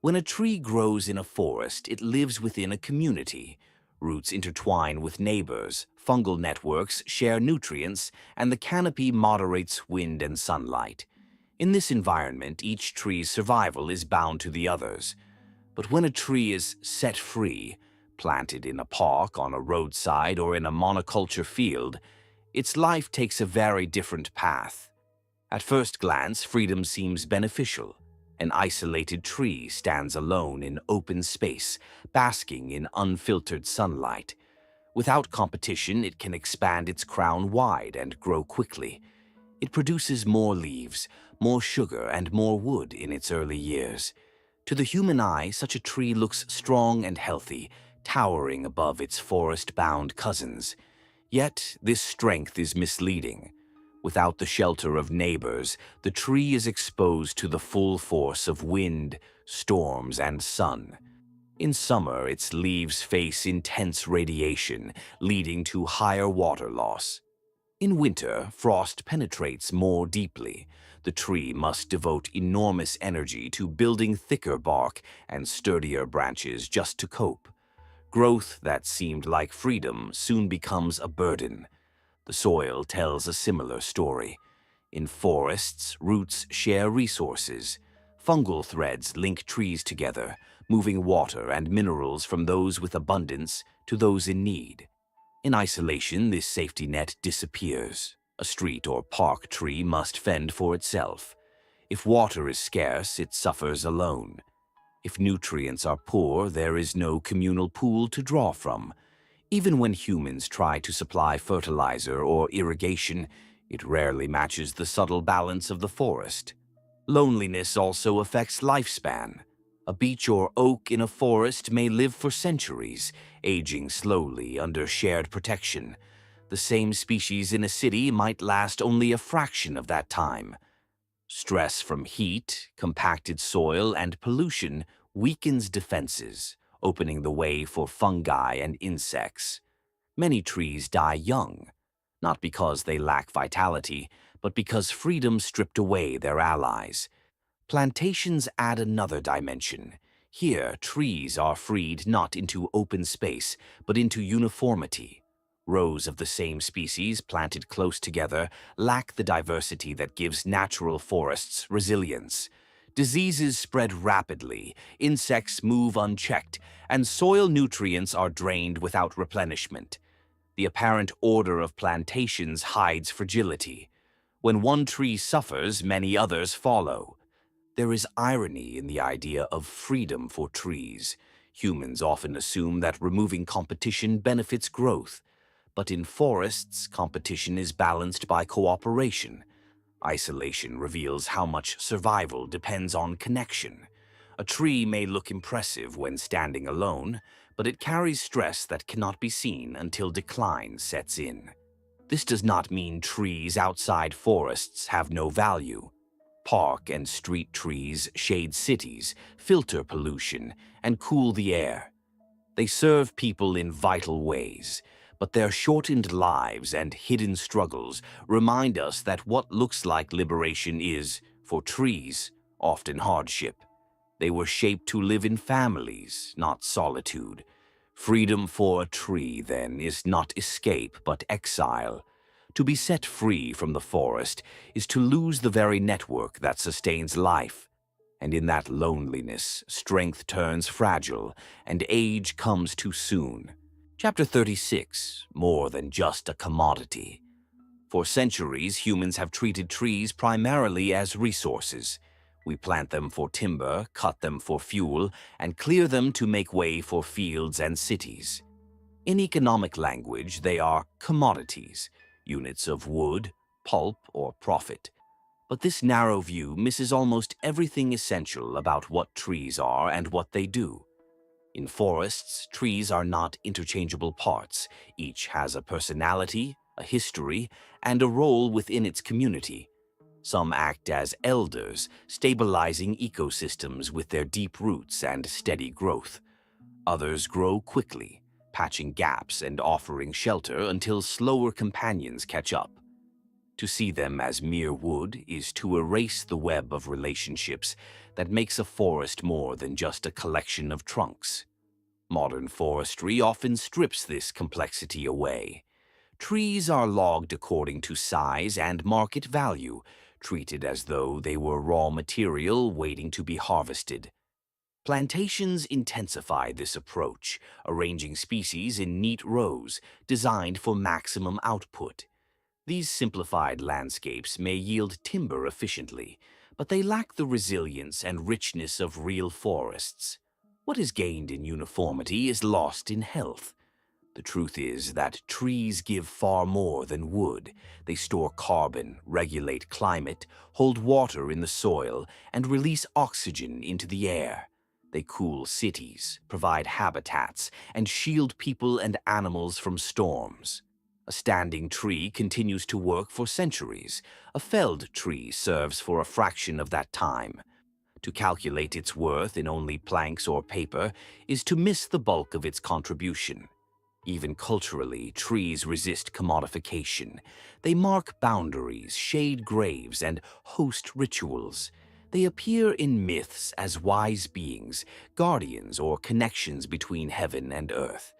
When a tree grows in a forest, it lives within a community. Roots intertwine with neighbors, fungal networks share nutrients, and the canopy moderates wind and sunlight. In this environment, each tree's survival is bound to the others. But when a tree is set free, planted in a park, on a roadside, or in a monoculture field, its life takes a very different path. At first glance, freedom seems beneficial. An isolated tree stands alone in open space, basking in unfiltered sunlight. Without competition, it can expand its crown wide and grow quickly. It produces more leaves, more sugar, and more wood in its early years. To the human eye, such a tree looks strong and healthy, towering above its forest-bound cousins. Yet, this strength is misleading. Without the shelter of neighbors, the tree is exposed to the full force of wind, storms, and sun. In summer, its leaves face intense radiation, leading to higher water loss. In winter, frost penetrates more deeply. The tree must devote enormous energy to building thicker bark and sturdier branches just to cope. Growth that seemed like freedom soon becomes a burden. The soil tells a similar story. In forests, roots share resources. Fungal threads link trees together, moving water and minerals from those with abundance to those in need. In isolation, this safety net disappears. A street or park tree must fend for itself. If water is scarce, it suffers alone. If nutrients are poor, there is no communal pool to draw from. Even when humans try to supply fertilizer or irrigation, it rarely matches the subtle balance of the forest. Loneliness also affects lifespan. A beech or oak in a forest may live for centuries, aging slowly under shared protection. The same species in a city might last only a fraction of that time. Stress from heat, compacted soil, and pollution weakens defenses, opening the way for fungi and insects. Many trees die young, not because they lack vitality, but because freedom stripped away their allies. Plantations add another dimension. Here, trees are freed not into open space, but into uniformity. Rows of the same species planted close together lack the diversity that gives natural forests resilience. Diseases spread rapidly, insects move unchecked, and soil nutrients are drained without replenishment. The apparent order of plantations hides fragility. When one tree suffers, many others follow. There is irony in the idea of freedom for trees. Humans often assume that removing competition benefits growth. But in forests, competition is balanced by cooperation. Isolation reveals how much survival depends on connection. A tree may look impressive when standing alone, but it carries stress that cannot be seen until decline sets in. This does not mean trees outside forests have no value. Park and street trees shade cities, filter pollution, and cool the air. They serve people in vital ways, but their shortened lives and hidden struggles remind us that what looks like liberation is, for trees, often hardship. They were shaped to live in families, not solitude. Freedom for a tree, then, is not escape but exile. To be set free from the forest is to lose the very network that sustains life. And in that loneliness, strength turns fragile, and age comes too soon. Chapter 36, More Than Just a Commodity. For centuries, humans have treated trees primarily as resources. We plant them for timber, cut them for fuel, and clear them to make way for fields and cities. In economic language, they are commodities, units of wood, pulp, or profit. But this narrow view misses almost everything essential about what trees are and what they do. In forests, trees are not interchangeable parts. Each has a personality, a history, and a role within its community. Some act as elders, stabilizing ecosystems with their deep roots and steady growth. Others grow quickly, patching gaps and offering shelter until slower companions catch up. To see them as mere wood is to erase the web of relationships that makes a forest more than just a collection of trunks. Modern forestry often strips this complexity away. Trees are logged according to size and market value, treated as though they were raw material waiting to be harvested. Plantations intensify this approach, arranging species in neat rows designed for maximum output. These simplified landscapes may yield timber efficiently, but they lack the resilience and richness of real forests. What is gained in uniformity is lost in health. The truth is that trees give far more than wood. They store carbon, regulate climate, hold water in the soil, and release oxygen into the air. They cool cities, provide habitats, and shield people and animals from storms. A standing tree continues to work for centuries. A felled tree serves for a fraction of that time. To calculate its worth in only planks or paper is to miss the bulk of its contribution. Even culturally, trees resist commodification. They mark boundaries, shade graves, and host rituals. They appear in myths as wise beings, guardians, or connections between heaven and earth.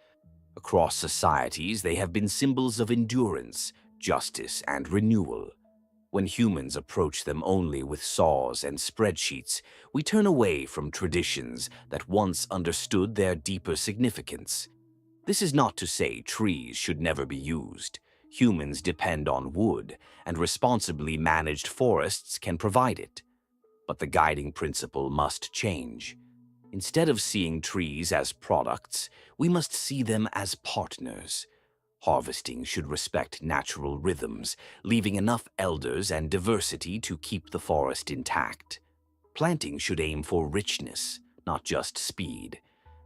Across societies, they have been symbols of endurance, justice, and renewal. When humans approach them only with saws and spreadsheets, we turn away from traditions that once understood their deeper significance. This is not to say trees should never be used. Humans depend on wood, and responsibly managed forests can provide it. But the guiding principle must change. Instead of seeing trees as products, we must see them as partners. Harvesting should respect natural rhythms, leaving enough elders and diversity to keep the forest intact. Planting should aim for richness, not just speed.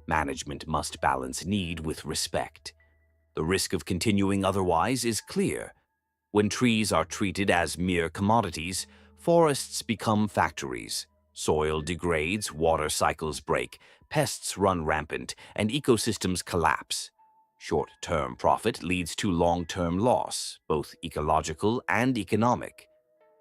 Management must balance need with respect. The risk of continuing otherwise is clear. When trees are treated as mere commodities, forests become factories. Soil degrades, water cycles break, pests run rampant, and ecosystems collapse. Short-term profit leads to long-term loss, both ecological and economic.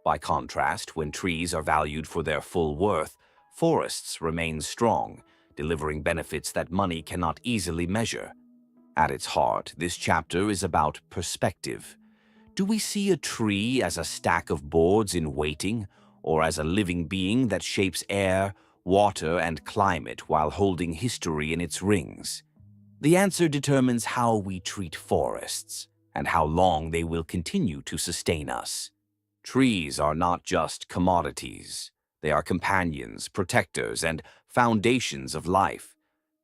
By contrast, when trees are valued for their full worth, forests remain strong, delivering benefits that money cannot easily measure. At its heart, this chapter is about perspective. Do we see a tree as a stack of boards in waiting, or as a living being that shapes air, water, and climate while holding history in its rings? The answer determines how we treat forests, and how long they will continue to sustain us. Trees are not just commodities. They are companions, protectors, and foundations of life.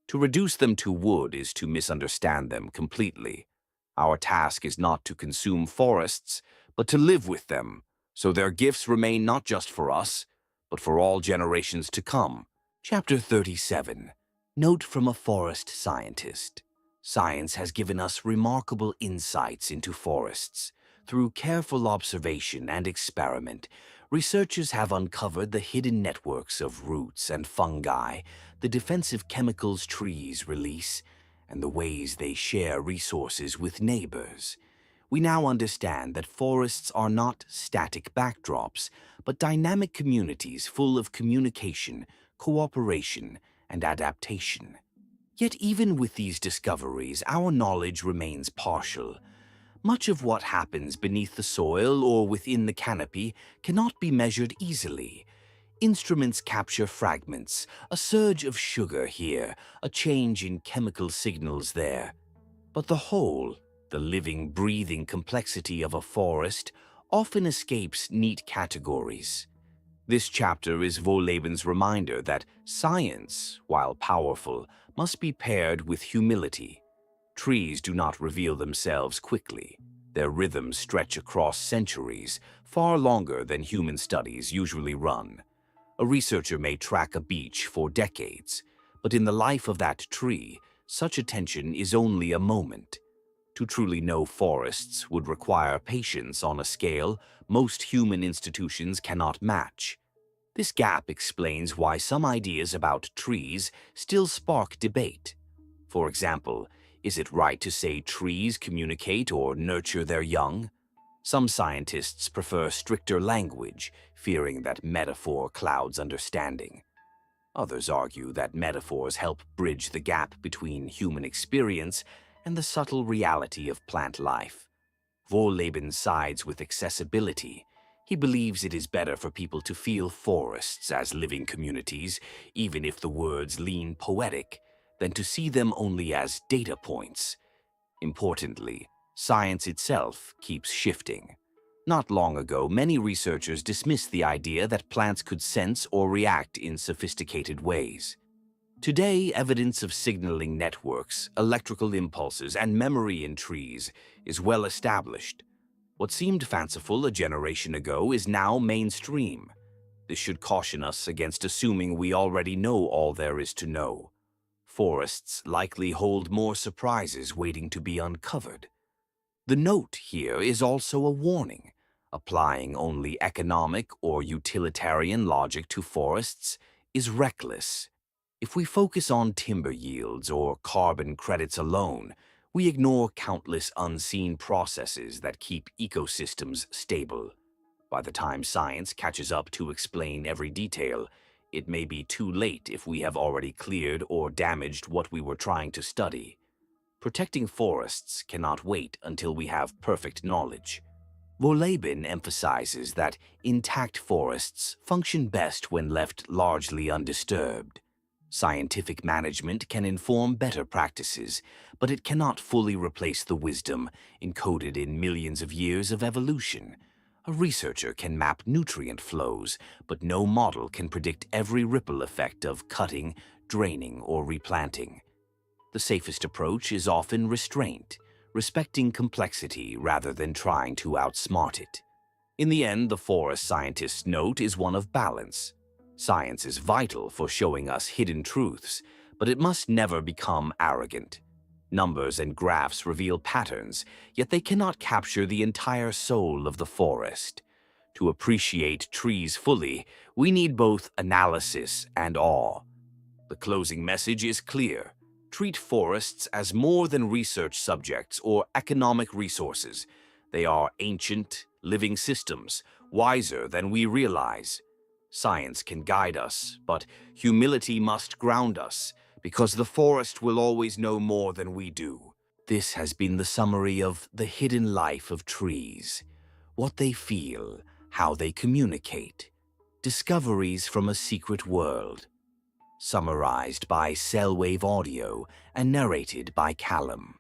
To reduce them to wood is to misunderstand them completely. Our task is not to consume forests, but to live with them, so their gifts remain not just for us, but for all generations to come. Chapter 37. Note from a forest scientist. Science has given us remarkable insights into forests. Through careful observation and experiment, researchers have uncovered the hidden networks of roots and fungi, the defensive chemicals trees release, and the ways they share resources with neighbors. We now understand that forests are not static backdrops, but dynamic communities full of communication, cooperation, and adaptation. Yet even with these discoveries, our knowledge remains partial. Much of what happens beneath the soil or within the canopy cannot be measured easily. Instruments capture fragments, a surge of sugar here, a change in chemical signals there. But the whole, the living, breathing complexity of a forest, often escapes neat categories. This chapter is Wohleben's reminder that science, while powerful, must be paired with humility. Trees do not reveal themselves quickly. Their rhythms stretch across centuries, far longer than human studies usually run. A researcher may track a beech for decades, but in the life of that tree, such attention is only a moment. To truly know forests would require patience on a scale most human institutions cannot match. This gap explains why some ideas about trees still spark debate. For example, is it right to say trees communicate or nurture their young? Some scientists prefer stricter language, fearing that metaphor clouds understanding. Others argue that metaphors help bridge the gap between human experience and the subtle reality of plant life. Wohlleben sides with accessibility. He believes it is better for people to feel forests as living communities, even if the words lean poetic, than to see them only as data points. Importantly, science itself keeps shifting. Not long ago, many researchers dismissed the idea that plants could sense or react in sophisticated ways. Today, evidence of signaling networks, electrical impulses, and memory in trees is well established. What seemed fanciful a generation ago is now mainstream. This should caution us against assuming we already know all there is to know. Forests likely hold more surprises waiting to be uncovered. The note here is also a warning. Applying only economic or utilitarian logic to forests is reckless. If we focus on timber yields or carbon credits alone, we ignore countless unseen processes that keep ecosystems stable. By the time science catches up to explain every detail, it may be too late if we have already cleared or damaged what we were trying to study. Protecting forests cannot wait until we have perfect knowledge. Wohlleben emphasizes that intact forests function best when left largely undisturbed. Scientific management can inform better practices, but it cannot fully replace the wisdom encoded in millions of years of evolution. A researcher can map nutrient flows, but no model can predict every ripple effect of cutting, draining, or replanting. The safest approach is often restraint, respecting complexity rather than trying to outsmart it. In the end, the forest scientist's note is one of balance. Science is vital for showing us hidden truths, but it must never become arrogant. Numbers and graphs reveal patterns, yet they cannot capture the entire soul of the forest. To appreciate trees fully, we need both analysis and awe. The closing message is clear. Treat forests as more than research subjects or economic resources. They are ancient, living systems, wiser than we realize. Science can guide us, but humility must ground us, because the forest will always know more than we do. This has been the summary of the hidden life of trees. What they feel, how they communicate. Discoveries from a secret world. Summarized by Cellwave Audio and narrated by Callum.